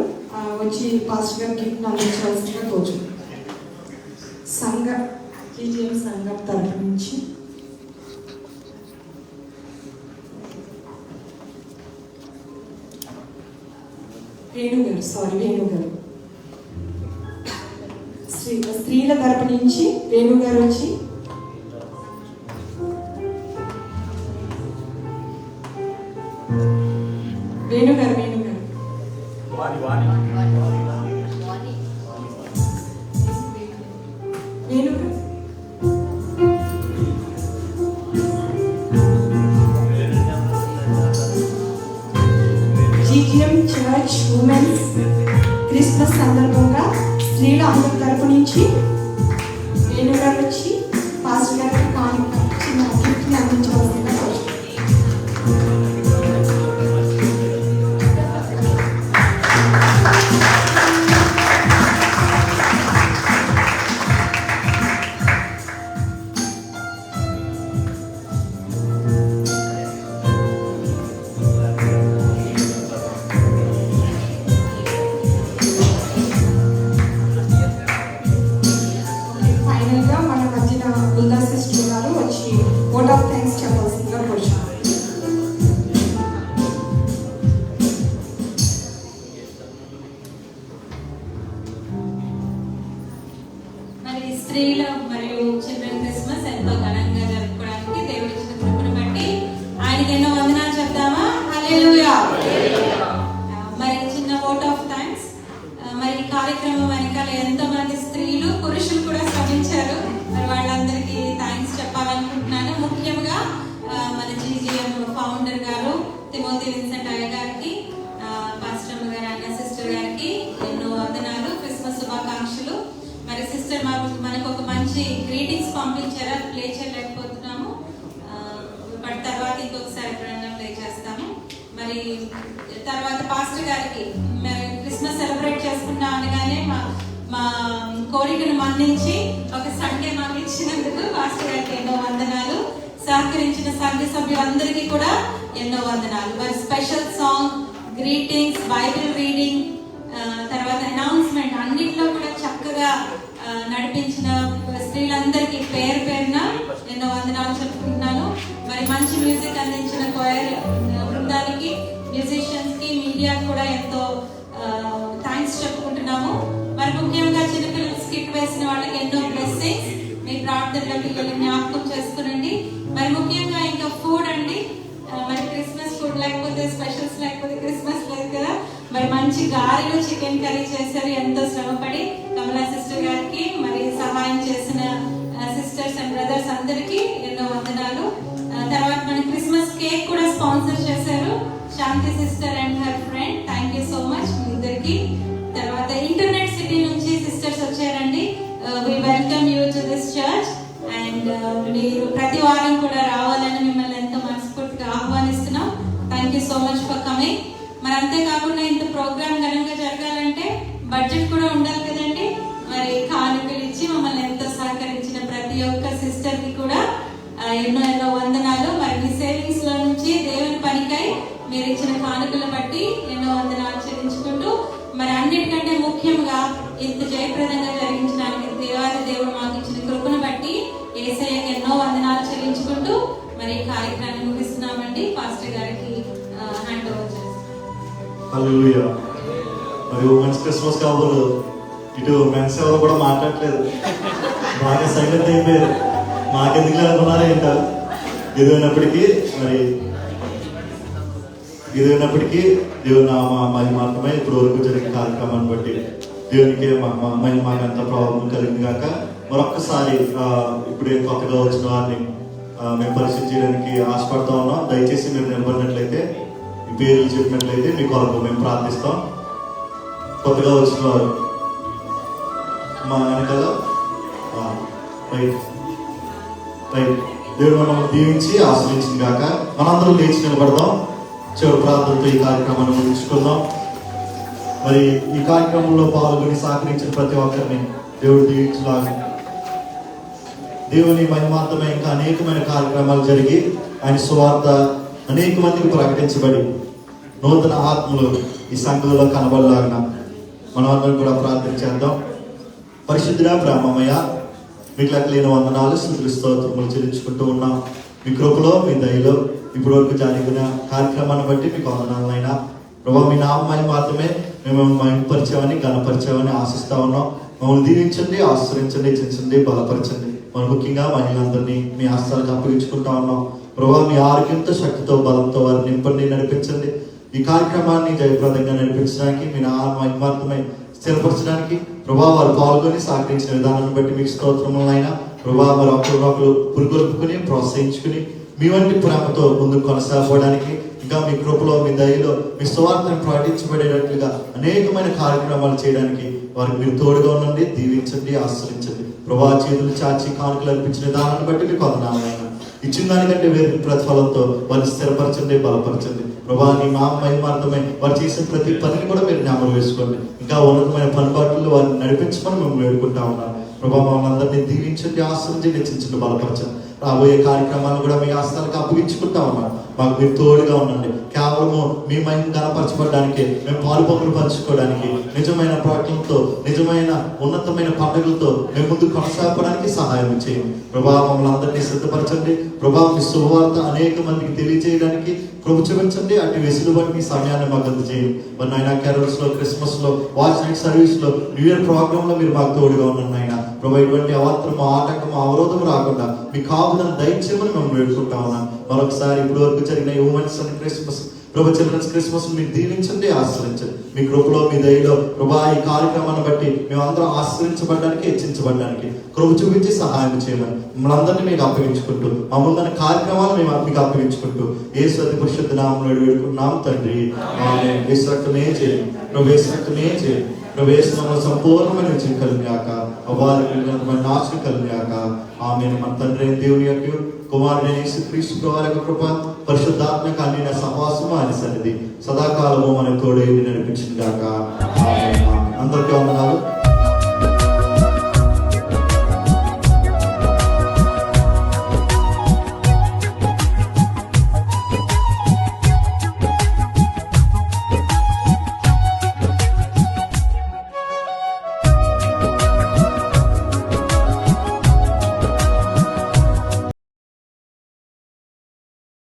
S2: వచ్చి పాస్టర్ గారి గిఫ్ట్ని అందించవలసిందిగా కోరుచున్నాము. జీజీఎం సంఘం తరఫు నుంచి వేణు గారు స్త్రీల తరపు నుంచి వేణు గారు వచ్చి వేణు గారు జీజీఎం చర్చ్ ఉమెన్స్ క్రిస్మస్ సందర్భంగా స్త్రీల అందరి తరపు నుంచి వేణు గారు వచ్చి పాస్టర్ గారికి చిన్న గిఫ్ట్ని అందించవలసిందిగా
S8: స్త్రీల మరియు చిల్డ్రన్ క్రిస్మస్ ఎంతో ఘనంగా జరుపుకోవడానికి దేవుడి ఇచ్చిన కృపను బట్టి ఆయనకి ఎన్నో వందనాలు చెప్తామా? హల్లెలూయా. మరి చిన్న ఓట్ ఆఫ్ థ్యాంక్స్. మరి ఈ కార్యక్రమం వెనకాల ఎంతో మంది స్త్రీలు పురుషులు కూడా శ్రమించారు. మరి వాళ్ళందరికీ థ్యాంక్స్ చెప్పాలనుకుంటున్నాను. ముఖ్యంగా మన జీజీఎం ఫౌండర్ గారు తిమోతి విన్సెంట్ అయ్య గారికి, పాస్టర్ గారు, అన్న సిస్టర్ గారికి ఎన్నో వందనాలు, క్రిస్మస్ శుభాకాంక్షలు. మరి సిస్టర్ మనకు ఒక మంచి గ్రీటింగ్స్ పంపించారు, అది ప్లే చేయలేకపోతున్నాము. బట్ తర్వాత ఇంకొకసారి ఎప్పుడైనా ప్లే చేస్తాము. మరి తర్వాత పాస్టర్ గారికి మరి క్రిస్మస్ సెలబ్రేట్ చేసుకుంటాం అనగానే మా కోరికను మన్నించి ఒక సండే మాకు ఇచ్చినందుకు పాస్టర్ గారికి ఎన్నో వందనాలు. సహకరించిన సంఘ సభ్యులందరికీ కూడా ఎన్నో వందనాలు. మరి special song, greetings, Bible reading, తర్వాత అనౌన్స్మెంట్ అన్నింటిలో కూడా చక్కగా నడిపించిన స్త్రీలందరికీ పేరు పేరున ఎన్నో వందనాలు చెప్పుకుంటున్నాను. మరి మంచి మ్యూజిక్ అందించిన కోయర్ బృందానికి, మ్యూజిషియన్స్ కి, మీడియాకి కూడా ఎంతో థ్యాంక్స్ చెప్పుకుంటున్నాము. మరి ముఖ్యంగా చిన్నపిల్లలు స్కిట్ వేసిన వాళ్ళకి ఎన్నో బ్లెస్సింగ్స్. మీ ప్రార్థనలో పిల్లల్ని జ్ఞాపకం చేసుకునండి. మరి ముఖ్యంగా ఇంకా ఫుడ్ అండి, మరి క్రిస్మస్ ఫుడ్ లేకపోతే స్పెషల్స్ లేకపోతే క్రిస్మస్ లేదు కదా. మరి మంచి గారెలు, చికెన్ కర్రీ చేశారు ఎంతో శ్రమపడి. కమలా సిస్టర్ గారికి, మరి సహాయం చేసిన సిస్టర్స్ అండ్ బ్రదర్స్ అందరికి ఎన్నో వందనాలు. తర్వాత మన క్రిస్మస్ కేక్ కూడా స్పాన్సర్ చేశారు Shanti sister and her friend. Thank you so much మీ ఇద్దరికి. తర్వాత ఇంటర్నెట్ సిటీ నుంచి సిస్టర్స్ వచ్చారండి. We welcome you to this church and మీరు ప్రతి వారం కూడా రావాలని మిమ్మల్ని ఎంతో మనస్ఫూర్తిగా ఆహ్వానిస్తున్నాం. Thank you so much for coming. మరి అంతేకాకుండా ఇంత ప్రోగ్రామ్ ఘనంగా జరగాలంటే బడ్జెట్ కూడా ఉండాలి కదండి. మరి కానుకలు ఇచ్చి మమ్మల్ని ఎంతో సహకరించిన ప్రతి ఒక్క సిస్టర్ కి కూడా ఎన్నో ఎన్నో వందనాలు. మరి మీ సేవింగ్స్ లో నుంచి దేవుని పనికై మీరు ఇచ్చిన కానుకలు బట్టి ఎన్నో వందనాలు చెల్లించుకుంటూ, మరి అన్నిటికంటే ముఖ్యంగా ఇంత జయప్రదంగా జరిగించడానికి దేవాది దేవుడు మాకు ఇచ్చిన కృపను బట్టి యేసయ్యకి ఎన్నో వందనాలు చెల్లించుకుంటూ మరి ఈ కార్యక్రమాన్ని ముగిస్తున్నామండి. పాస్టర్ గారికి హ్యాండ్ ఓవర్ చేస్తాం.
S1: హల్లెలూయా. మరి ఉమెన్స్ క్రిస్మస్ కాబోలు ఇటు మెన్స్ ఎవరు కూడా మాట్లాడలేదు, బాగా సైలెంట్ అయిపోయారు. మాకెందుకు అనుకున్నారా ఏంటో. ఎదురైనప్పటికీ దేవుని మరి మాత్రమే ఇప్పుడు వరకు జరిగిన కార్యక్రమాన్ని బట్టి దేవునికి మాకంత ప్రభావం కలిగింది కాక. మరొక్కసారి ఇప్పుడే కొత్తగా వచ్చిన వారిని మేము పరిచయం చేయడానికి ఆశపడతా ఉన్నాం. దయచేసి మీరు నిలబడినట్లయితే, ఈ పేర్లు చెప్పినట్లయితే మీ కొరకు మేము ప్రార్థిస్తాం. కొత్తగా వచ్చిన వారు మా వెనకాల దేవుడు మనం దీవించి ఆశ్రయించింది కాక. మనందరం లేచి నిలబడదాం. చివరి ప్రార్థనతో ఈ కార్యక్రమాన్ని ముగించుకుందాం. మరి ఈ కార్యక్రమంలో పాల్గొని సహకరించిన ప్రతి ఒక్కరిని దేవుడు దీవించలాగా. దేవుని మహిమార్థమే ఇంకా అనేకమైన కార్యక్రమాలు జరిగి ఆయన సువార్త అనేక మందికి ప్రకటించబడి నూతన ఆత్మలు ఈ సంఘంలో కనబడలాగిన మనం అందరం కూడా ప్రార్థన చేద్దాం. పరిశుద్ధుడా ప్రేమమయ్య, మీకు లెక్కలేని వందనాలు, స్తుతులు, స్తోత్రములు చెల్లించుకుంటూ ఉన్నాం. మీ కృపలో, మీ దయలో ఇప్పటి వరకు జరిగిన కార్యక్రమాన్ని బట్టి మీకు వందనాలైనా ప్రభావ. మీ నామమై మాత్రమే మేము మహిమపరిచామని, ఘనపరిచామని ఆశిస్తా ఉన్నాం. మమ్మల్ని దీవించండి, ఆశ్రయించండి, హెచ్చించండి, బలపరచండి. మనం ముఖ్యంగా మహిళలందరినీ మీ హస్తాలకు అప్పగించుకుంటా ఉన్నాం. ప్రభావ మీ ఆరోగ్యంతో, శక్తితో, బలంతో వారిని నింపండి, నడిపించండి. ఈ కార్యక్రమాన్ని జయప్రదంగా నడిపించడానికి, మీ నామమై మాత్రమే స్థిరపరచడానికి ప్రభావ వారు పాల్గొని సహకరించిన విధానాన్ని బట్టి మీకు స్తోత్రములైనా. ప్రభావ వారు ఒకరినొకరు పురుగొల్పుకుని ప్రోత్సహించుకుని మీ వంటి ప్రేమతో ముందుకు కొనసాగడానికి, ఇంకా మీ కృపలో, మీ దయలో మీ సువార్తను ప్రకటించబడేటట్లుగా అనేకమైన కార్యక్రమాలు చేయడానికి వారికి మీరు తోడుగా ఉండండి, దీవించండి, ఆశ్రయించండి. ప్రభావ చేతులు చాచి కానుకలు అర్పించిన విధానాన్ని బట్టి మీకు వందనాలైనా. ఇచ్చిన దానికంటే వేరే ప్రతిఫలంతో వారిని స్థిరపరచండి, బలపరచండి. ప్రభావ నీ మహిమార్థమై వారు చేసిన ప్రతి పనిని కూడా మీరు జ్ఞాపకం వేసుకోండి. ఇంకా ఉన్నతమైన పనిపాట్లలో వారిని నడిపించమని మేము వేడుకుంటా ఉన్నాం. ప్రభావ మమ్మల్ని అందరినీ దీవించండి, ఆశ్రయించండి, హెచ్చించండి, బలపరచండి. రాబోయే కార్యక్రమాలను కూడా మీ హస్తాలకు అప్పగించుకుంటా ఉన్నాం. మాకు మీరు తోడుగా ఉండండి. కేవలము మీ మహిమ కనపరచబడడానికి, మేము పాలుపంపులు పంచుకోవడానికి, నిజమైన పాటలతో, నిజమైన ఉన్నతమైన పండుగలతో మేము ముందు కొనసాగడానికి సహాయం చేయండి. ప్రభావ మమ్మల్ని అందరినీ సిద్ధపరచండి. ప్రభావ మీ శుభవార్త అనేక మందికి తెలియజేయడానికి కృప చూపించండి. అటు వెసులుబాటు మీ సమయాన్ని మాకు అందజేయండి. మరి నాయన క్యారల్స్లో, క్రిస్మస్లో, వాచ్ నైట్ సర్వీస్లో, న్యూ ఇయర్ ప్రోగ్రాంలో మీరు మాకు తోడుగా ఉన్నాను నాయన. ప్రభు ఇటువంటి అవాంతరం, ఆటంకం, అవరోధం రాకుండా మీ కాపుదలను దయచేయమని మేము వేడుకుంటా ఉన్నాం. మరొకసారి ఇప్పటి వరకు జరిగిన ఉమెన్స్ అండ్ క్రిస్మస్, ప్రభు చిల్డ్రన్స్ క్రిస్మస్ మీరు దీవించండి, ఆశ్రయించండి. మీ కృపలో, మీ దయలో ప్రభా ఈ కార్యక్రమాన్ని బట్టి మేమందరం ఆశ్రయించబడడానికి, హెచ్చించబడడానికి కృప చూపించి సహాయం చేయమని మమ్మల్ని అందరినీ మీకు అప్పగించుకుంటూ, మమ్మల్ని కార్యక్రమాలు మేము మీకు అప్పగించుకుంటూ యేసు అతి పరిశుద్ధ నామములో వేడుకుంటున్నాం తండ్రి. ఆమేన్. యేసు రక్తమే చేయండి, ప్రభు యేసు రక్తమే చేయండి. ప్రభు యేసు నామములో సంపూర్ణమైన విజయం కలుగుగాక, అవారికి నాశనం కలుగుగాక. ఆమేన్. మన తండ్రి అయిన దేవుని యొక్క, కుమారుడైన యేసుక్రీస్తు ప్రభువారి యొక్క కృప, పరిశుద్ధాత్మక అన్నిన సహవాసము, ఆయన సన్నిధి సదాకాలము మన తోడై నడిపించింది గాక. ఆమేన్.